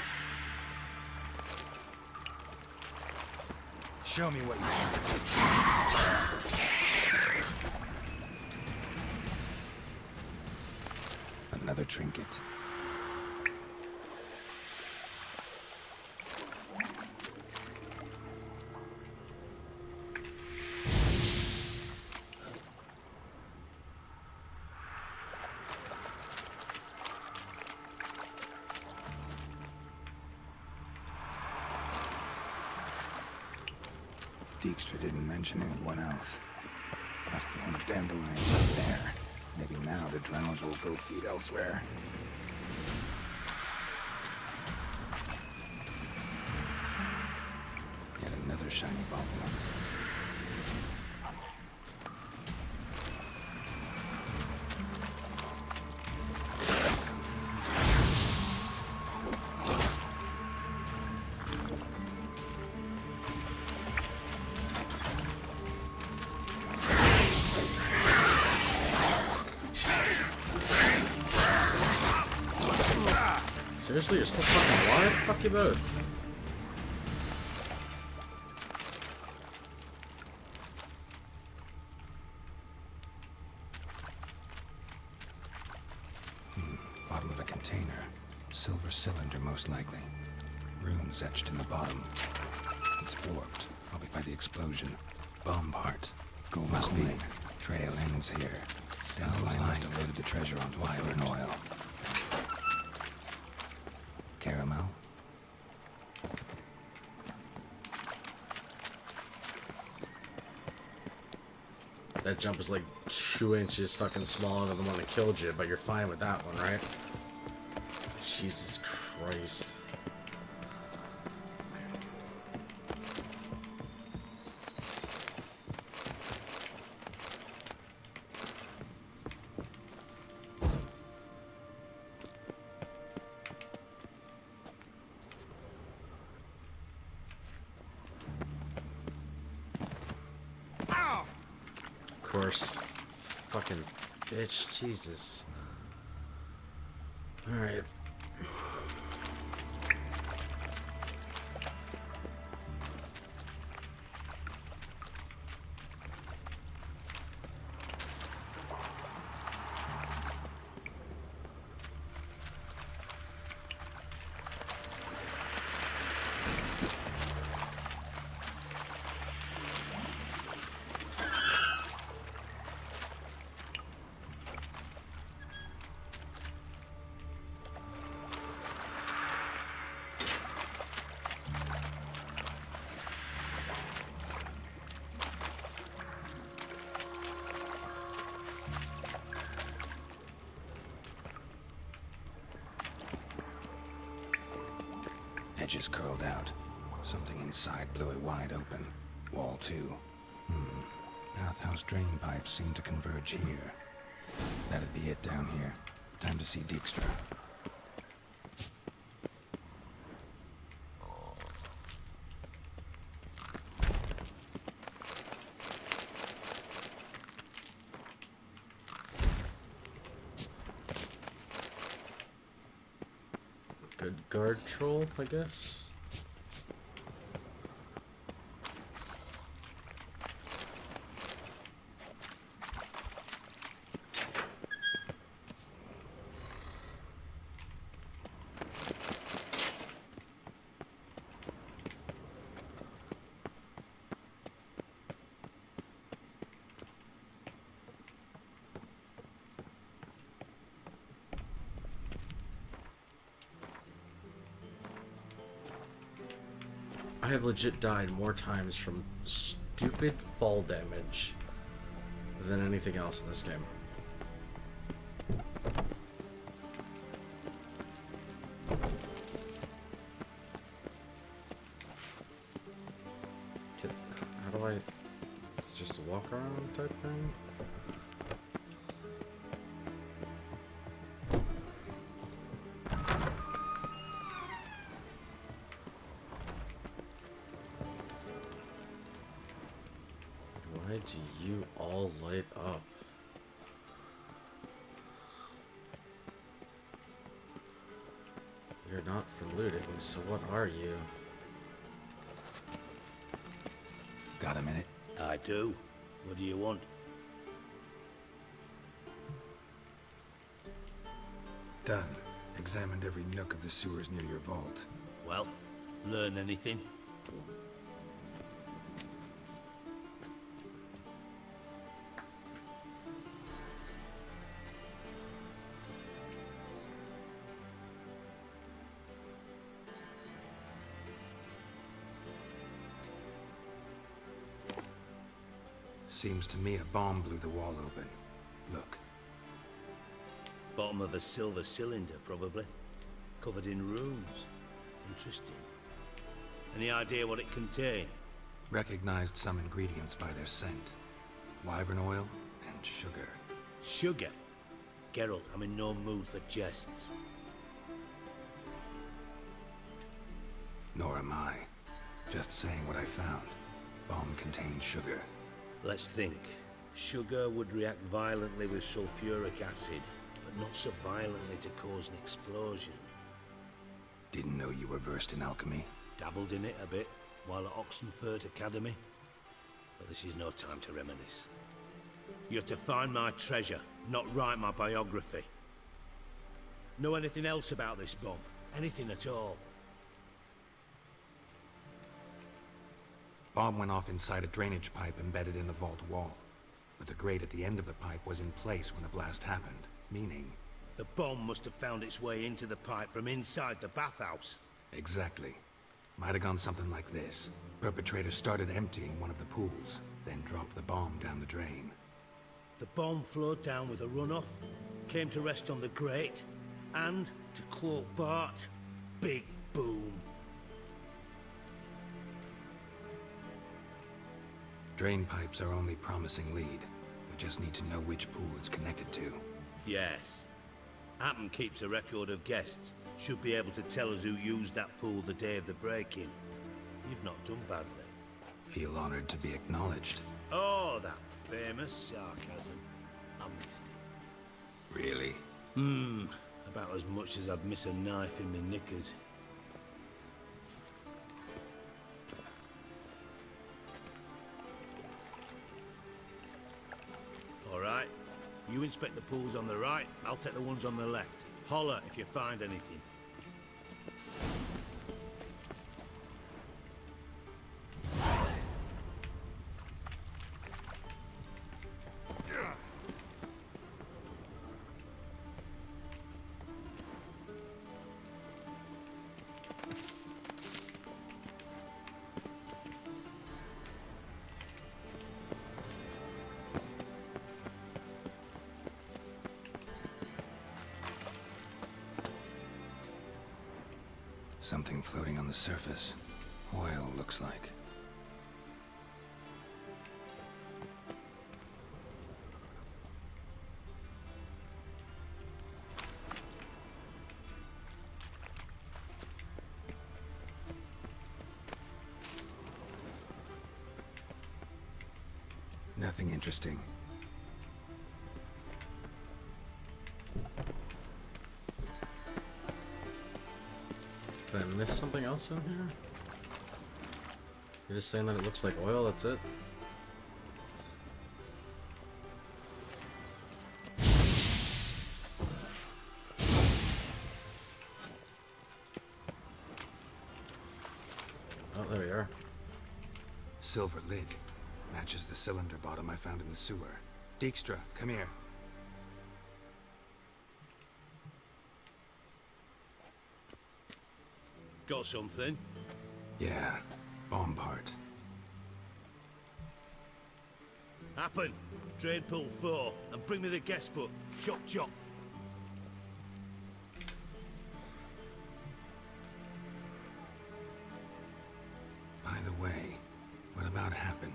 S5: Show me what you...
S4: Another trinket. Dijkstra didn't mention anyone else. Must be one of Dandelion's up there. Maybe now the drones will go feed elsewhere. Yet another shiny bauble.
S1: Seriously, you're still fucking alive? Fuck you both.
S4: Bottom of a container. Silver cylinder, most likely. Runes etched in the bottom. It's warped, probably by the explosion. Bomb part. Gold must be. Trail ends here. Dandelion must have loaded the treasure onto wyvern oil. Caramel.
S1: that jump is like 2 inches fucking smaller than the one that killed you, but you're fine with that one, right? Jesus Christ. Of course. Fucking bitch. Jesus. Alright.
S4: Edges curled out. Something inside blew it wide open. Wall too. Bathhouse drain pipes seem to converge here. That'd be it down here. Time to see Dijkstra.
S1: Good guard troll, I guess. I have legit died more times from stupid fall damage than anything else in this game. How do I... It's just a walk around type thing? Why do you all light up? You're not for looting, so what are you?
S4: Got a minute?
S23: I do. What do you want?
S4: Done. Examined every nook of the sewers near your vault.
S23: Well, learn anything?
S4: Seems to me a bomb blew the wall open. Look.
S23: Bottom of a silver cylinder, probably. Covered in runes. Interesting. Any idea what it contained?
S4: Recognized some ingredients by their scent. Wyvern oil and sugar.
S23: Sugar? Geralt, I'm in no mood for jests.
S4: Nor am I. Just saying what I found. Bomb contained sugar.
S23: Let's think. Sugar would react violently with sulfuric acid, but not so violently to cause an explosion.
S4: Didn't know you were versed in alchemy.
S23: Dabbled in it a bit while at Oxenford Academy. But this is no time to reminisce. You're to find my treasure, not write my biography. Know anything else about this bomb? Anything at all?
S4: Bomb went off inside a drainage pipe embedded in the vault wall. But the grate at the end of the pipe was in place when the blast happened, meaning...
S23: The bomb must have found its way into the pipe from inside the bathhouse.
S4: Exactly. Might have gone something like this. Perpetrator started emptying one of the pools, then dropped the bomb down the drain.
S23: The bomb flowed down with a runoff, came to rest on the grate, and, to quote Bart, big boom.
S4: Drain pipes are only promising lead. We just need to know which pool it's connected to.
S23: Yes. Appen keeps a record of guests. Should be able to tell us who used that pool the day of the break-in. You've not done badly.
S4: Feel honored to be acknowledged.
S23: Oh, that famous sarcasm. I missed it.
S4: Really?
S23: About as much as I'd miss a knife in my knickers. All right. You inspect the pools on the right, I'll take the ones on the left. Holler if you find anything.
S4: Something floating on the surface. Oil, looks like. Nothing interesting.
S1: Did I miss something else in here? You're just saying that it looks like oil, that's it? Oh, there we are.
S4: Silver lid. Matches the cylinder bottom I found in the sewer. Dijkstra, come here.
S23: Got something?
S4: Yeah, bomb part.
S23: Happen. Drain pool 4, and bring me the guest book. Chop chop.
S4: By the way, what about Happen?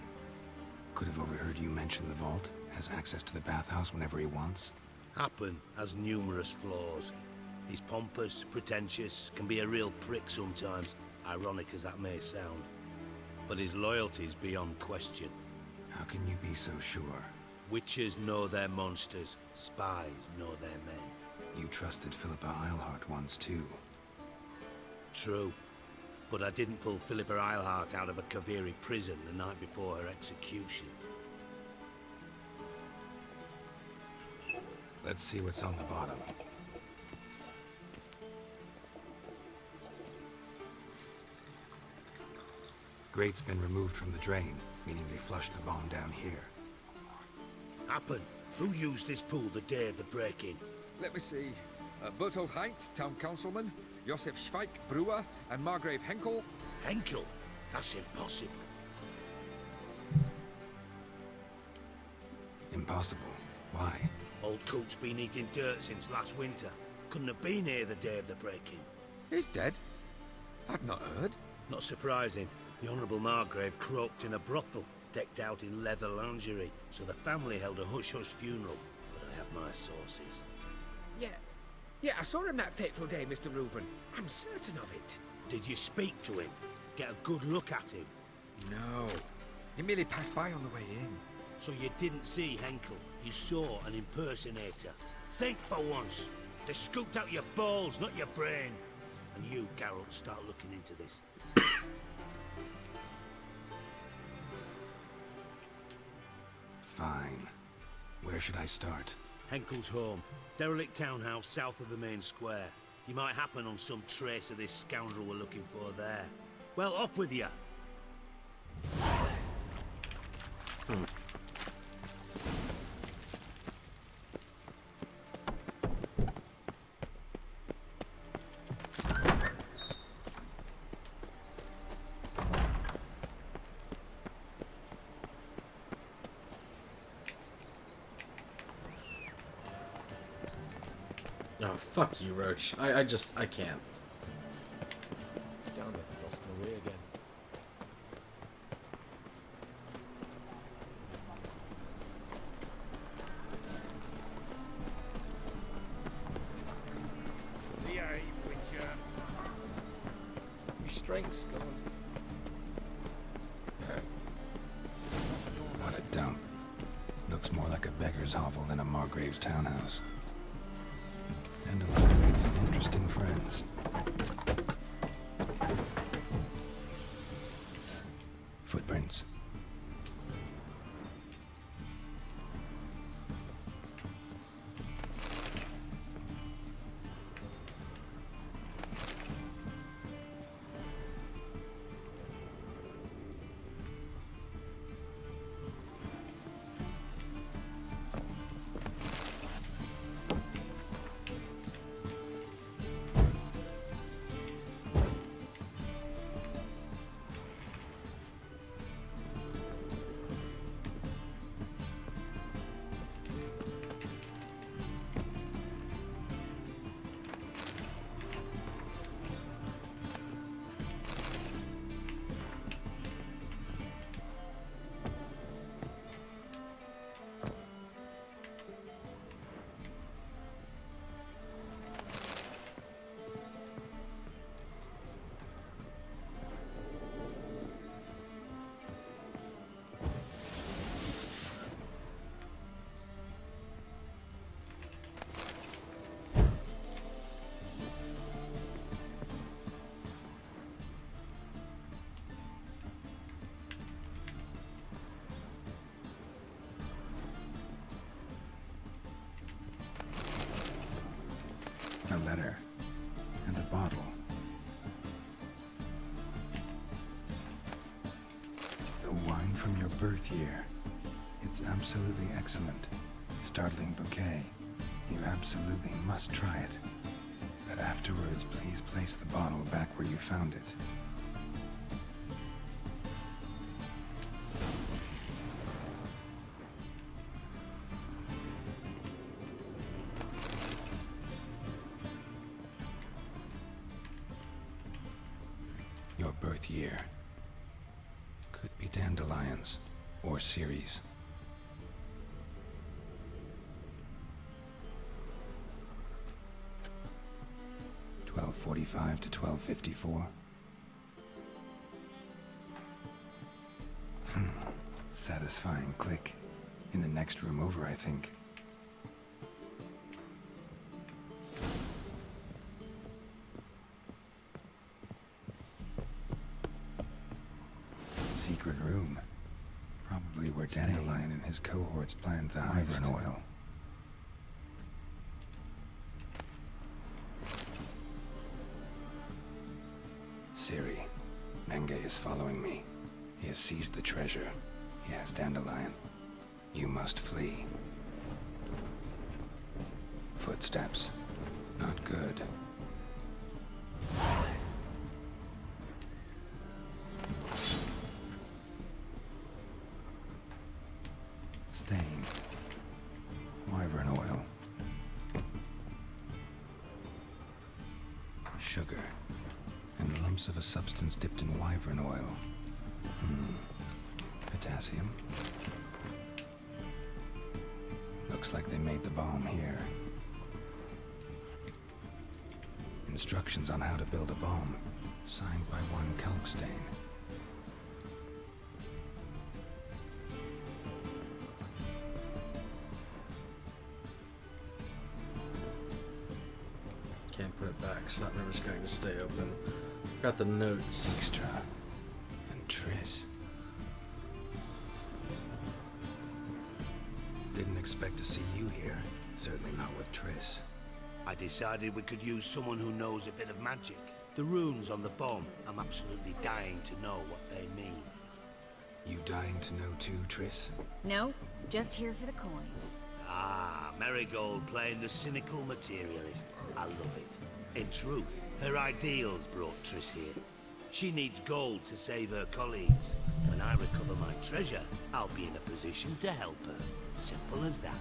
S4: Could have overheard you mention the vault. Has access to the bathhouse whenever he wants.
S23: Happen has numerous flaws. He's pompous, pretentious, can be a real prick sometimes, ironic as that may sound. But his loyalty's beyond question.
S4: How can you be so sure?
S23: Witches know their monsters, spies know their men.
S4: You trusted Philippa Eilhart once too.
S23: True. But I didn't pull Philippa Eilhart out of a Kaviri prison the night before her execution.
S4: Let's see what's on the bottom. Grate's been removed from the drain, meaning they flushed the bomb down here.
S23: Happen. Who used this pool the day of the break-in?
S13: Let me see. Bertold Heinz, town councilman, Josef Schweik, brewer, and Margrave Henkel.
S23: Henkel? That's impossible.
S4: Impossible. Why?
S23: Old Coot's been eating dirt since last winter. Couldn't have been here the day of the break-in.
S13: He's dead? I've not heard.
S23: Not surprising. The Honourable Margrave croaked in a brothel, decked out in leather lingerie, so the family held a hush-hush funeral. But I have my sources.
S14: Yeah, I saw him that fateful day, Mr. Reuben. I'm certain of it.
S23: Did you speak to him? Get a good look at him?
S13: No. He merely passed by on the way in.
S23: So you didn't see Henkel? You saw an impersonator? Think for once. They scooped out your balls, not your brain. And you, Geralt, start looking into this.
S4: Fine. Where should I start?
S23: Henkel's home. Derelict townhouse south of the main square. You might happen on some trace of this scoundrel we're looking for there. Well, off with you.
S1: Oh, fuck you, Roach. I can't.
S2: Damn it, lost my way again.
S5: Behave, Witcher.
S2: My strength's gone.
S4: What a dump. Looks more like a beggar's hovel than a Margrave's townhouse. Dandelion made some interesting friends. Footprints. A letter. And a bottle. The wine from your birth year. It's absolutely excellent. Startling bouquet. You absolutely must try it. But afterwards, please place the bottle back where you found it. Your birth year. Could be dandelions or Ceres. .45 to 12:54. Satisfying click. In the next room over, I think. Secret room. Probably where Dandelion and his cohorts planned the Wyvern oil. Ciri, Menge is following me. He has seized the treasure. He has Dandelion. You must flee. Footsteps. Not good. Stain. Wyvern oil. Sugar. And lumps of a substance dipped in wyvern oil. Potassium. Looks like they made the bomb here. Instructions on how to build a bomb, signed by one Kalkstain.
S1: Can't put it back, so that river's going to stay open. Got the notes.
S4: Extra. And Triss. Didn't expect to see you here. Certainly not with Triss.
S5: I decided we could use someone who knows a bit of magic. The runes on the bomb, I'm absolutely dying to know what they mean.
S4: You dying to know too, Triss?
S19: No, just here for the coin.
S5: Ah, Marigold playing the cynical materialist. I love it. In truth, her ideals brought Triss here. She needs gold to save her colleagues. When I recover my treasure, I'll be in a position to help her. Simple as that.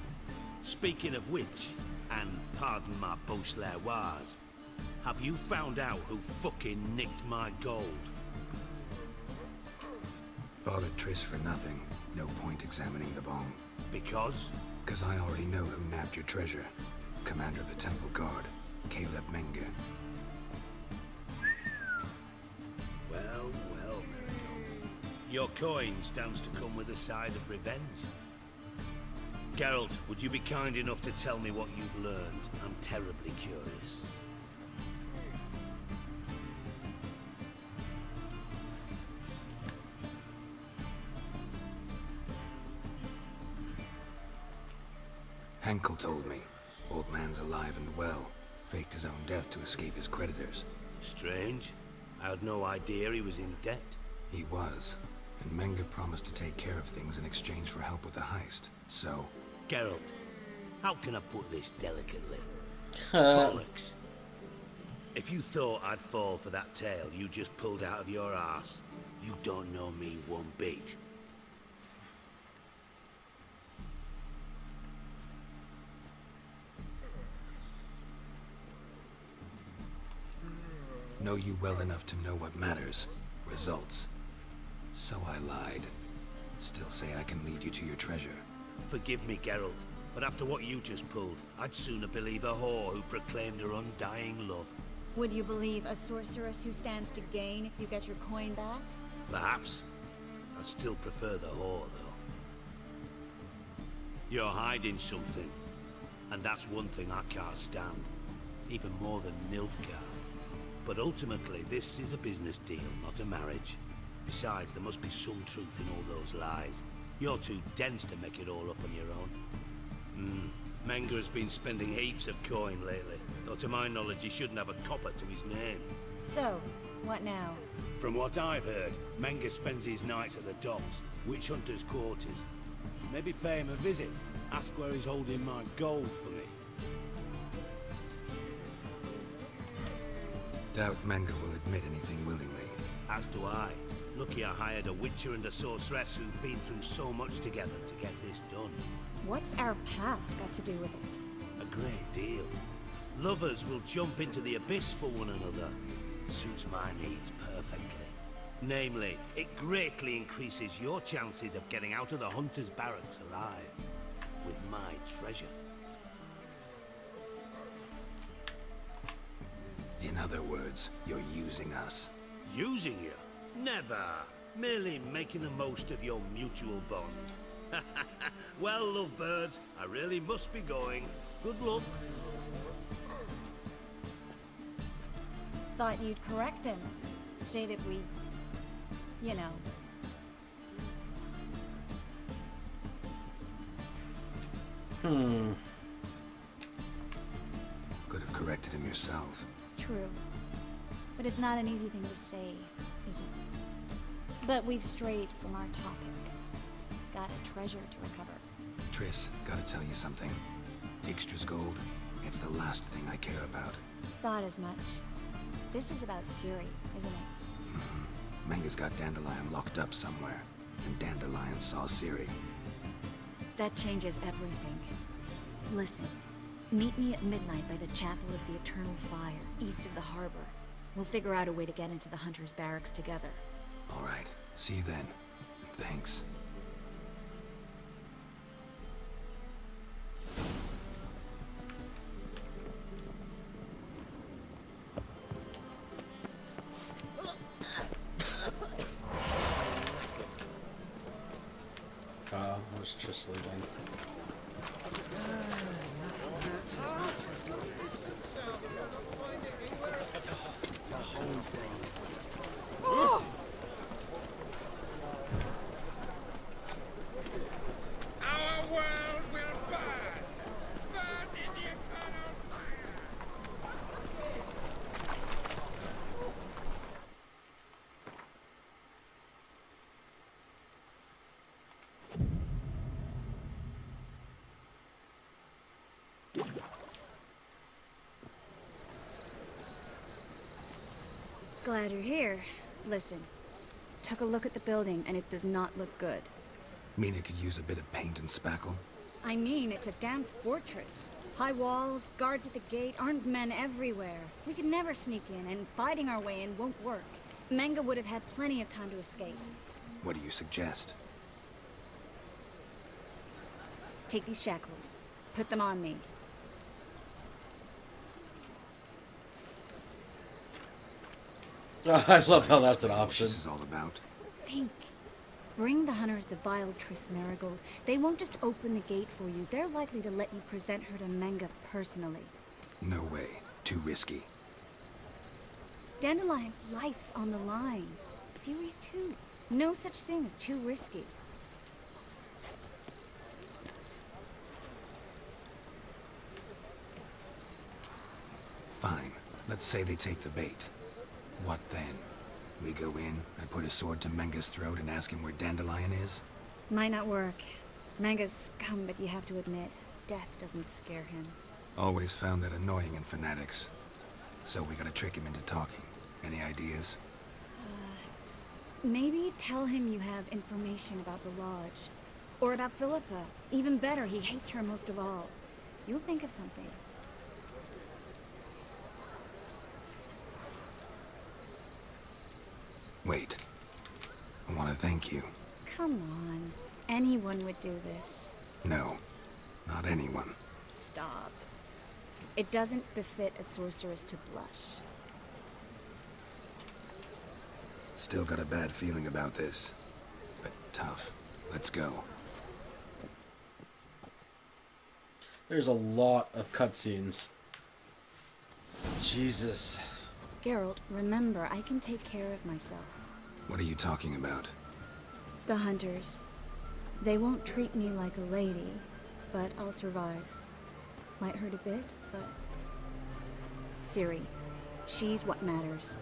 S5: Speaking of which, And pardon my Beauclervoise, have you found out who fucking nicked my gold?
S4: Bothered Triss for nothing. No point examining the bong.
S5: Because?
S4: Because I already know who nabbed your treasure. Commander of the Temple Guard, Caleb Menge.
S5: Well, Marigold. Your coin stands to come with a side of revenge. Geralt, would you be kind enough to tell me what you've learned? I'm terribly curious.
S4: Henkel told me. Old man's alive and well. Faked his own death to escape his creditors.
S5: Strange. I had no idea he was in debt.
S4: He was. And Menge promised to take care of things in exchange for help with the heist. So...
S5: Geralt, how can I put this delicately? Bollocks. If you thought I'd fall for that tale you just pulled out of your arse, you don't know me one bit.
S4: Know you well enough to know what matters. Results. So I lied. Still say I can lead you to your treasure.
S5: Forgive me, Geralt, but after what you just pulled, I'd sooner believe a whore who proclaimed her undying love.
S16: Would you believe a sorceress who stands to gain if you get your coin back?
S5: Perhaps. I'd still prefer the whore, though. You're hiding something, and that's one thing I can't stand. Even more than Nilfgaard. But ultimately, this is a business deal, not a marriage. Besides, there must be some truth in all those lies. You're too dense to make it all up on your own. Menge has been spending heaps of coin lately, though to my knowledge he shouldn't have a copper to his name.
S16: So, what now?
S5: From what I've heard, Menge spends his nights at the docks, witch hunters' quarters. Maybe pay him a visit, ask where he's holding my gold for me.
S4: Doubt Menge will admit anything willingly.
S5: As do I. Lucky I hired a witcher and a sorceress who've been through so much together to get this done.
S16: What's our past got to do with it?
S5: A great deal. Lovers will jump into the abyss for one another. Suits my needs perfectly. Namely, it greatly increases your chances of getting out of the hunter's barracks alive. With my treasure.
S4: In other words, you're using us.
S5: Using you? Never. Merely making the most of your mutual bond. Well, lovebirds, I really must be going. Good luck.
S16: Thought you'd correct him. Say that we... you know...
S4: Could have corrected him yourself.
S16: True. But it's not an easy thing to say, is it? But we've strayed from our topic. Got a treasure to recover.
S4: Triss, gotta tell you something. Dijkstra's gold, it's the last thing I care about.
S16: Thought as much. This is about Ciri, isn't it?
S4: Menge's got Dandelion locked up somewhere, and Dandelion saw Ciri.
S16: That changes everything. Listen, meet me at midnight by the Chapel of the Eternal Fire, east of the harbor. We'll figure out a way to get into the Hunter's barracks together.
S4: All right, see you then. And thanks.
S1: I was just leaving.
S14: Oh! Our world will burn! Burn in the eternal fire!
S16: Glad you're here. Listen, took a look at the building and it does not look good.
S4: Mean it could use a bit of paint and spackle?
S16: I mean, it's a damn fortress. High walls, guards at the gate, armed men everywhere. We could never sneak in, and fighting our way in won't work. Menga would have had plenty of time to escape.
S4: What do you suggest?
S16: Take these shackles. Put them on me.
S1: I love how that's an option.
S4: What this is all about.
S16: Think. Bring the hunters the vile Triss Marigold. They won't just open the gate for you. They're likely to let you present her to Menga personally.
S4: No way. Too risky.
S16: Dandelion's life's on the line. Series 2. No such thing as too risky.
S4: Fine. Let's say they take the bait. What then? We go in, I put a sword to Menga's throat and ask him where Dandelion is?
S16: Might not work. Menga's scum, but you have to admit, death doesn't scare him.
S4: Always found that annoying in fanatics. So we gotta trick him into talking. Any ideas?
S16: Maybe tell him you have information about the Lodge. Or about Philippa. Even better, he hates her most of all. You'll think of something.
S4: Wait. I want to thank you.
S16: Come on. Anyone would do this.
S4: No. Not anyone.
S16: Stop. It doesn't befit a sorceress to blush.
S4: Still got a bad feeling about this. But tough. Let's go.
S1: There's a lot of cutscenes. Jesus.
S16: Geralt, remember, I can take care of myself.
S4: What are you talking about?
S16: The hunters. They won't treat me like a lady, but I'll survive. Might hurt a bit, but... Ciri, she's what matters.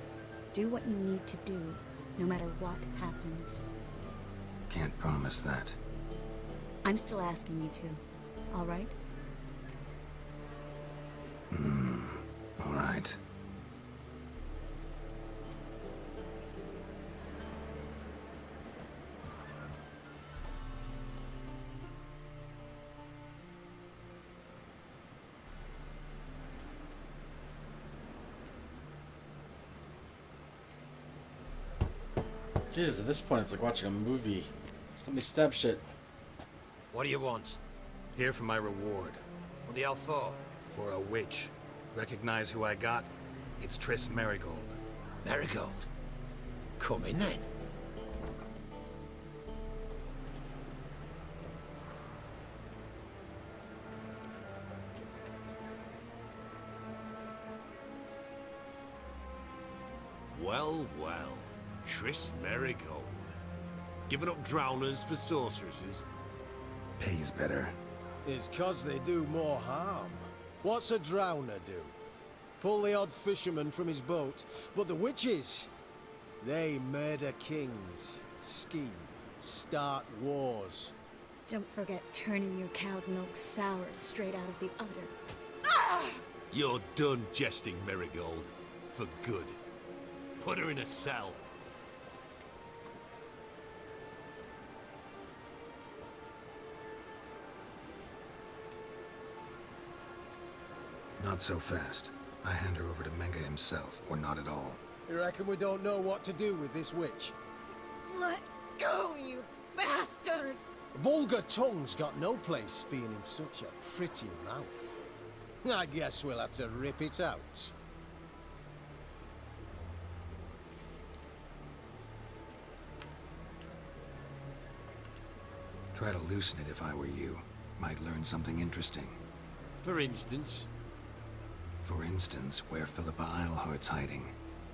S16: Do what you need to do, no matter what happens.
S4: Can't promise that.
S16: I'm still asking you to, all right?
S4: All right.
S1: Jesus, at this point it's like watching a movie. Just let me stab shit.
S3: What do you want?
S4: Here for my reward.
S3: What the hell for?
S4: For a witch. Recognize who I got? It's Triss Marigold.
S3: Marigold? Come in then.
S5: Well, well. Triss Marigold. Giving up drowners for sorceresses?
S4: Pays better.
S2: It's 'cause they do more harm. What's a drowner do? Pull the odd fisherman from his boat. But the witches, they murder kings, scheme, start wars.
S16: Don't forget turning your cow's milk sour straight out of the udder.
S5: You're done jesting, Marigold. For good. Put her in a cell.
S4: Not so fast. I hand her over to Menga himself, or not at all.
S2: You reckon we don't know what to do with this witch?
S19: Let go, you bastard!
S2: Vulgar tongue's got no place being in such a pretty mouth. I guess we'll have to rip it out.
S4: Try to loosen it if I were you. Might learn something interesting.
S5: For instance?
S4: For instance, where Philippa Eilhart's hiding.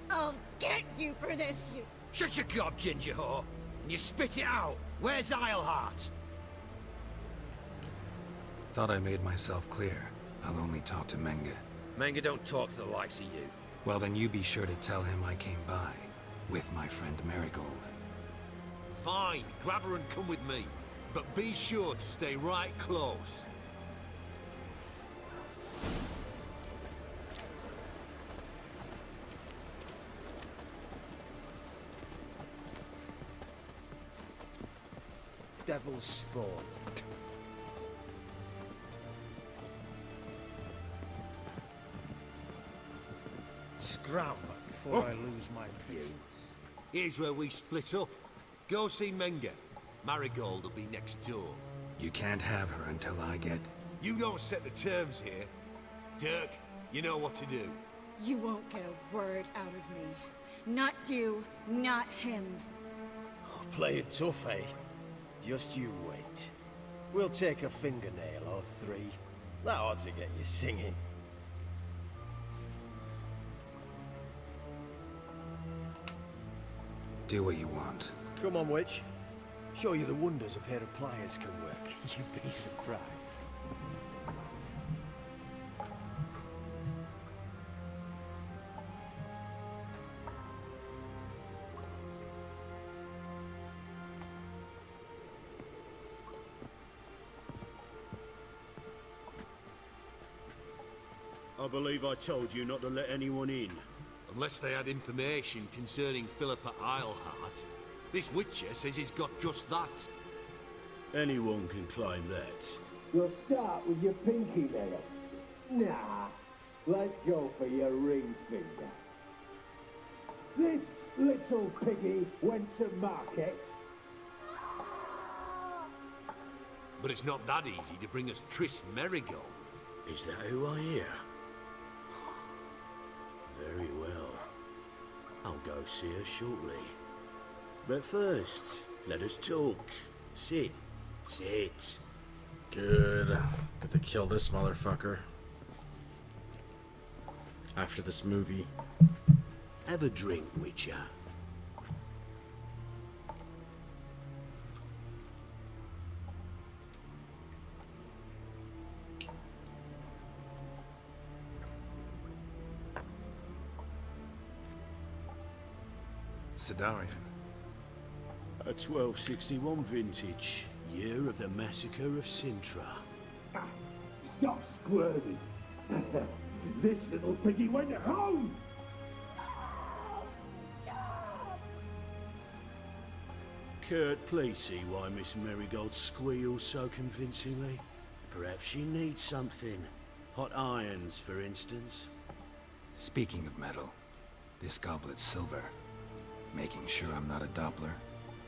S19: I'll get you for this, you...
S3: Shut your gob, ginger whore, and you spit it out. Where's Eilhart?
S4: Thought I made myself clear. I'll only talk to Menga.
S3: Menga don't talk to the likes of you.
S4: Well, then you be sure to tell him I came by. With my friend Marigold.
S5: Fine, grab her and come with me. But be sure to stay right close.
S2: Devil's spawn. Scram before I lose my pews.
S17: Here's where we split up. Go see Menger. Marigold will be next door.
S4: You can't have her until I get...
S17: You don't set the terms here. Dirk, you know what to do.
S16: You won't get a word out of me. Not you, not him.
S2: Play it tough, eh? Just you wait. We'll take a fingernail or three. That ought to get you singing.
S4: Do what you want.
S2: Come on, witch. Show you the wonders a pair of pliers can work. You'd be surprised.
S23: I believe I told you not to let anyone in.
S17: Unless they had information concerning Philippa Eilhart. This Witcher says he's got just that.
S23: Anyone can claim that.
S11: You'll start with your pinky nail. Nah, let's go for your ring finger. This little piggy went to market.
S17: But it's not that easy to bring us Triss Merigold.
S23: Is that who I hear? Very well. I'll go see her shortly. But first, let us talk. Sit. Sit.
S1: Good. Get to kill this motherfucker. After this movie.
S23: Have a drink, Witcher.
S4: Sidarian.
S23: A 1261 vintage, year of the massacre of Sintra.
S11: Stop squirming. This little piggy went home.
S23: Kurt, please see why Miss Merigold squeals so convincingly. Perhaps she needs something. Hot irons, for instance.
S4: Speaking of metal, this goblet's silver. Making sure I'm not a Doppler.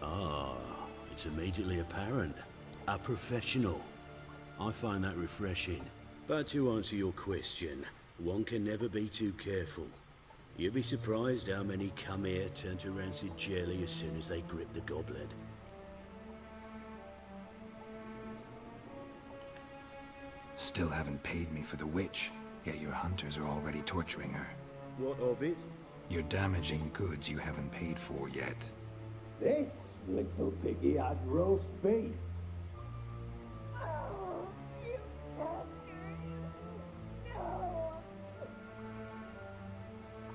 S23: Ah, it's immediately apparent. A professional. I find that refreshing. But to answer your question, one can never be too careful. You'd be surprised how many come here turn to rancid jelly as soon as they grip the goblet.
S4: Still haven't paid me for the witch, yet your hunters are already torturing her.
S23: What of it?
S4: You're damaging goods you haven't paid for yet.
S11: This little piggy had roast beef.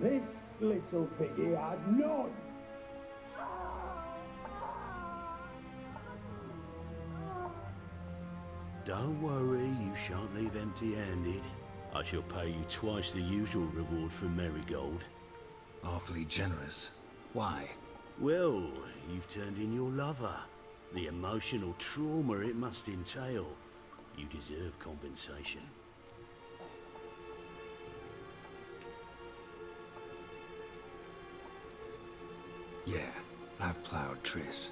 S11: This little piggy had none.
S23: Don't worry, you shan't leave empty-handed. I shall pay you twice the usual reward for Merigold.
S4: Awfully generous. Why?
S23: Well, you've turned in your lover. The emotional trauma it must entail. You deserve compensation.
S4: Yeah, I've plowed Triss.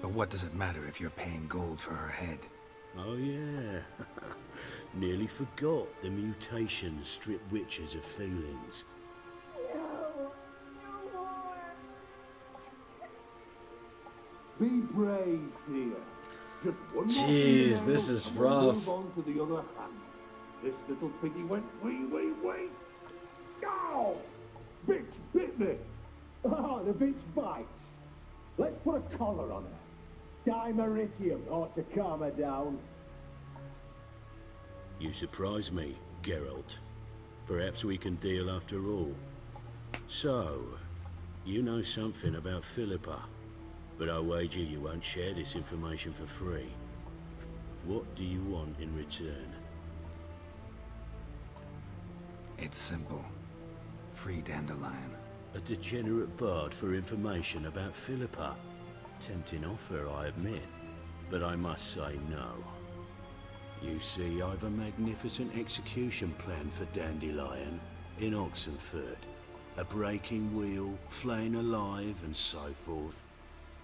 S4: But what does it matter if you're paying gold for her head?
S23: Oh yeah. Nearly forgot the mutations strip witches of feelings.
S11: Be brave, dear. Just one more
S1: Jeez,
S11: thing,
S1: this
S11: and
S1: is
S11: we'll
S1: rough.
S11: Move on to the other hand. This little piggy went wee. Ow! Bitch bit me. Oh, the bitch bites. Let's put a collar on her. Dimeritium ought to calm her down.
S23: You surprise me, Geralt. Perhaps we can deal after all. So, you know something about Philippa, but I wager you won't share this information for free. What do you want in return?
S4: It's simple. Free Dandelion.
S23: A degenerate bard for information about Philippa. Tempting offer, I admit, but I must say no. You see, I've a magnificent execution plan for Dandelion in Oxenford. a breaking wheel, flaying alive, and so forth.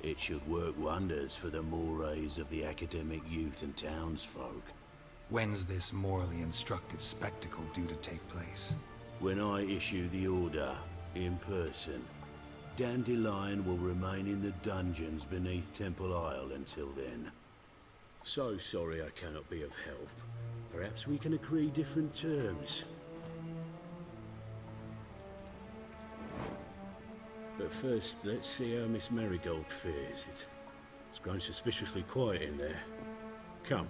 S23: It should work wonders for the mores of the academic youth and townsfolk.
S4: When's this morally instructive spectacle due to take place?
S23: When I issue the order, in person. Dandelion will remain in the dungeons beneath Temple Isle until then. So sorry I cannot be of help. Perhaps we can agree different terms. But first, let's see how Miss Marigold fares. It's grown suspiciously quiet in there. Come.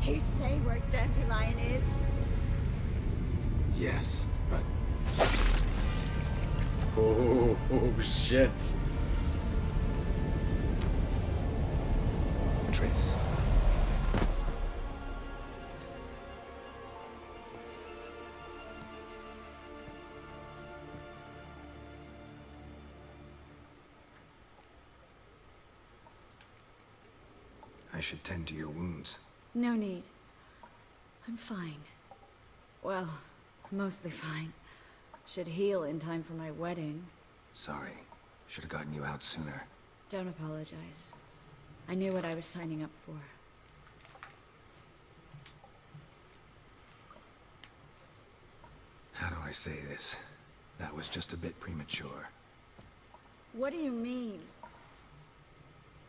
S16: He say where Dandelion is?
S4: Yes, but...
S1: Oh, shit.
S4: Triss. I should tend to your wounds.
S16: No need. I'm fine. Well, mostly fine. Should heal in time for my wedding.
S4: Sorry. Should have gotten you out sooner.
S16: Don't apologize. I knew what I was signing up for.
S4: How do I say this? That was just a bit premature.
S16: What do you mean?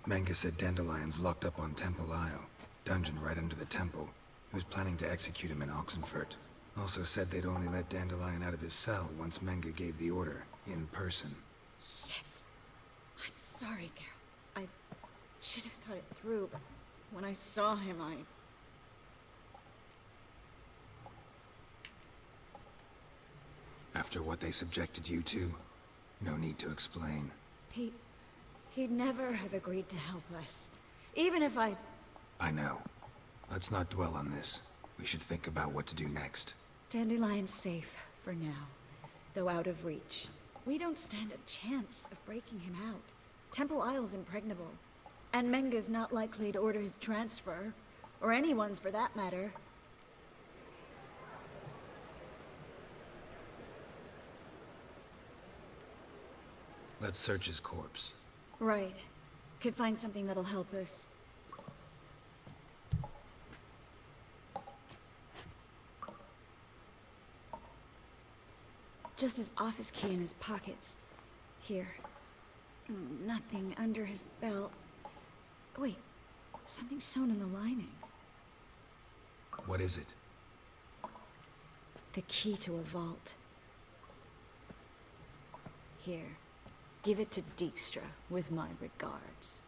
S4: Manga said Dandelion's locked up on Temple Isle. Dungeon right under the temple. He was planning to execute him in Oxenfurt. Also said they'd only let Dandelion out of his cell once Manga gave the order, in person.
S16: Shit. I'm sorry, Geralt. I should have thought it through, but when I saw him,
S4: After what they subjected you to, no need to explain.
S16: He'd never have agreed to help us. Even if I
S4: know. Let's not dwell on this. We should think about what to do next.
S16: Dandelion's safe, for now. Though out of reach. We don't stand a chance of breaking him out. Temple Isle's impregnable. And Menga's not likely to order his transfer. Or anyone's, for that matter.
S4: Let's search his corpse.
S16: Right. Could find something that'll help us. Just his office key in his pockets. Here. Nothing under his belt. Wait. Something sewn in the lining.
S4: What is it?
S16: The key to a vault. Here. Give it to Dijkstra, with my regards.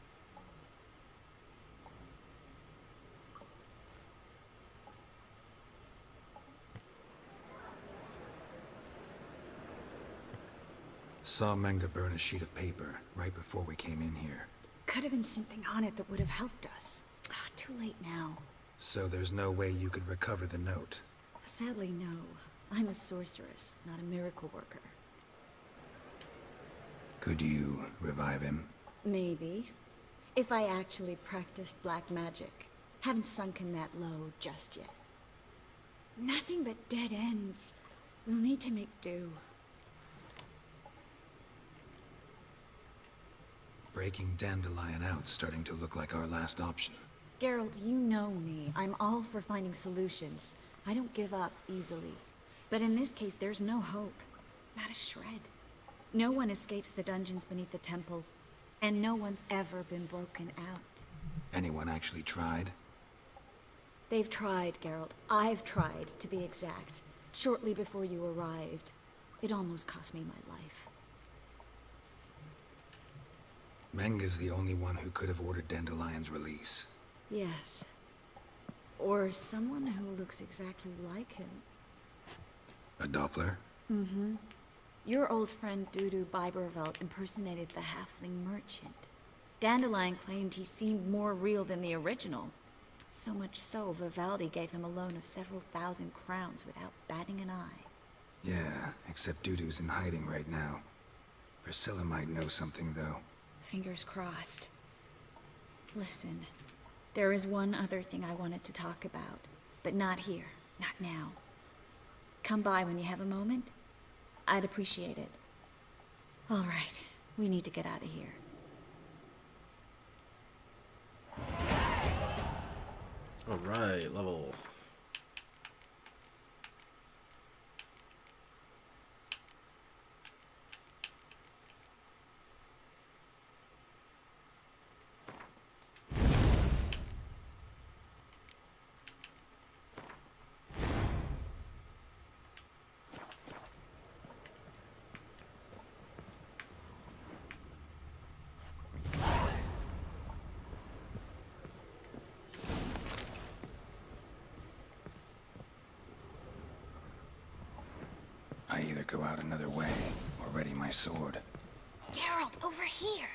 S4: Saw Manga burn a sheet of paper right before we came in here.
S16: Could have been something on it that would have helped us. Too late now.
S4: So there's no way you could recover the note?
S16: Sadly, no. I'm a sorceress, not a miracle worker.
S4: Could you revive him?
S16: Maybe. If I actually practiced black magic. Haven't sunken that low just yet. Nothing but dead ends. We'll need to make do.
S4: Breaking Dandelion out's starting to look like our last option.
S16: Geralt, you know me. I'm all for finding solutions. I don't give up easily. But in this case, there's no hope. Not a shred. No one escapes the dungeons beneath the temple, and no one's ever been broken out.
S4: Anyone actually tried?
S16: They've tried, Geralt. I've tried, to be exact. Shortly before you arrived. It almost cost me my life.
S4: Manga's the only one who could have ordered Dandelion's release.
S16: Yes. Or someone who looks exactly like him.
S4: A Doppler?
S16: Mm-hmm. Your old friend Dudu Biberveld impersonated the halfling merchant. Dandelion claimed he seemed more real than the original. So much so, Vivaldi gave him a loan of several thousand crowns without batting an eye.
S4: Yeah, except Dudu's in hiding right now. Priscilla might know something, though.
S16: Fingers crossed. Listen, there is one other thing I wanted to talk about, but not here, not now. Come by when you have a moment. I'd appreciate it. All right, we need to get out of here.
S1: All right, level.
S4: I either go out another way or ready my sword.
S16: Geralt, over here!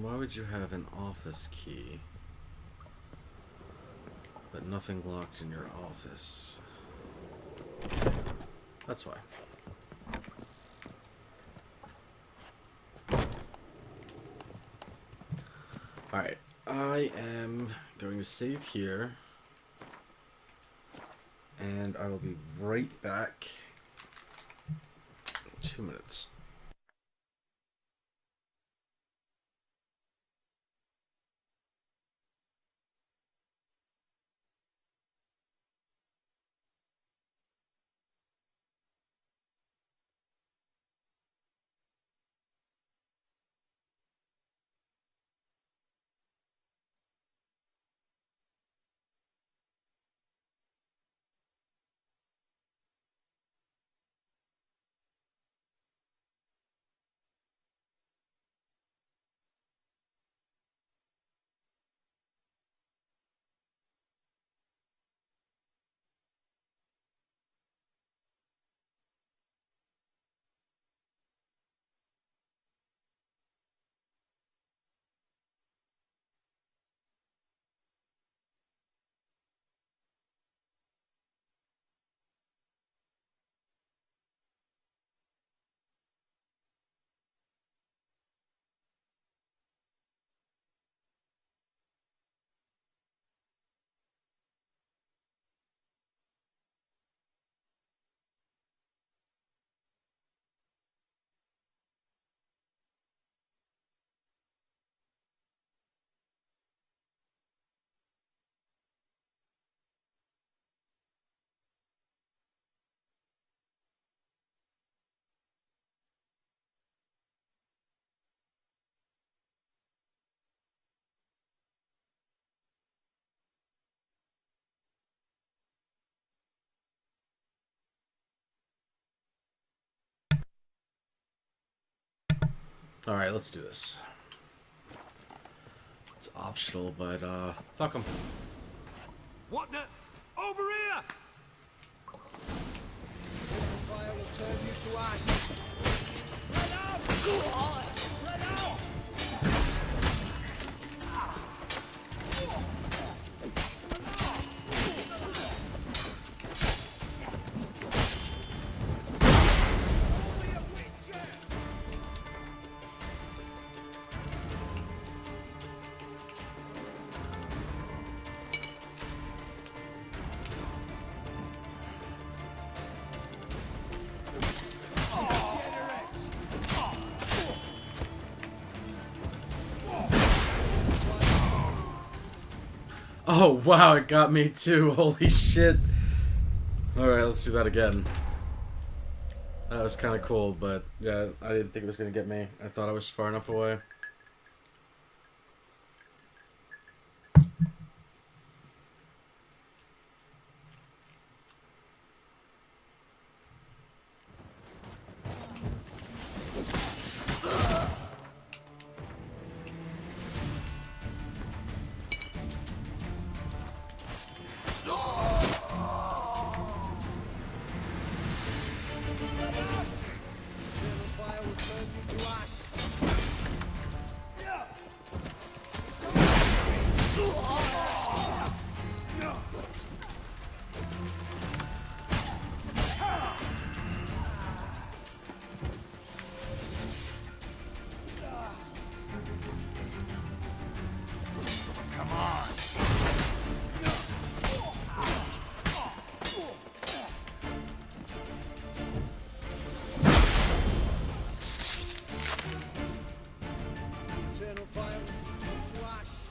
S1: Why would you have an office key, but nothing locked in your office? That's why. Alright, I am going to save here, and I will be right back in 2 minutes. Alright, let's do this. It's optional, but, fuck them.
S3: What the? Over here!
S2: Fire will turn you to ash. Spread out! Spread out!
S1: Oh, wow, it got me too. Holy shit. Alright, let's do that again. That was kind of cool, but yeah, I didn't think it was going to get me. I thought I was far enough away.
S2: eternal fire come to ash.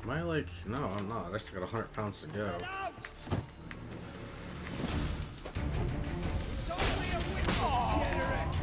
S1: Am I like... No, I'm not. I still got 100 pounds to go.
S2: It's only a witch degenerate.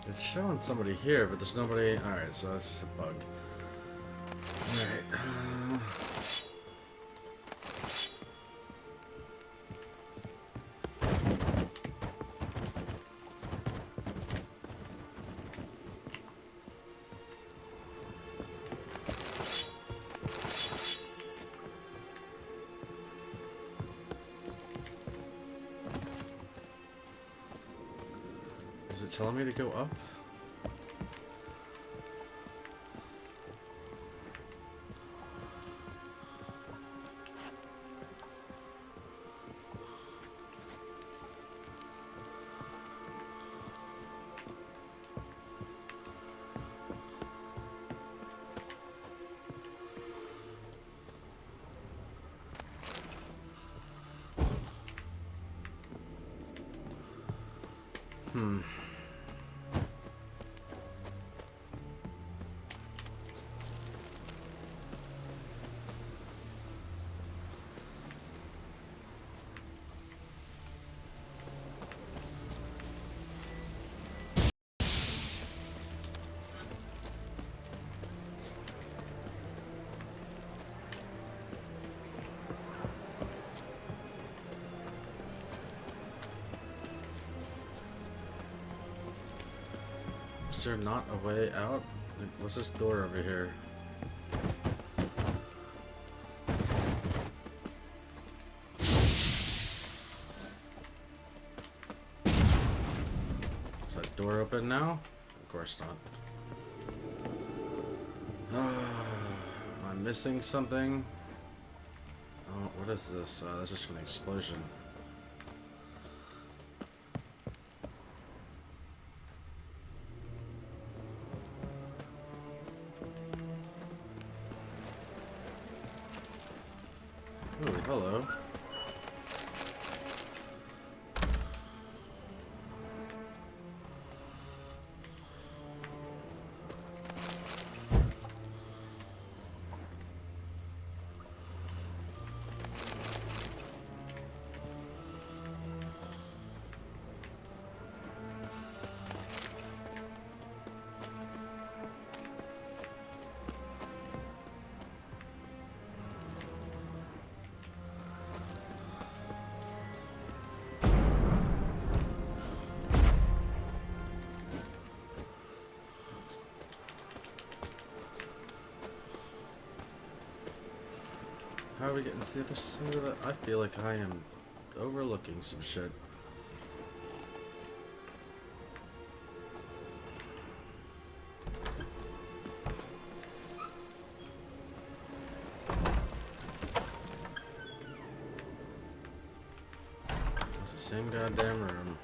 S1: It's showing somebody here, but there's nobody... Alright, so that's just a bug. Alright, Is it telling me to go up? Hmm. Is there not a way out? Like, what's this door over here? Is that door open now? Of course not. Am I missing something? Oh, what is this? That's just an explosion. Oh, hello. How are we getting to the other side of that? I feel like I am overlooking some shit. It's the same goddamn room.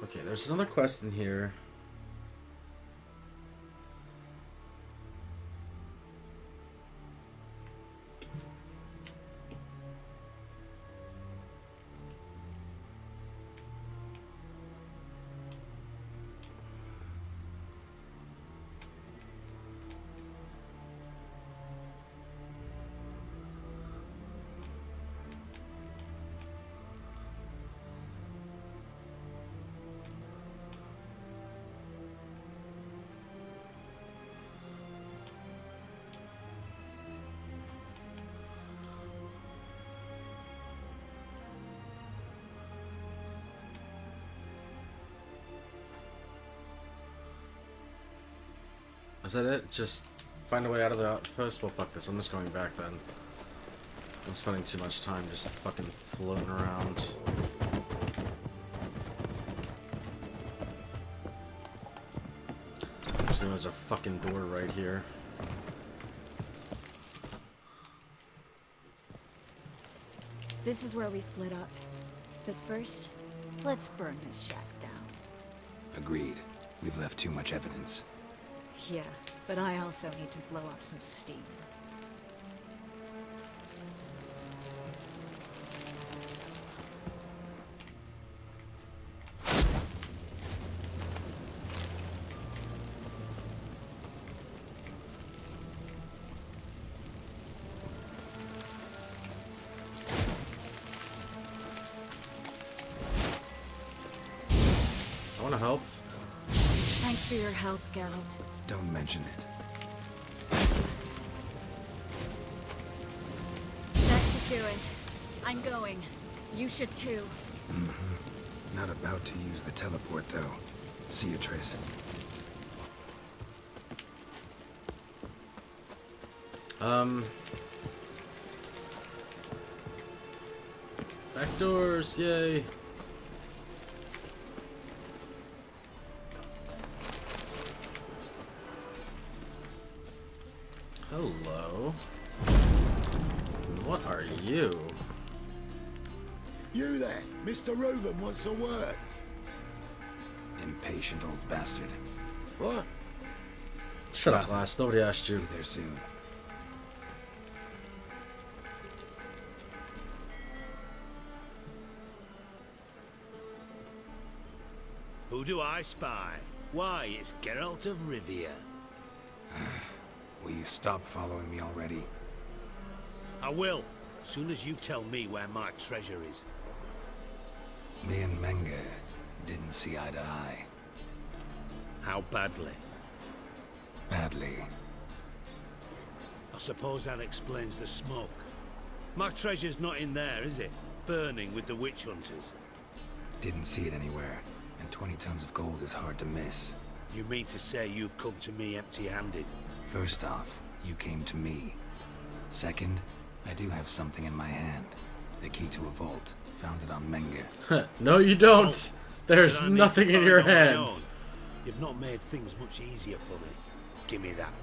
S1: Okay, there's another quest in here. Is that it? Just find a way out of the outpost? Well, fuck this. I'm just going back then. I'm spending too much time just fucking floating around. Actually, there's a fucking door right here.
S16: This is where we split up. But first, let's burn this shack down.
S4: Agreed. We've left too much evidence.
S16: Yeah, but I also need to blow off some steam.
S1: I want to help.
S16: Thanks for your help, Geralt.
S4: Don't mention it.
S16: That should do it. I'm going. You should too.
S4: Not about to use the teleport, though. See you, Triss.
S1: Back doors, yay. Hello. What are you?
S7: You there, Mr. Reuven wants a word.
S4: Impatient old bastard.
S7: What?
S1: Shut up, lass. Nobody asked you.
S4: Be there soon.
S5: Who do I spy? Why, it's Geralt of Rivia.
S4: Will you stop following me already?
S5: I will, soon as you tell me where my treasure is.
S4: Me and Menge didn't see eye to eye.
S5: How badly?
S4: Badly.
S5: I suppose that explains the smoke. My treasure's not in there, is it? Burning with the witch hunters.
S4: Didn't see it anywhere, and 20 tons of gold is hard to miss.
S5: You mean to say you've come to me empty-handed?
S4: First off, you came to me. Second, I do have something in my hand. The key to a vault. Found it on Menge.
S1: No, you don't. There's
S5: Then I need
S1: nothing
S5: to
S1: in
S5: find
S1: your
S5: on my
S1: hand.
S5: own. You've not made things much easier for me. Give me that.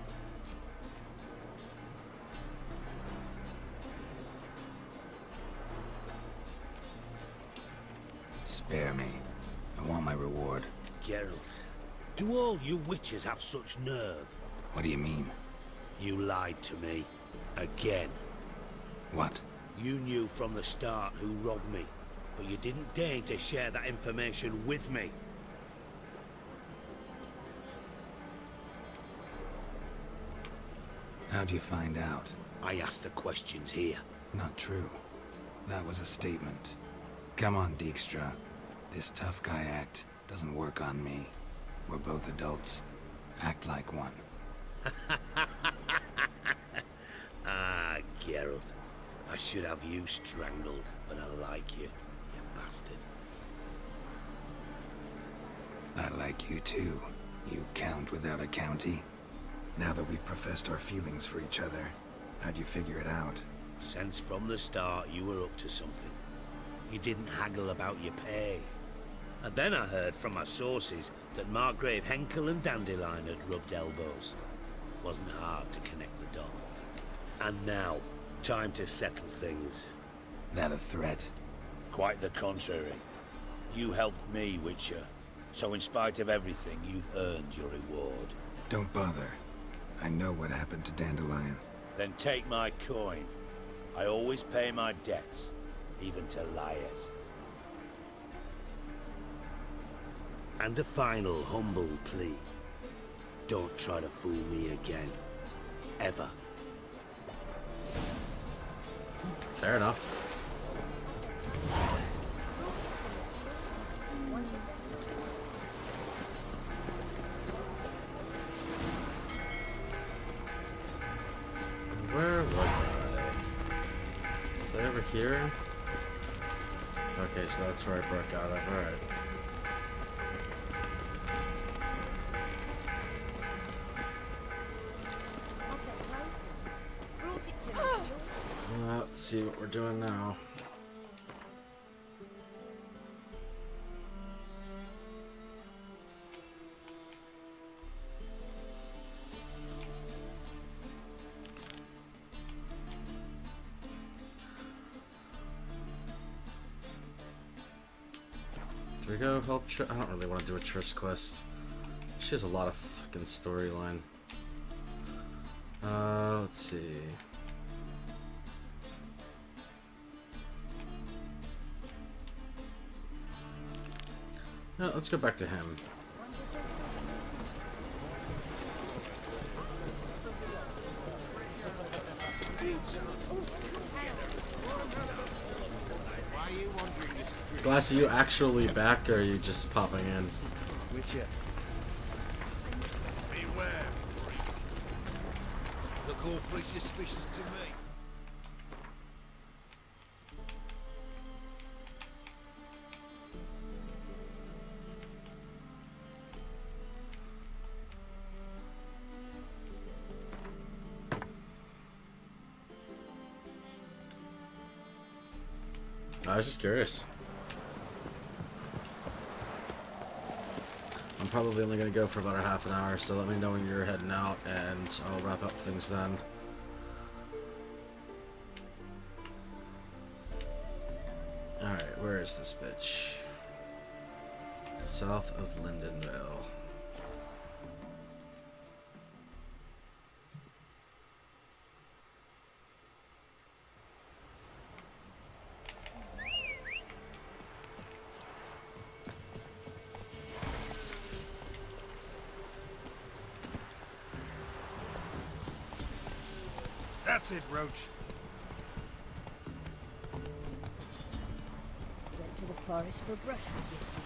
S4: Spare me. I want my reward.
S5: Geralt, do all you witches have such nerve?
S4: What do you mean?
S5: You lied to me. Again.
S4: What?
S5: You knew from the start who robbed me, but you didn't deign to share that information with me.
S4: How'd you find out?
S5: I asked the questions here.
S4: Not true. That was a statement. Come on, Dijkstra. This tough guy act doesn't work on me. We're both adults. Act like one.
S5: Ah, I should have you strangled, but I like you, you bastard.
S4: I like you too, you count without a county. Now that we've professed our feelings for each other, how'd you figure it out?
S5: Since from the start you were up to something. You didn't haggle about your pay. And then I heard from my sources that Margrave Henkel and Dandelion had rubbed elbows. Wasn't hard to connect the dots. And now, time to settle things.
S4: That a threat?
S5: Quite the contrary. You helped me, Witcher. So in spite of everything, you've earned your reward.
S4: Don't bother. I know what happened to Dandelion.
S5: Then take my coin. I always pay my debts, even to liars. And a final humble plea. Don't try to fool me again. Ever.
S1: Fair enough. Where was I? Was I over here? Okay, so that's where I broke out of. Alright. Let's see what we're doing now. Do we go help I don't really want to do a Triss quest. She has a lot of fucking storyline. Let's see. No, let's go back to him. Glass, are you actually back, or are you just popping in?
S5: Witcher.
S17: Beware. Look awfully suspicious to me.
S1: I was just curious. I'm probably only going to go for about a half an hour, so let me know when you're heading out, and I'll wrap up things then. Alright, where is this bitch? South of Lindenvale.
S23: That's it, Roach.
S6: Went to the forest for brushwood yesterday.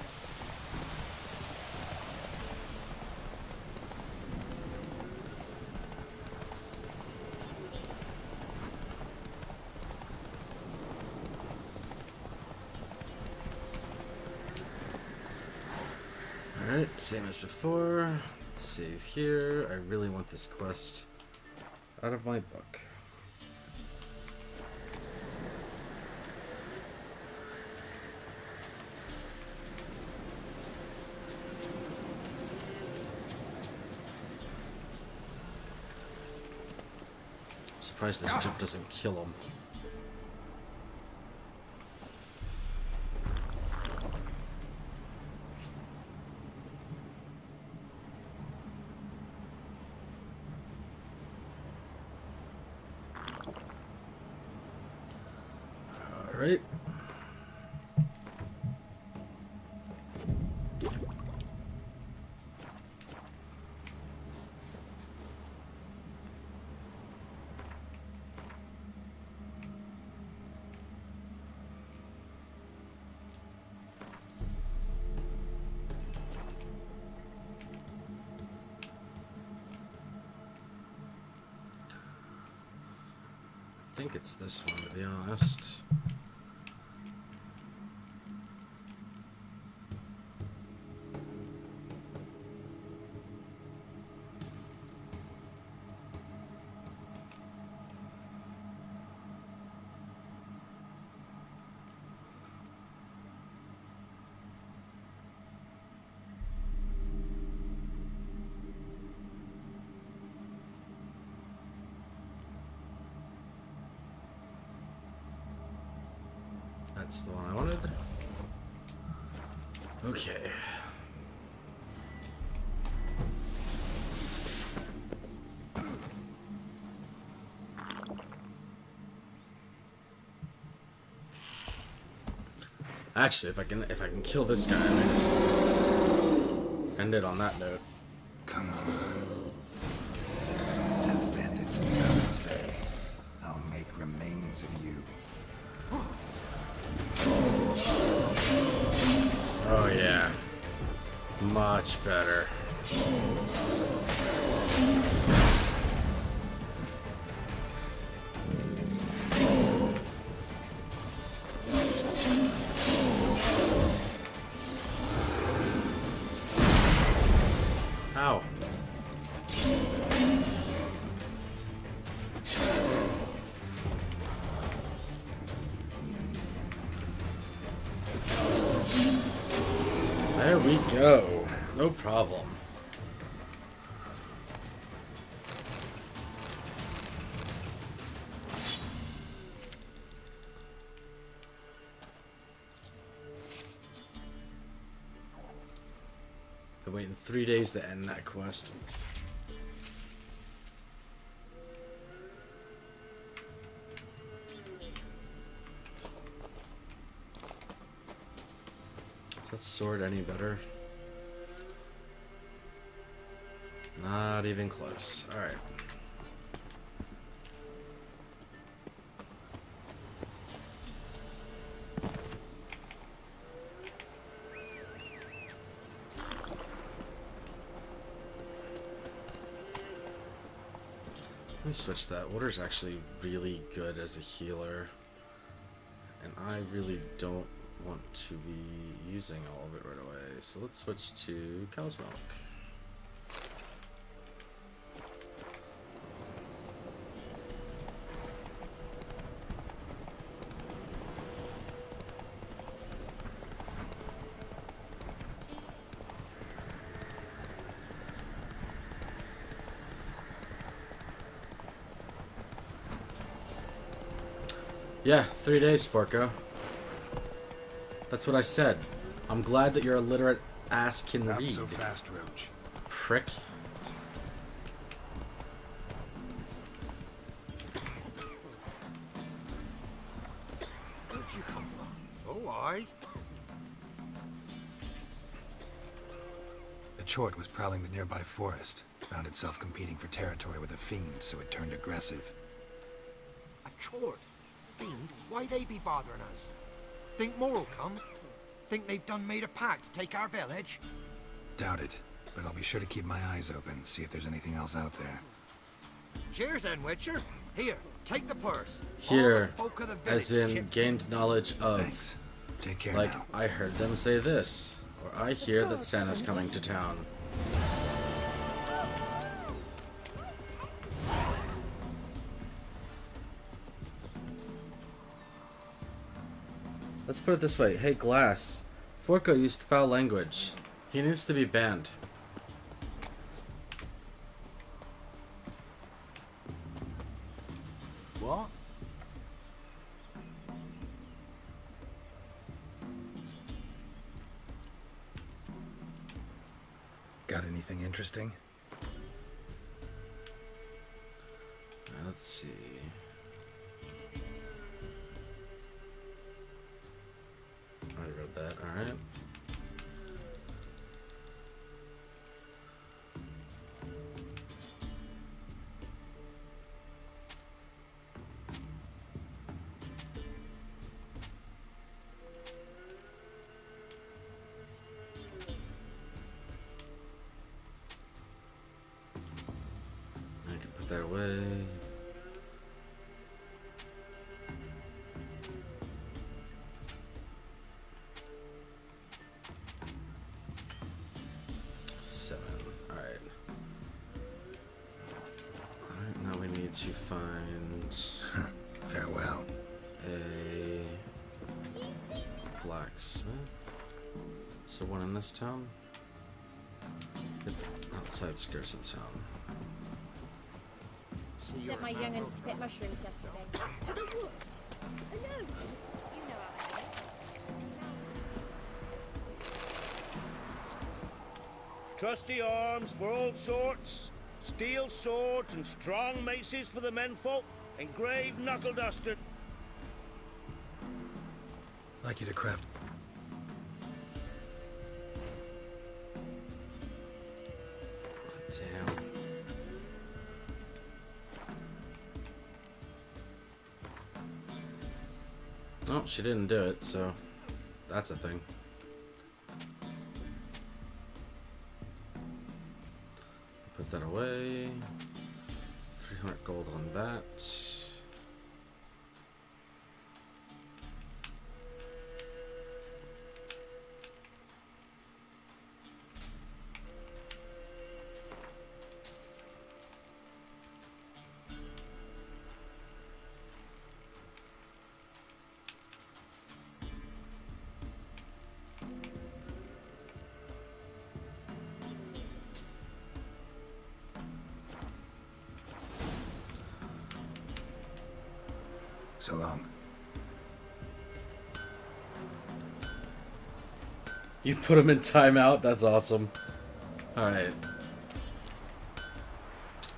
S1: Alright, same as before. Let's save here. I really want this quest out of my book. I'm surprised this jump doesn't kill him. Alright. think it's this one, to be honest. That's the one I wanted. Okay. Actually, if I can kill this guy, I may just end it on that note.
S4: Come on. As bandits in Melon say, I'll make remains of you.
S1: Oh yeah. Much better. Ow. There we go. No problem. Been waiting 3 days to end that quest. Is that sword any better? Not even close. Alright. Let me switch that. Water's actually really good as a healer. And I really don't want to be using all of it right away. So let's switch to cow's milk. Yeah, 3 days, Forco. That's what I said. I'm glad that your illiterate ass can read.
S4: Not so fast, Roach.
S1: Prick.
S12: Where'd you come from? Oh, I.
S4: A chort was prowling the nearby forest. Found itself competing for territory with a fiend, so it turned aggressive.
S12: A chort? Fiend? Why they be bothering us? Think more'll come? Think they've done made a pact to take our village?
S4: Doubt it, but I'll be sure to keep my eyes open, see if there's anything else out there.
S12: Cheers then, Witcher. Here, take the purse.
S1: Here,
S12: All the folk of the
S1: as
S12: village
S1: in gained knowledge of.
S4: Thanks. Take care
S1: like,
S4: now.
S1: I heard them say this, or I hear that Santa's coming to town. Let's put it this way. Hey, Glass. Forco used foul language. He needs to be banned.
S2: What?
S4: Got anything interesting?
S1: Let's see. I wrote that, alright. I can put that away. need to find
S4: Farewell.
S1: a blacksmith. So one in this town? Outside skirts of town.
S10: Sent my young'uns to pick mushrooms yesterday. To the woods? Alone? You know how I do.
S5: Trusty arms for all sorts, steel swords and strong maces for the menfolk, engraved knuckle duster.
S4: Like you to craft.
S1: Damn. Oh, she didn't do it, so that's a thing. Put that away. 300 gold on that.
S4: So long.
S1: You put him in timeout? That's awesome. Alright.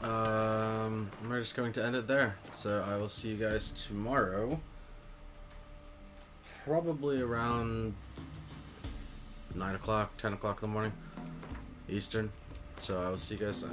S1: We're just going to end it there. So I will see you guys tomorrow. Probably around 9 o'clock, 10 o'clock in the morning. Eastern. So I will see you guys then.